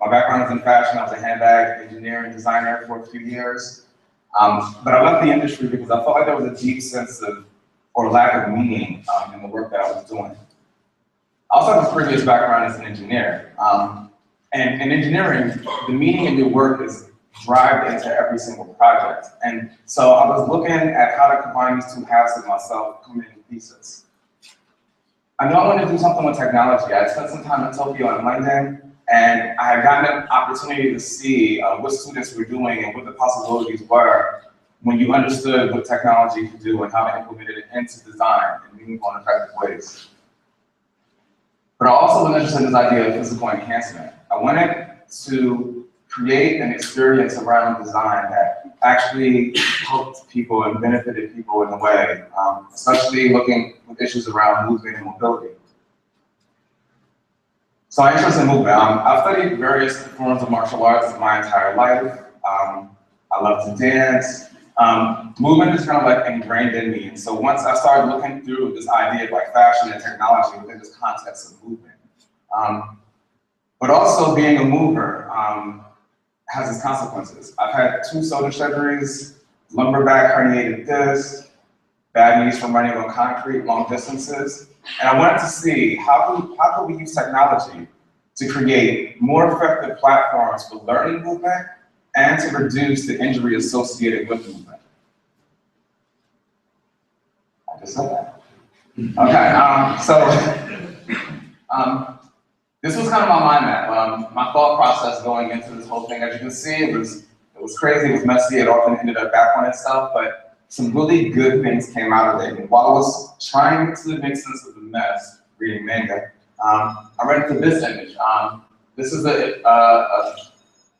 My background is in fashion. I was a handbag engineer and designer for a few years. But I left the industry because I felt like there was a deep sense of, or lack of meaning in the work that I was doing. I also have a previous background as an engineer. And in engineering, the meaning in your work is driven into every single project. And so I was looking at how to combine these two halves of myself coming into thesis. I knew I wanted to do something with technology. I had spent some time in Tokyo on London, and I had gotten an opportunity to see what students were doing and what the possibilities were when you understood what technology could do and how to implement it into design in meaningful and effective ways. But I also was interested in this idea of physical enhancement. I wanted to create an experience around design that actually helped people and benefited people in a way, especially looking at issues around movement and mobility. So I'm interested in movement. I've studied various forms of martial arts my entire life. I love to dance. Movement is kind of like ingrained in me. And so once I started looking through this idea of like fashion and technology within this context of movement, but also being a mover has its consequences. I've had 2 shoulder surgeries, lumbar back herniated disc, bad knees from running on concrete long distances. And I wanted to see how can we use technology to create more effective platforms for learning movement and to reduce the injury associated with movement. I just said that. Okay, this was kind of my mind map, my thought process going into this whole thing. As you can see, it was crazy, it was messy, it often ended up back on itself, but some really good things came out of it. And while I was trying to make sense of the mess, reading manga, I ran into this image. This is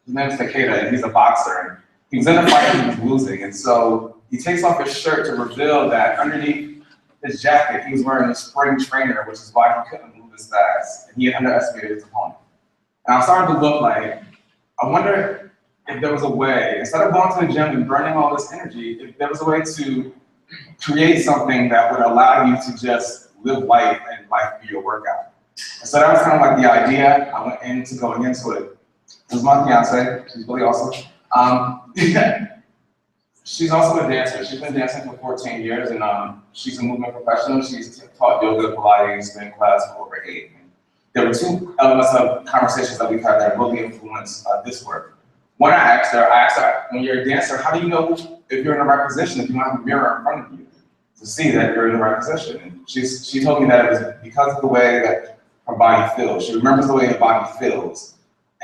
his name is Takeda, and he's a boxer. And he was in a fight and he was losing, and so he takes off his shirt to reveal that underneath his jacket, he was wearing a spring trainer, which is why he couldn't move as fast, and he underestimated his opponent. And I started to look like, I wonder if there was a way, instead of going to the gym and burning all this energy, if there was a way to create something that would allow you to just live life and life be your workout. And so that was kind of like the idea. I went into going into it. This is my fiance, she's really awesome. She's also a dancer. She's been dancing for 14 years, and she's a movement professional. She's taught yoga, Pilates, spin class for over 8. And there were 2 elements of conversations that we've had that really influenced this work. One, I asked her, when you're a dancer, how do you know if you're in the right position if you don't have a mirror in front of you to see that you're in the right position? And she told me that it was because of the way that her body feels. She remembers the way the body feels,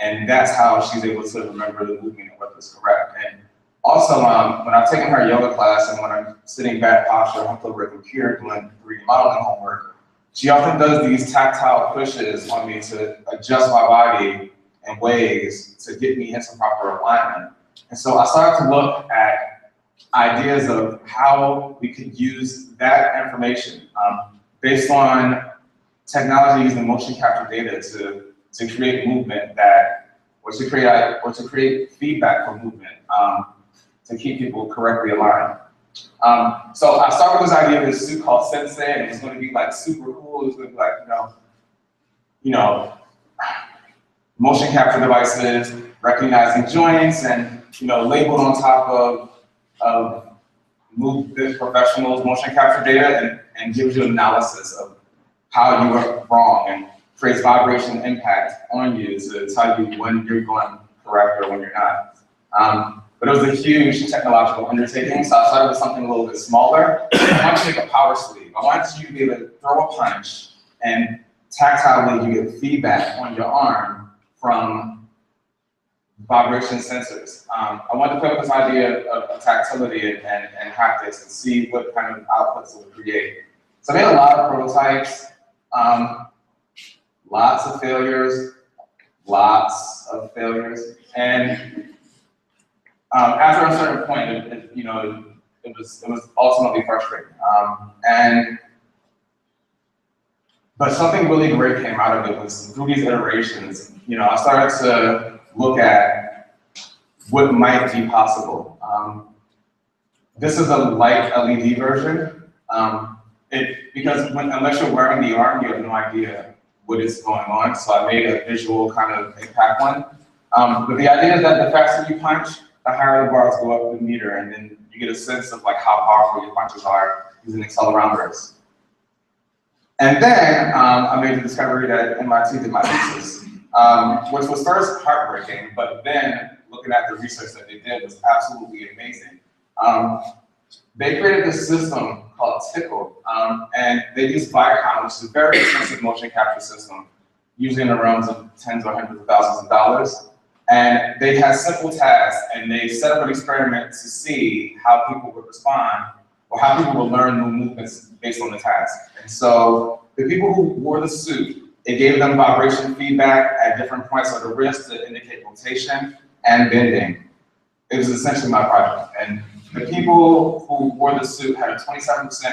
and that's how she's able to remember the movement and whether it's correct. And also, when I'm taking her yoga class and when I'm sitting back posture, humped over a computer doing 3D modeling homework, she often does these tactile pushes on me to adjust my body in ways to get me into proper alignment. And so I started to look at ideas of how we could use that information based on technology using motion capture data to create movement or to create feedback for movement to keep people correctly aligned. So I started with this idea of this suit called Sensei, and it was going to be like super cool. It was going to be like, you know, motion capture devices, recognizing joints, and labeled on top of movement professionals' motion capture data, and gives you analysis of how you were wrong and creates vibration impact on you to tell you when you're going correct or when you're not. But it was a huge technological undertaking, so I started with something a little bit smaller. I wanted to make a power sleeve. I wanted you to be able to throw a punch and tactilely you get feedback on your arm from vibration sensors. I wanted to play with this idea of tactility and haptics and see what kind of outputs it would create. So I made a lot of prototypes, lots of failures, and after a certain point, it was ultimately frustrating. But something really great came out of it was through these iterations, I started to look at what might be possible. This is a light LED version. Because unless you're wearing the arm, you have no idea what is going on. So I made a visual kind of impact one. But the idea is that the faster you punch, the higher the bars go up the meter, and then you get a sense of like how powerful your punches are using accelerometers. And then I made the discovery that MIT did my thesis, which was first heartbreaking, but then looking at the research that they did was absolutely amazing. They created this system called Tickle, and they used Viacom, which is a very expensive motion capture system, usually in the realms of tens or hundreds of thousands of dollars. And they had simple tasks, and they set up an experiment to see how people would respond, or how people would learn new movements based on the task. And so the people who wore the suit, it gave them vibration feedback at different points of the wrist to indicate rotation and bending. It was essentially my project. And the people who wore the suit had a 27%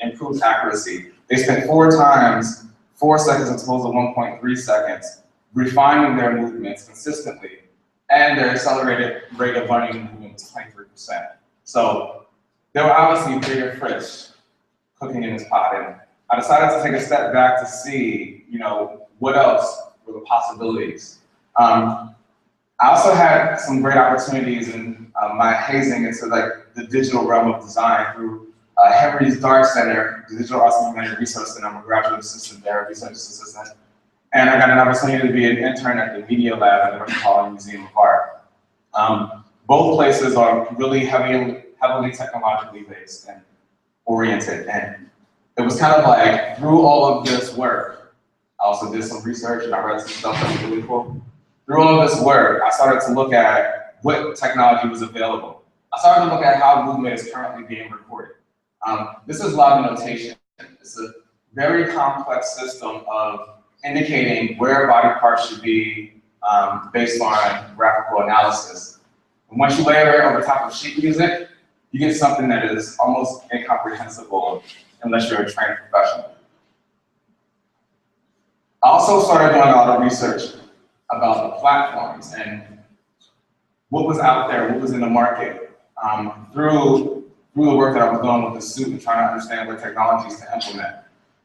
improved accuracy. They spent 4 seconds as opposed to 1.3 seconds, refining their movements consistently, and their accelerated rate of running movement was 23%. So there were obviously bigger fish cooking in this pot, and I decided to take a step back to see, what else were the possibilities. I also had some great opportunities in my hazing into like the digital realm of design through Henry's Dart Center, the Digital Arts and Humanities Research Center. I'm a graduate assistant there, research assistant. And I got an opportunity to be an intern at the Media Lab at the Metropolitan Museum of Art. Both places are really heavily technologically based and oriented. And it was kind of like, through all of this work, I also did some research and I read some stuff that was really cool. Through all of this work, I started to look at what technology was available. I started to look at how movement is currently being recorded. This is live notation. It's a very complex system of indicating where body parts should be based on graphical analysis. And once you layer it over top of sheet music, you get something that is almost incomprehensible unless you're a trained professional. I also started doing a lot of research about the platforms and what was out there, what was in the market, through the work that I was doing with the suit and trying to understand what technologies to implement.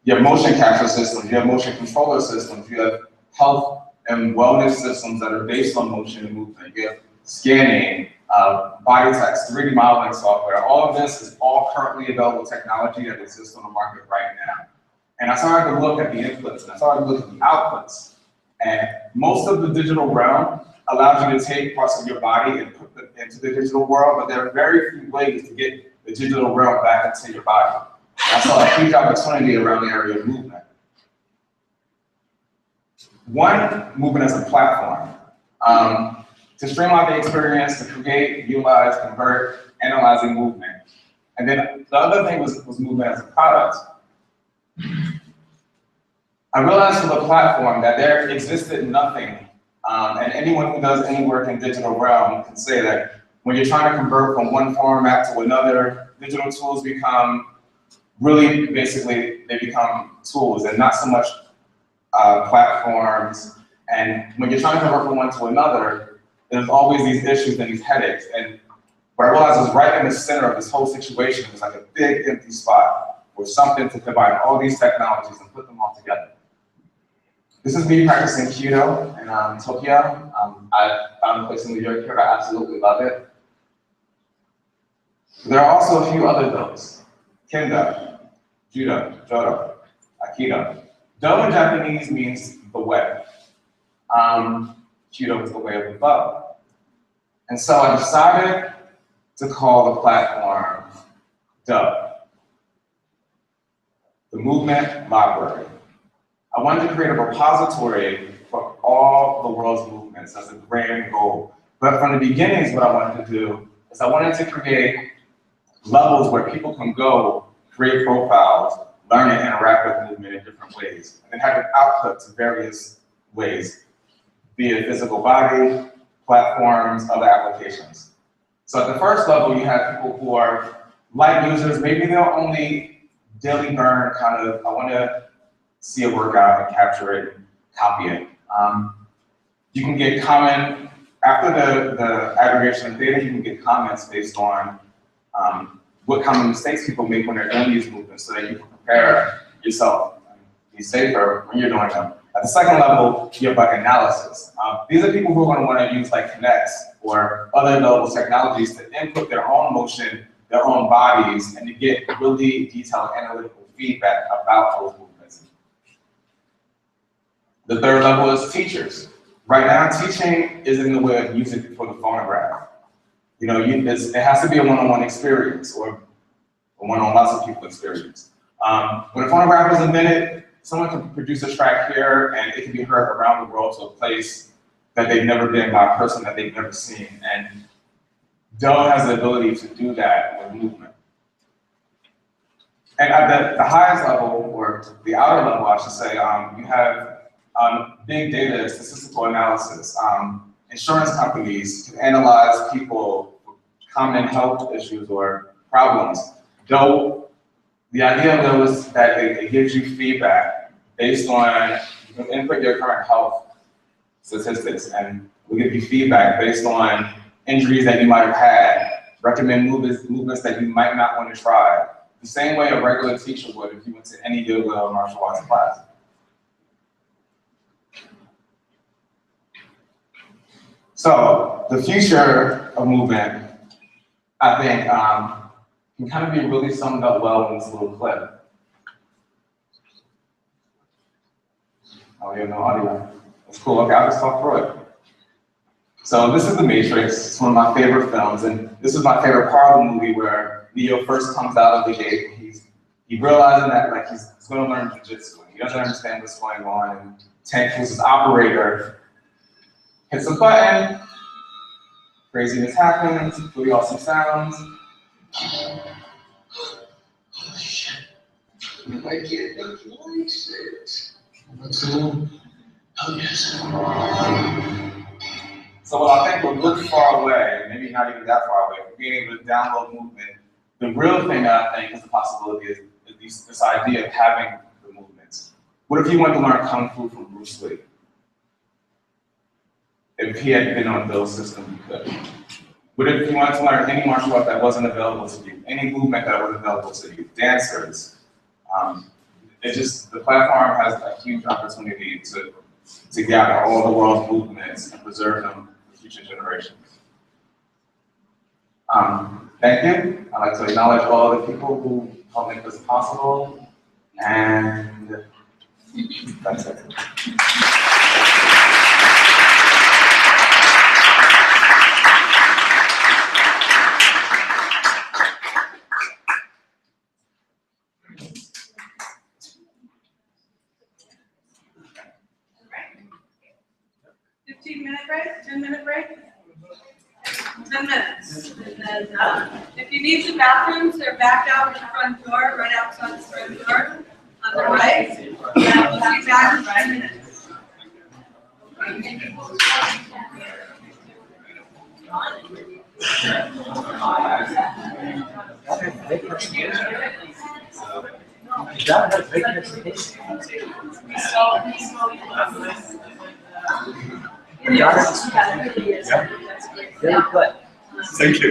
You have motion capture systems, you have motion controller systems, you have health and wellness systems that are based on motion and movement. You have scanning, body text, 3D modeling software. All of this is all currently available technology that exists on the market right now. And I started to look at the inputs and I started to look at the outputs. And most of the digital realm allows you to take parts of your body and put them into the digital world, but there are very few ways to get the digital realm back into your body. I saw a huge opportunity around the area of movement. One, movement as a platform. To streamline the experience, to create, utilize, convert, analyzing movement. And then the other thing was movement as a product. I realized from the platform that there existed nothing, and anyone who does any work in digital realm can say that when you're trying to convert from one format to another, digital tools become really, basically, they become tools and not so much platforms. And when you're trying to convert from one to another, there's always these issues and these headaches. And what I realized was right in the center of this whole situation was like a big empty spot with something to combine all these technologies and put them all together. This is me practicing Kyudo in Tokyo. I found a place in New York here. I absolutely love it. There are also a few other does. Kendo, Judo, Jodo, Aikido. Do in Japanese means the way. Kyudo is the way of the bow. And so I decided to call the platform Do, the Movement Library. I wanted to create a repository for all the world's movements as a grand goal. But from the beginnings, what I wanted to do is I wanted to create levels where people can go, create profiles, learn and interact with the movement in different ways, and then have it output to various ways, be it physical body, platforms, other applications. So at the first level, you have people who are light users. Maybe they'll only daily burn kind of, I want to see a workout and capture it, copy it. You can get comment, after the aggregation of data, you can get comments based on what kind of mistakes people make when they're doing these movements so that you can prepare yourself and be safer when you're doing them. At the second level, you have like analysis. These are people who are going to want to use like Connects or other available technologies to input their own motion, their own bodies, and to get really detailed analytical feedback about those movements. The third level is teachers. Right now, teaching is in the way of music for the phonograph. You know, it has to be a one-on-one experience or a one-on lots of people experience. When a phonograph is invented, someone can produce a track here and it can be heard around the world to a place that they've never been by a person that they've never seen. And Dell has the ability to do that with movement. And at the highest level, or the outer level, I should say, you have big data, statistical analysis. Insurance companies can analyze people with common health issues or problems. Though the idea of those is that it gives you feedback based on, you can input your current health statistics and will give you feedback based on injuries that you might have had, recommend movements that you might not want to try, the same way a regular teacher would if you went to any yoga or martial arts class. So the future of movement, I think, can kind of be really summed up well in this little clip. Oh, you have no audio. That's cool. Okay, I'll just talk through it. So this is The Matrix. It's one of my favorite films, and this is my favorite part of the movie where Neo first comes out of the gate. He realizing that like he's going to learn jiu-jitsu. He doesn't understand what's going on. And Tank, who's his operator, hits a button. Craziness happens. Really awesome sounds. Holy shit! My kid likes it. What's going on? Oh yes. So what I think we're looking far away, maybe not even that far away, from being able to download movement. The real thing that I think is a possibility is this idea of having the movements. What if you went to learn Kung Fu from Bruce Lee? If he had been on Bill's system, you could. What if you wanted to learn any martial art that wasn't available to you, any movement that wasn't available to you, dancers? The platform has a huge opportunity to gather all the world's movements and preserve them for future generations. Thank you. I'd like to acknowledge all the people who helped make this possible, and that's it. 15-minute break, 10-minute break? 10 minutes. And then if you need the bathrooms, they're back out the front door, right outside the front door on the right. And we'll be back in 5 minutes. Very good. Thank you.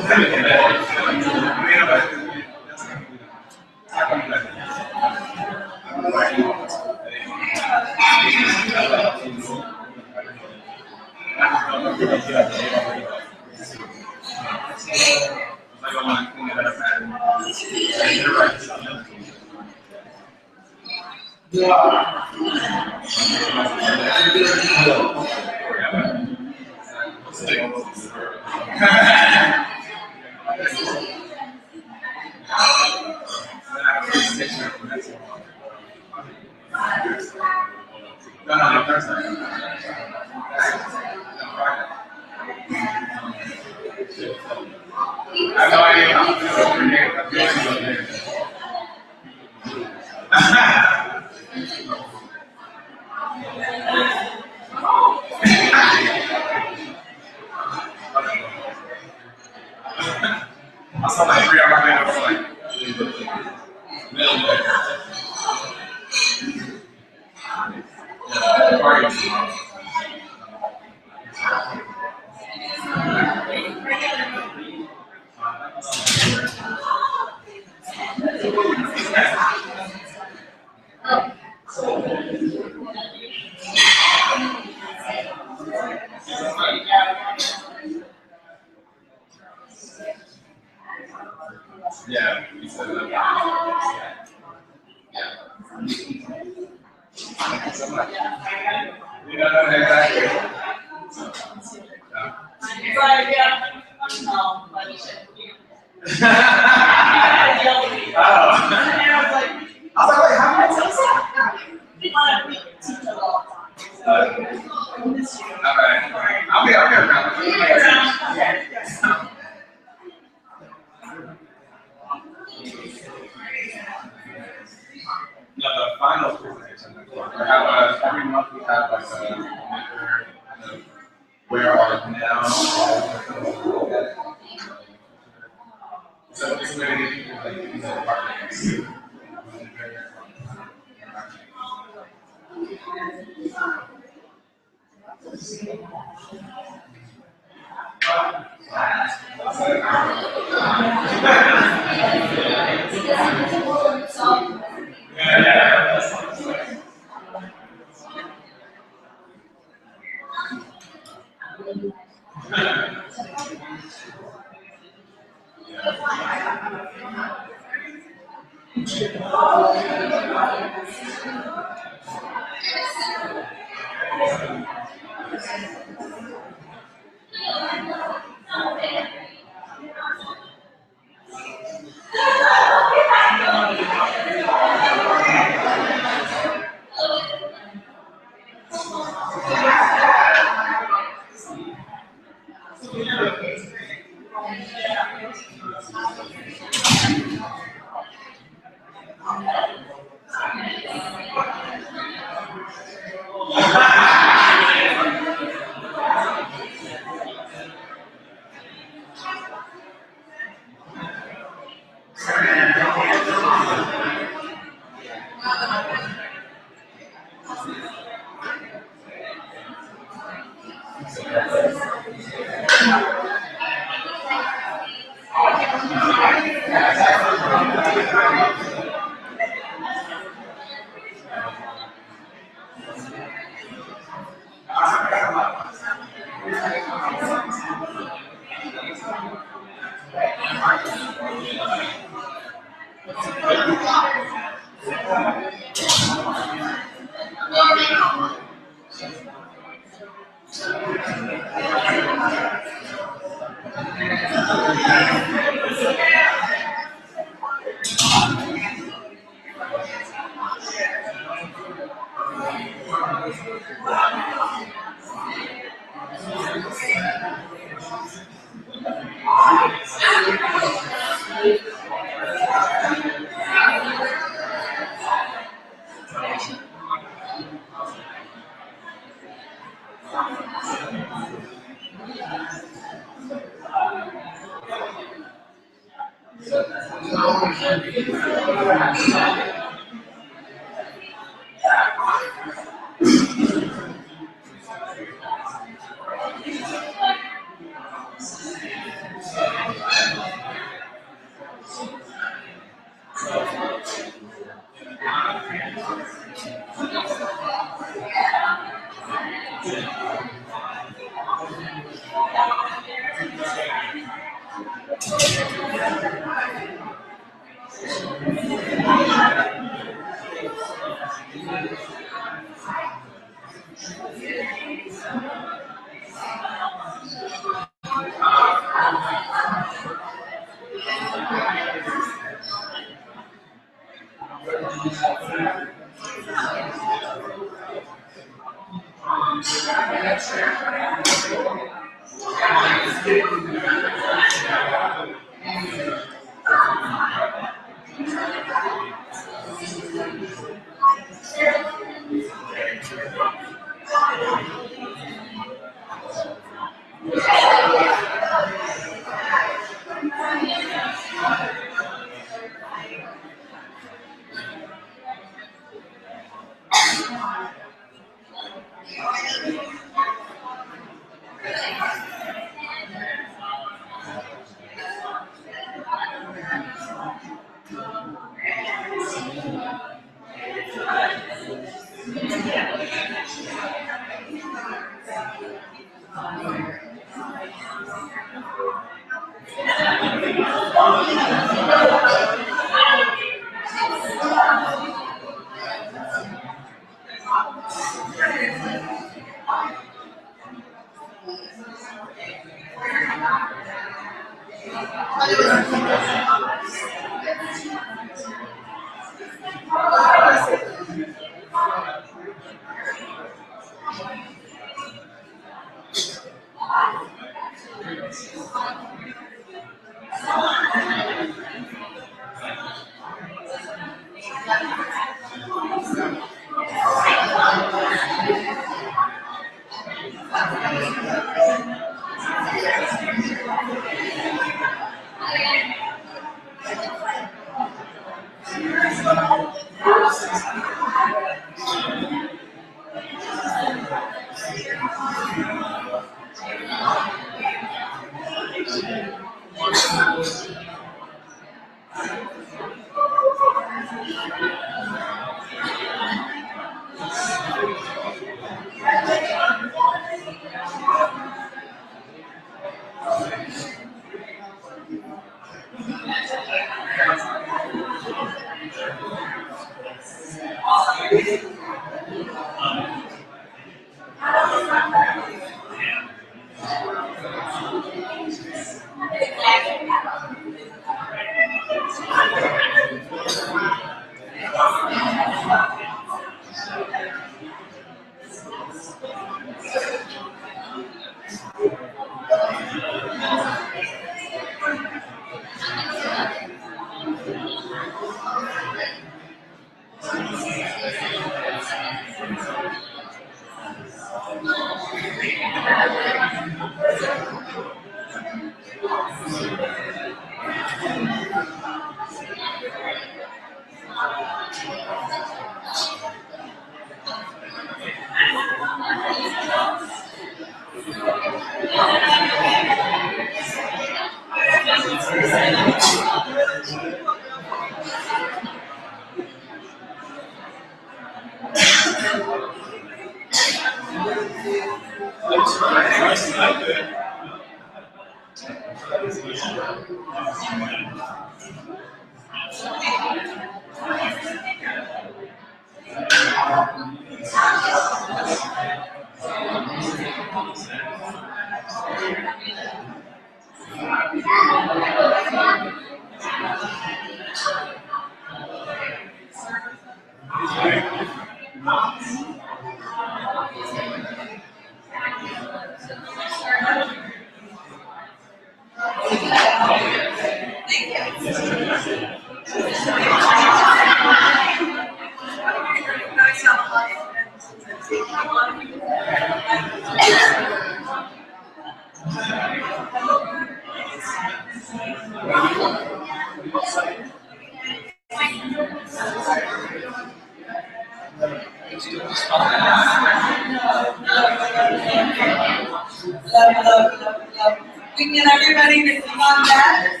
We can get everybody to come on back.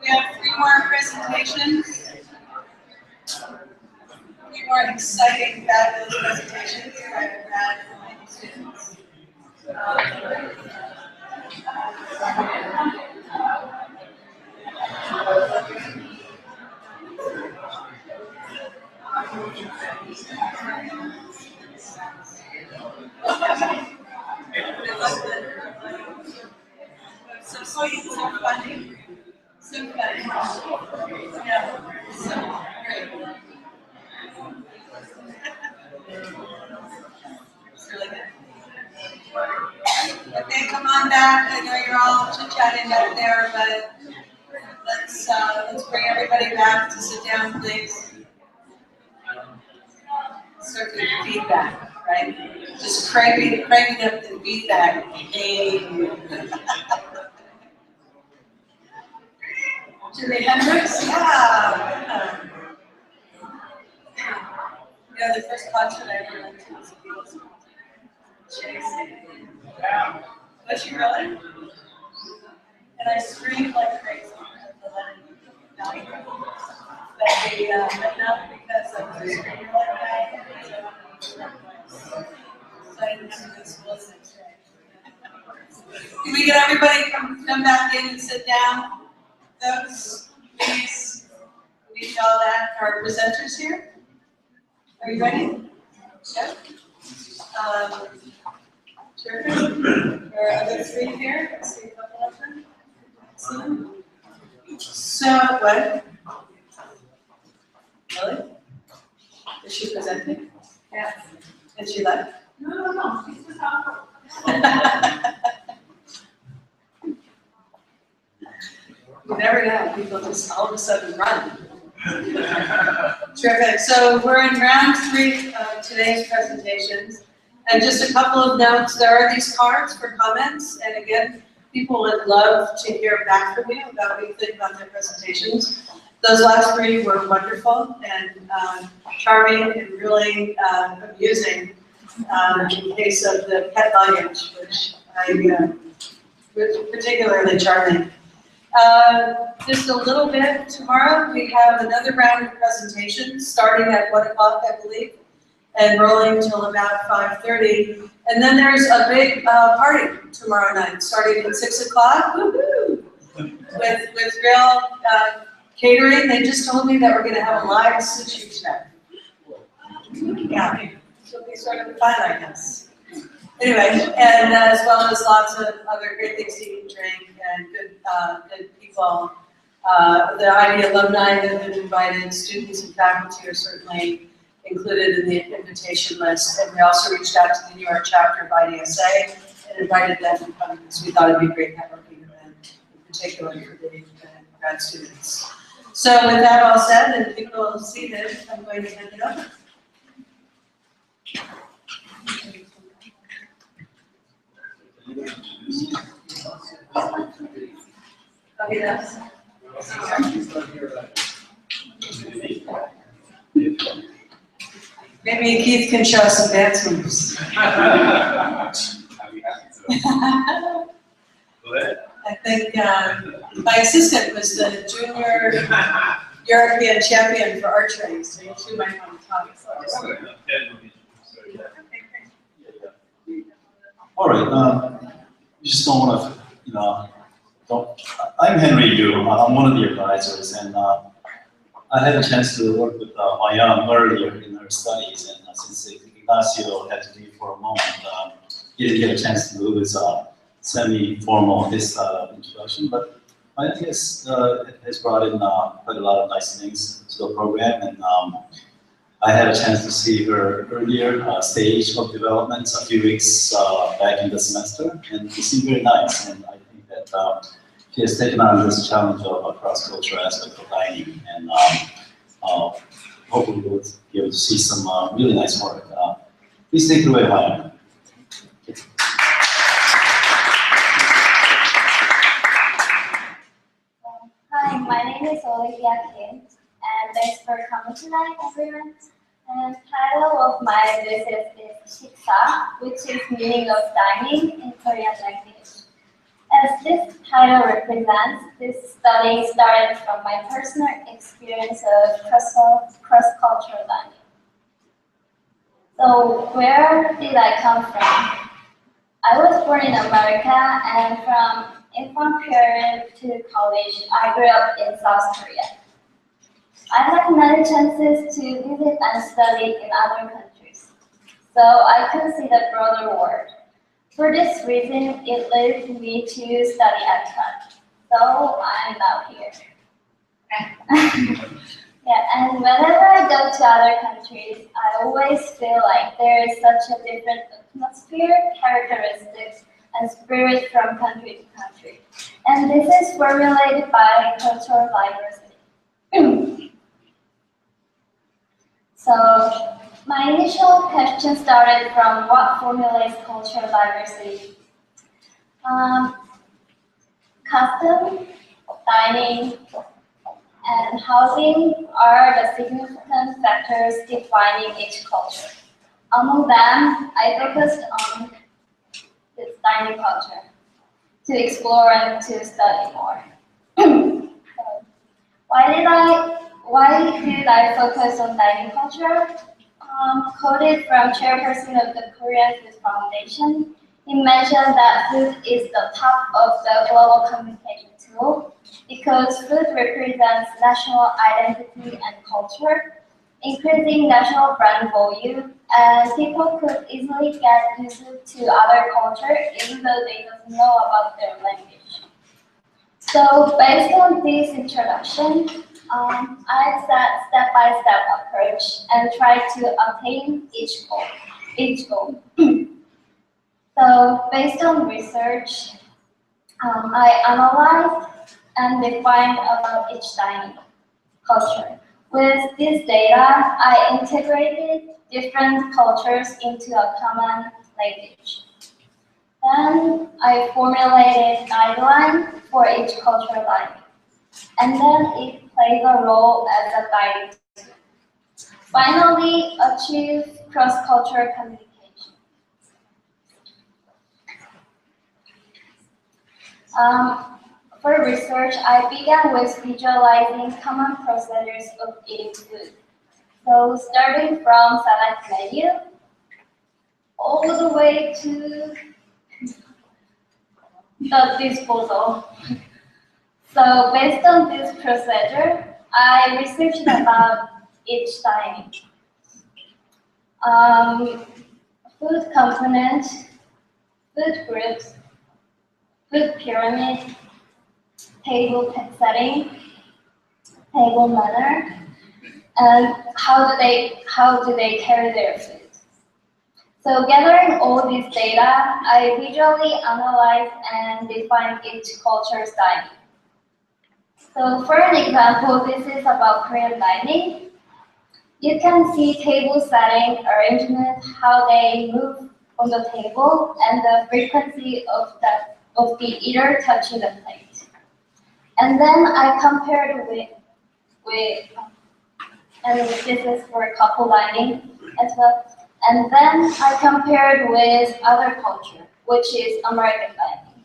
We have 3 more presentations. 3 more exciting, fabulous presentations by grad students. So sweet, so funny. So funny. Yeah, so great. It's really good. Okay, come on back. I know you're all chit-chatting back there, but let's bring everybody back to sit down, please. Start with the feedback, right? Just cranking up the feedback. Hey. Jimi Hendrix? Yeah. You know, the first concert I ever went to was a Beatles concert. Was you really? And I screamed like crazy. But not because I was a screamer like that. So I didn't have to go to school the next day. Can we get everybody come back in and sit down? Those, please. We need all that. Our presenters here. Are you ready? Yep. Terrific. There are other 3 here. I see a couple of them. Excellent. So, what? Really? Is she presenting? Yes. And she left? No. She's just awful. You never know. People just all of a sudden run. Terrific. So we're in round 3 of today's presentations. And just a couple of notes. There are these cards for comments. And again, people would love to hear back from you about what you think about their presentations. Those last 3 were wonderful and charming and really amusing in case of the pet luggage, which was particularly charming. Just a little bit, tomorrow we have another round of presentations starting at 1 o'clock, I believe, and rolling till about 5:30. And then there's a big party tomorrow night, starting at 6 o'clock, with real catering. They just told me that we're going to have a live sushi chef. Yeah, it'll be sort of fun, I guess. Anyway, and as well as lots of other great things to eat and drink and good people. The IB alumni have been invited, students and faculty are certainly included in the invitation list. And we also reached out to the New York chapter of IDSA and invited them to come because we thought it'd be a great networking event, in particular for the grad students. So with that all said and people seated, I'm going to hand it over. Okay, that's. Maybe Keith can show us some dance moves. I think my assistant was the junior European champion for archery, so you two might want to talk. All right, you just don't want to, I'm Henry Yu, I'm one of the advisors, and I had a chance to work with Mayam earlier in her studies, and since Ignacio had to leave for a moment, he didn't get a chance to do his semi-formal introduction, but I guess it has brought in quite a lot of nice things to the program, and I had a chance to see her earlier stage of development a few weeks back in the semester, and it seemed very nice, and I think that she has taken on this challenge of a cross-cultural aspect of dining, and hopefully we'll be able to see some really nice work. Please take it away, Ryan. Hi, my name is Olivia Kim, and thanks for coming tonight, everyone. And the title of my visit is Shiksa, which is meaning of dining in Korean language. As this title represents, this study started from my personal experience of cross-cultural dining. So where did I come from? I was born in America, and from infant period to college, I grew up in South Korea. I had many chances to visit and study in other countries, so I could see the broader world. For this reason, it led me to study at CUT, so I'm now here. Yeah, and whenever I go to other countries, I always feel like there is such a different atmosphere, characteristics, and spirit from country to country. And this is formulated by cultural diversity. So, my initial question started from what formulates cultural diversity. Custom, dining, and housing are the significant factors defining each culture. Among them, I focused on this dining culture to explore and to study more. So, why did I focus on dining culture? Quoted from chairperson of the Korean Food Foundation, he mentioned that food is the top of the global communication tool because food represents national identity and culture, increasing national brand value, and people could easily get used to other culture even though they don't know about their language. So based on this introduction, I set step-by-step approach and tried to obtain each goal. So based on research, I analyzed and defined about each dining culture. With this data, I integrated different cultures into a common language. Then I formulated guidelines for each cultural dining. And then it plays a role as a guiding tool. Finally, achieve cross-cultural communication. For research, I began with visualizing common procedures of eating food. So starting from select menu, all the way to the disposal. So based on this procedure, I researched about each dining. Food component, food groups, food pyramid, table setting, table manner, and how do they carry their food. So gathering all this data, I visually analyze and define each culture's dining. So for an example, this is about Korean dining. You can see table setting, arrangement, how they move on the table, and the frequency of the eater touching the plate. And then I compared and this is for couple dining as well. And then I compared with other culture, which is American dining.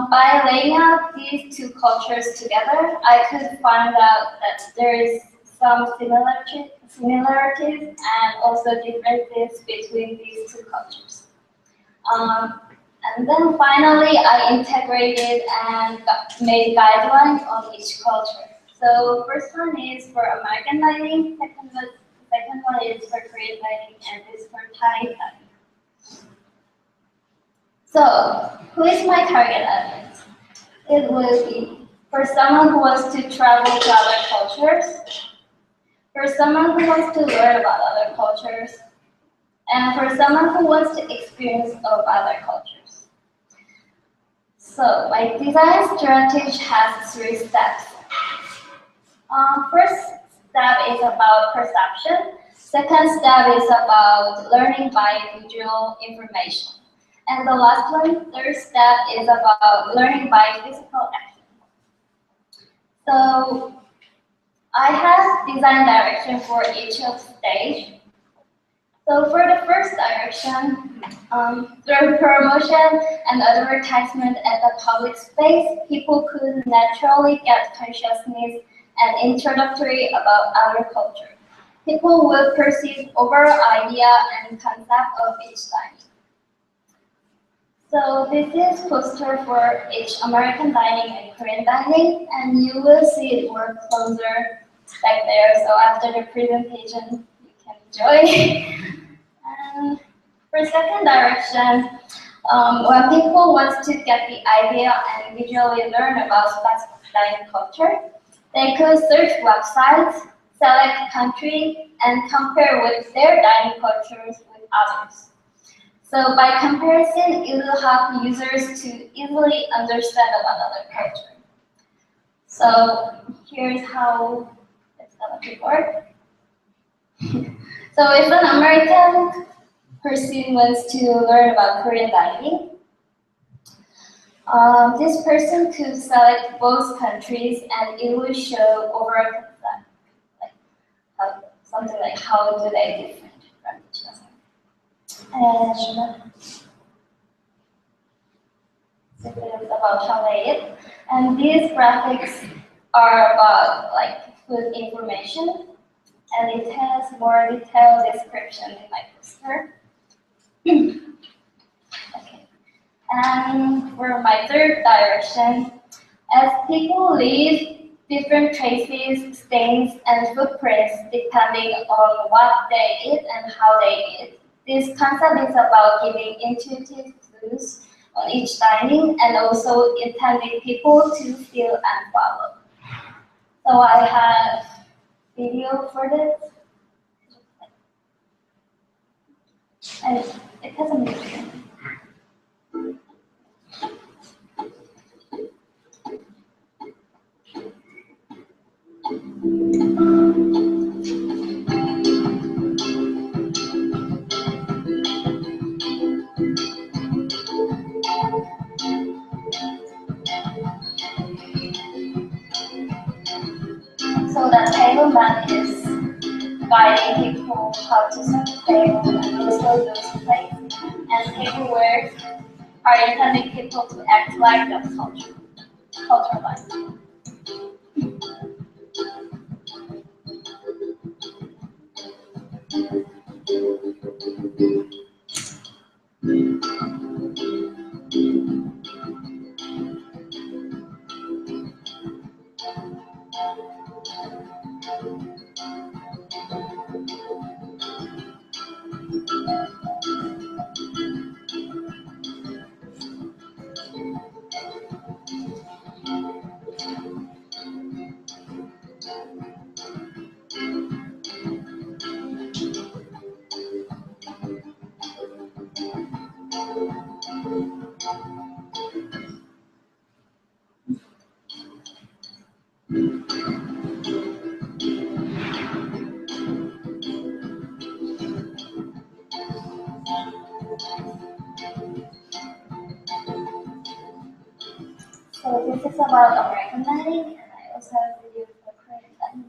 By laying out these two cultures together, I could find out that there is some similarities and also differences between these two cultures. And then finally, I integrated and made guidelines on each culture. So first one is for American dining, second one is for Korean dining, and this for Thai dining. So who is my target audience? It will be for someone who wants to travel to other cultures, for someone who wants to learn about other cultures, and for someone who wants to experience of other cultures. So my design strategy has 3 steps. First step is about perception. Second step is about learning by visual information. And the last one, third step, is about learning by physical action. So I have design direction for each of stage. So for the first direction, through promotion and advertisement at the public space, people could naturally get consciousness and introductory about our culture. People will perceive overall idea and concept of each dining. So this is poster for each American dining and Korean dining, and you will see it more closer back there. So after the presentation, you can enjoy. And for second direction, when people want to get the idea and visually learn about specific dining culture, they could search websites, select country, and compare with their dining cultures with others. So by comparison, it will help users to easily understand about other culture. So here's how it's gonna work. So if an American person wants to learn about Korean dining, this person could select both countries and it will show overall concept, like something like how do they differ from each other. And so this is about how they eat. And these graphics are about like food information, and it has more detailed description in my poster. Okay. And for my third direction, as people leave different traces, stains, and footprints depending on what they eat and how they eat. This concept is about giving intuitive clues on each dining and also intending people to feel and follow. So I have video for this. And it has a music. So the table map is guiding people how to set the table and also those plates. And tableware are intending people to act like the culture line. So this is about American lighting, and I also have a video for Korean lighting.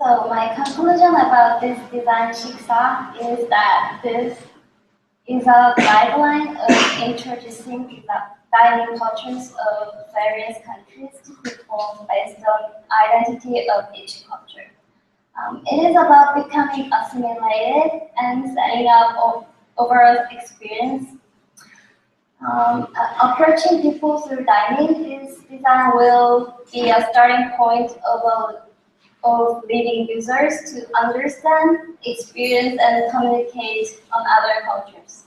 So my conclusion about this design jigsaw is that this is a guideline of introducing dining cultures of various countries to people based on identity of each culture. It is about becoming assimilated and setting up overall experience. Approaching people through dining, this design will be a starting point of leading users to understand, experience, and communicate on other cultures.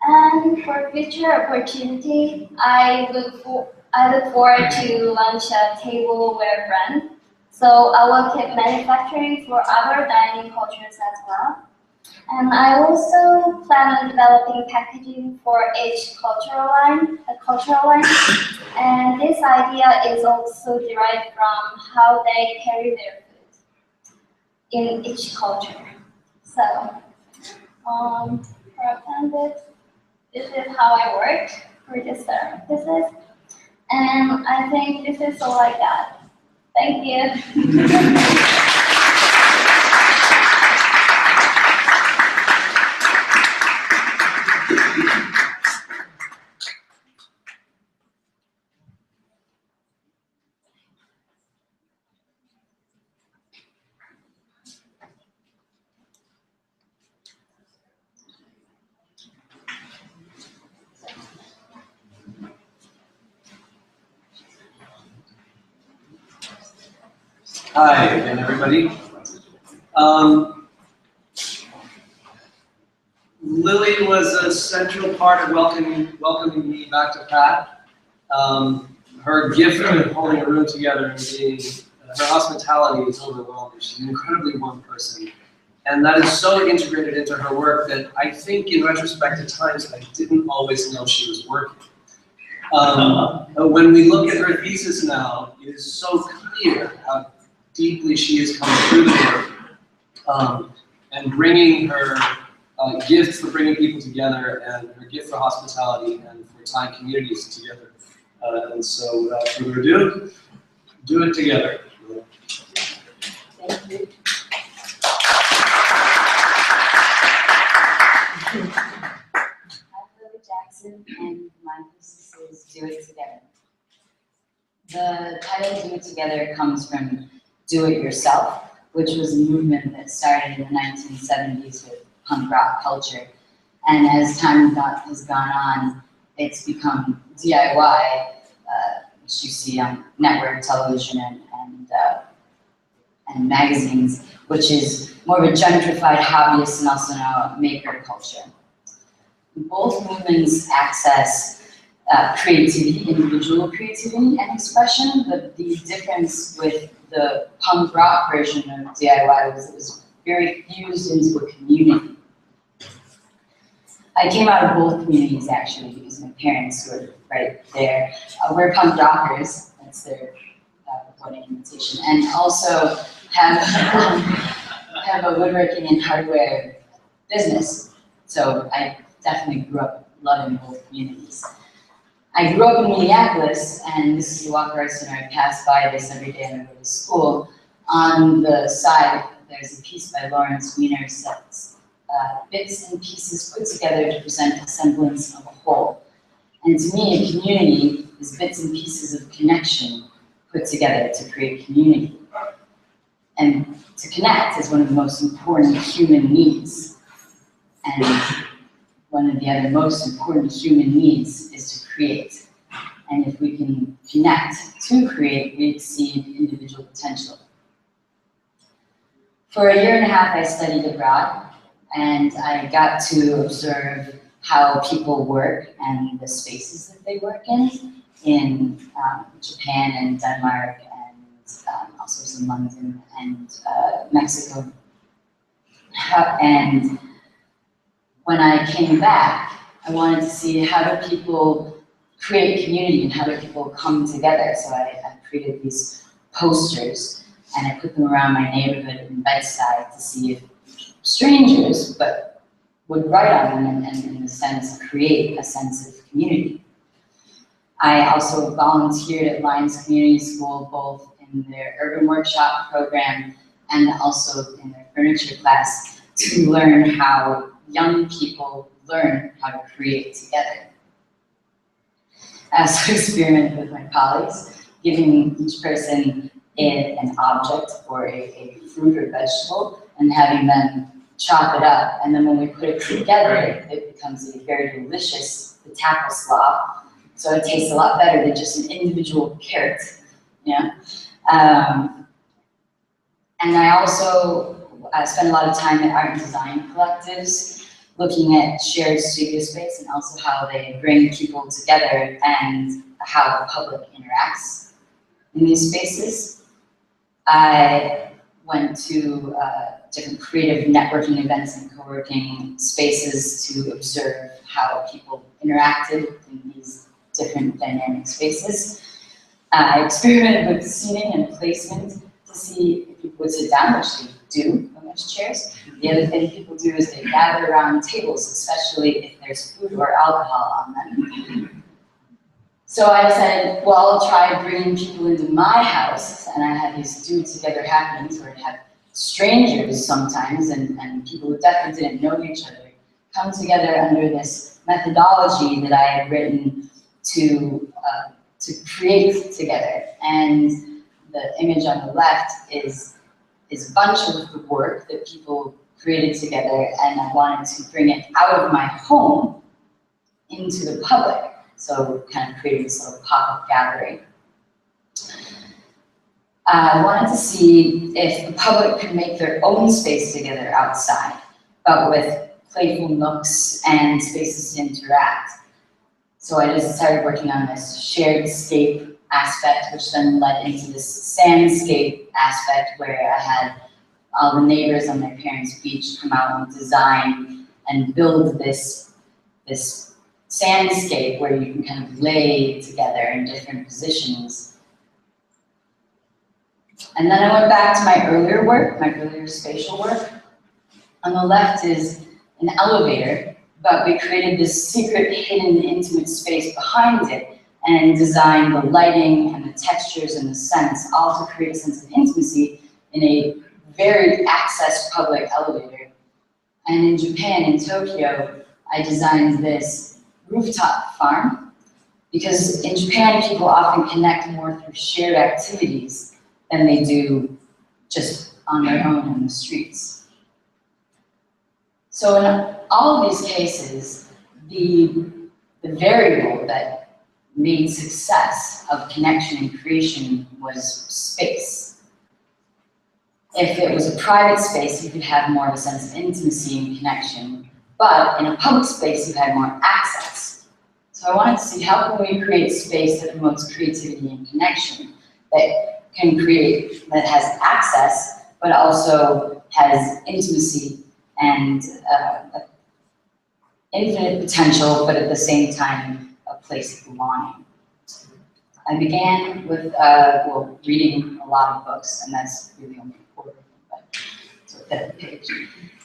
And for future opportunity, I look forward to launch a tableware brand. So I will keep manufacturing for other dining cultures as well. And I also plan on developing packaging for each cultural line. And this idea is also derived from how they carry their food in each culture. So, for appendix, this is how I worked for this services. And I think this is all I got. Thank you. Hi again, everybody. Lily was a central part of welcoming me back to Pat. Her gift of holding a room together and being, her hospitality is overwhelming. She's an incredibly warm person. And that is so integrated into her work that I think in retrospect at times I didn't always know she was working. When we look at her thesis now, it is so clear how deeply she has come through the work and bringing her gift for bringing people together and her gift for hospitality and for tying communities together. And so without further ado, do it together. Thank you. I'm Lily Jackson, and my thesis is Do It Together. The title Do It Together comes from Do It Yourself, which was a movement that started in the 1970s with punk rock culture. And as time has gone on, it's become DIY, which you see on network television and magazines, which is more of a gentrified hobbyist and also now maker culture. Both movements access creativity, individual creativity and expression, but the difference with the punk rock version of DIY was it was very fused into a community. I came out of both communities actually because my parents were right there. We're punk rockers, that's their recording invitation, and also have a woodworking and hardware business. So I definitely grew up loving both communities. I grew up in Minneapolis, and this is the Walker Art Center. I pass by this every day on the way to school. On the side, there's a piece by Lawrence Weiner that's bits and pieces put together to present a semblance of a whole. And to me, a community is bits and pieces of connection put together to create community. And to connect is one of the most important human needs. And one of the other most important human needs is to create. And if we can connect to create, we exceed individual potential. For a year and a half, I studied abroad, and I got to observe how people work and the spaces that they work in Japan and Denmark and also in London and Mexico. And when I came back, I wanted to see how do people create community and how do people come together. So I created these posters and I put them around my neighborhood in Bedside to see if strangers, but would write on them and in a sense create a sense of community. I also volunteered at Lions Community School, both in their urban workshop program and also in their furniture class, to learn how young people learn how to create together. I also experimented with my colleagues, giving each person an object or a fruit or vegetable and having them chop it up. And then when we put it together, it becomes a very delicious taco slaw. So it tastes a lot better than just an individual carrot. Yeah. And I also spent a lot of time at art and design collectives, looking at shared studio space and also how they bring people together and how the public interacts in these spaces. I went to different creative networking events and co-working spaces to observe how people interacted in these different dynamic spaces. I experimented with seating and placement to see if people would sit down, which they do when there's chairs. The other thing people do is they gather around tables, especially if there's food or alcohol on them. So I said, well, I'll try bringing people into my house, and I had these do together happenings where I'd have strangers sometimes, and people who definitely didn't know each other, come together under this methodology that I had written to create together. And the image on the left is a bunch of the work that people created together, and I wanted to bring it out of my home into the public. So kind of creating this little pop-up gallery. I wanted to see if the public could make their own space together outside, but with playful nooks and spaces to interact. So I just started working on this shared scape aspect, which then led into this sandscape aspect where I had all the neighbors on their parents' beach come out and design and build this sandscape where you can kind of lay together in different positions. And then I went back to my earlier work, my earlier spatial work. On the left is an elevator, but we created this secret, hidden, intimate space behind it and designed the lighting and the textures and the scents, all to create a sense of intimacy in a very accessed public elevator. And in Japan, in Tokyo, I designed this rooftop farm, because in Japan, people often connect more through shared activities than they do just on their own in the streets. So in all of these cases, the variable that made success of connection and creation was space. If it was a private space, you could have more of a sense of intimacy and connection. But in a public space, you had more access. So I wanted to see how can we create space that promotes creativity and connection, that can create, that has access, but also has intimacy and infinite potential, but at the same time, a place of belonging. I began with, well, reading a lot of books, and that's really only a quarter of them, but it's a bit of a page.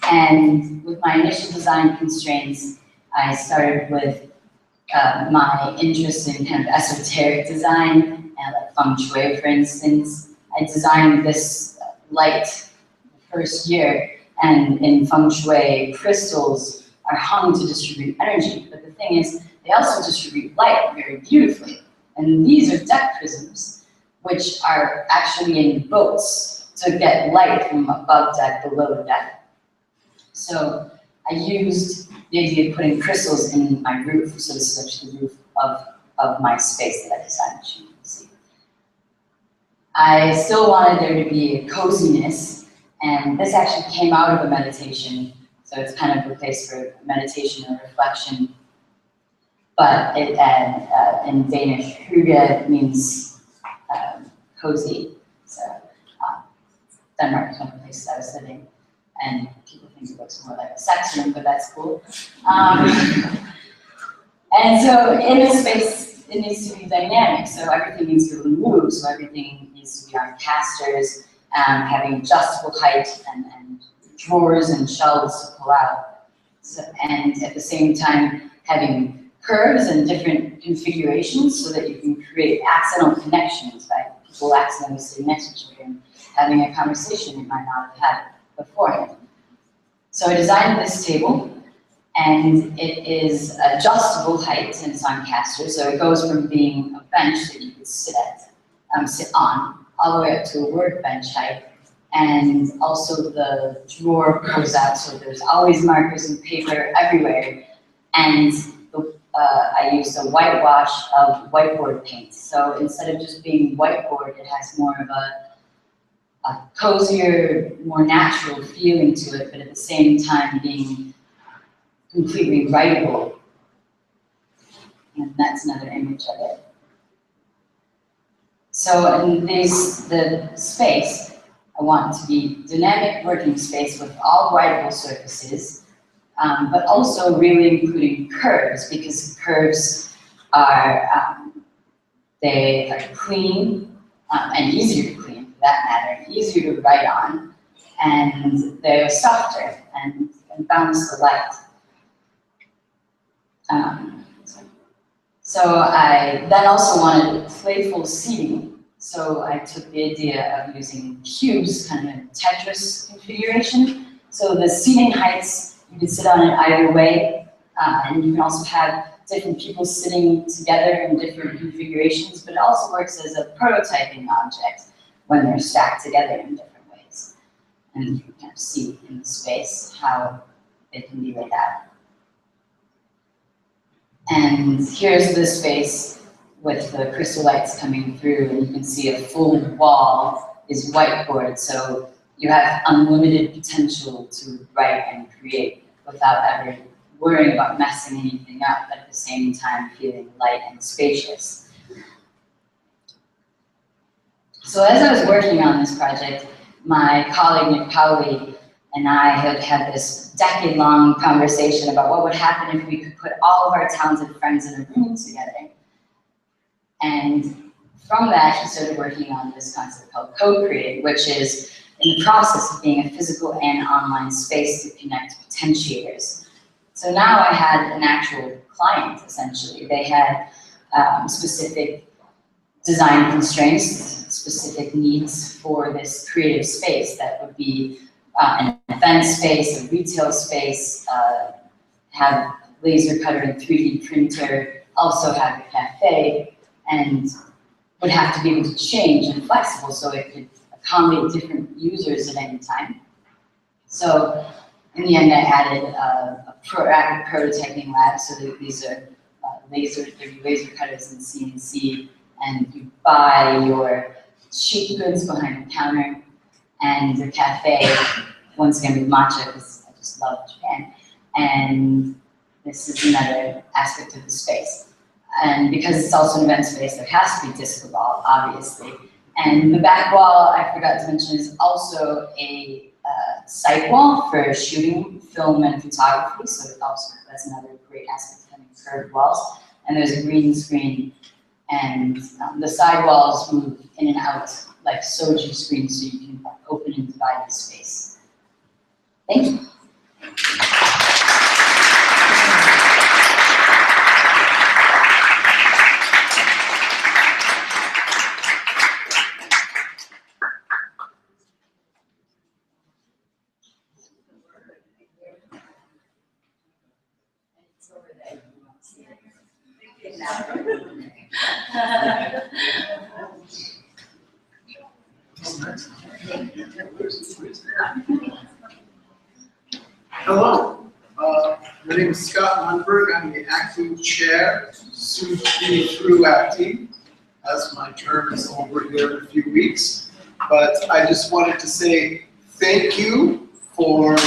And with my initial design constraints, I started with my interest in kind of esoteric design, and like feng shui, for instance. I designed this light the first year, and in feng shui, crystals are hung to distribute energy. But the thing is, they also distribute light very beautifully. And these are deck prisms, which are actually in boats to get light from above deck, below deck. So I used the idea of putting crystals in my roof, so this is actually the roof of my space that I designed, as you can see. I still wanted there to be a coziness, and this actually came out of a meditation, so it's kind of a place for meditation or reflection. But it, in Danish, hygge means cozy. So Denmark is one of the places I was living, and people think it looks more like a sex room, but that's cool. And so in this space, it needs to be dynamic. So everything needs to move. So everything needs to be on casters, having adjustable height and drawers and shelves to pull out. So, and at the same time, having curves and different configurations so that you can create accidental connections by people accidentally sitting next to each other and having a conversation you might not have had beforehand. So I designed this table, and it is adjustable height and it's on casters, so it goes from being a bench that you could sit on, all the way up to a workbench height. And also the drawer goes out, so there's always markers and paper everywhere. And I used a whitewash of whiteboard paint. So instead of just being whiteboard, it has more of a cozier, more natural feeling to it, but at the same time being completely writable. And that's another image of it. So in the space, I want it to be dynamic working space with all writable surfaces, but also really including curves, because curves are, they are clean and easier to clean for that matter, easier to write on, and they're softer and bounce the light. So I then also wanted playful seating. So I took the idea of using cubes, kind of a Tetris configuration. So the seating heights, you can sit on it either way, and you can also have different people sitting together in different configurations, but it also works as a prototyping object when they're stacked together in different ways. And you can kind of see in the space how they can be laid out. And here's the space with the crystal lights coming through, and you can see a full wall is whiteboard, so you have unlimited potential to write and create without ever worrying about messing anything up, but at the same time feeling light and spacious. So as I was working on this project, my colleague Nick Powley and I had this decade-long conversation about what would happen if we could put all of our talented friends in a room together. And from that, he started working on this concept called co-create, which is in the process of being a physical and online space to connect potentiators. So now I had an actual client, essentially. They had specific design constraints, specific needs for this creative space that would be an event space, a retail space, have laser cutter and 3D printer, also have a cafe, and would have to be able to change and flexible so it could accommodate different users at any time. So in the end, I added a proactive prototyping lab, so that these are laser cutters and CNC, and you buy your sheet goods behind the counter, and the cafe, once again with matcha, because I just love Japan, And this is another aspect of the space. And because it's also an event space, there has to be disco ball, obviously. And the back wall, I forgot to mention, is also a site wall for shooting film and photography. So it also, that's another great aspect of having curved walls. And there's a green screen, and the side walls move in and out like soju screens, so you can open and divide the space. Thank you. Hello, my name is Scott Lundberg. I'm the acting chair, soon to be through acting, as my term is over here in a few weeks. But I just wanted to say thank you for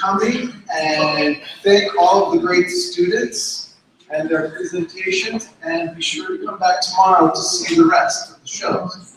coming, and thank all of the great students and their presentations, and be sure to come back tomorrow to see the rest of the shows.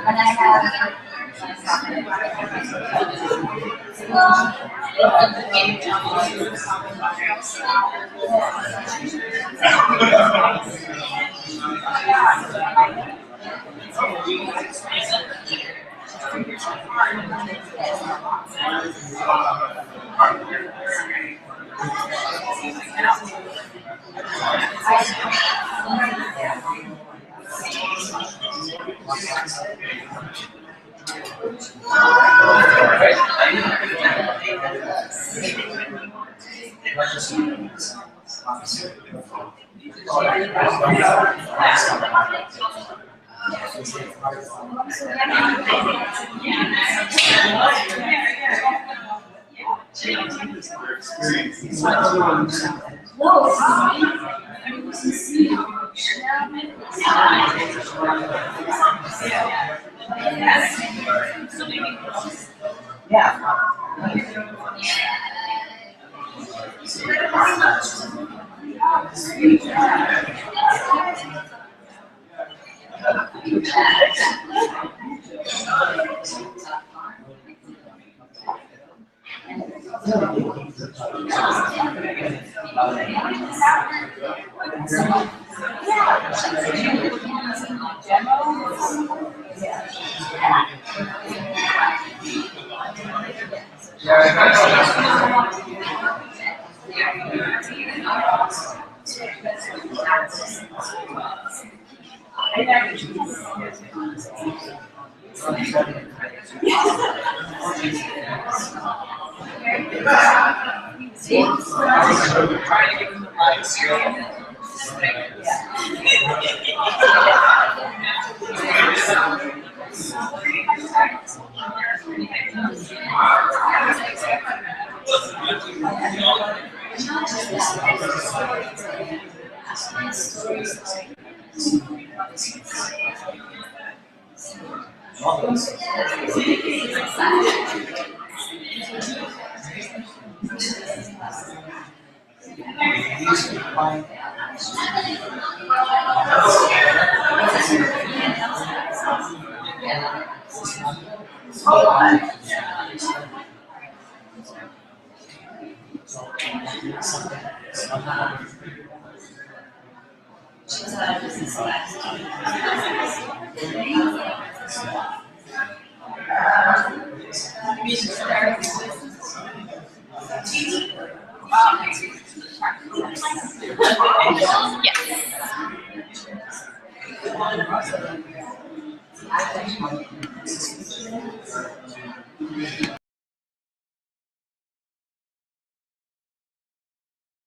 And I have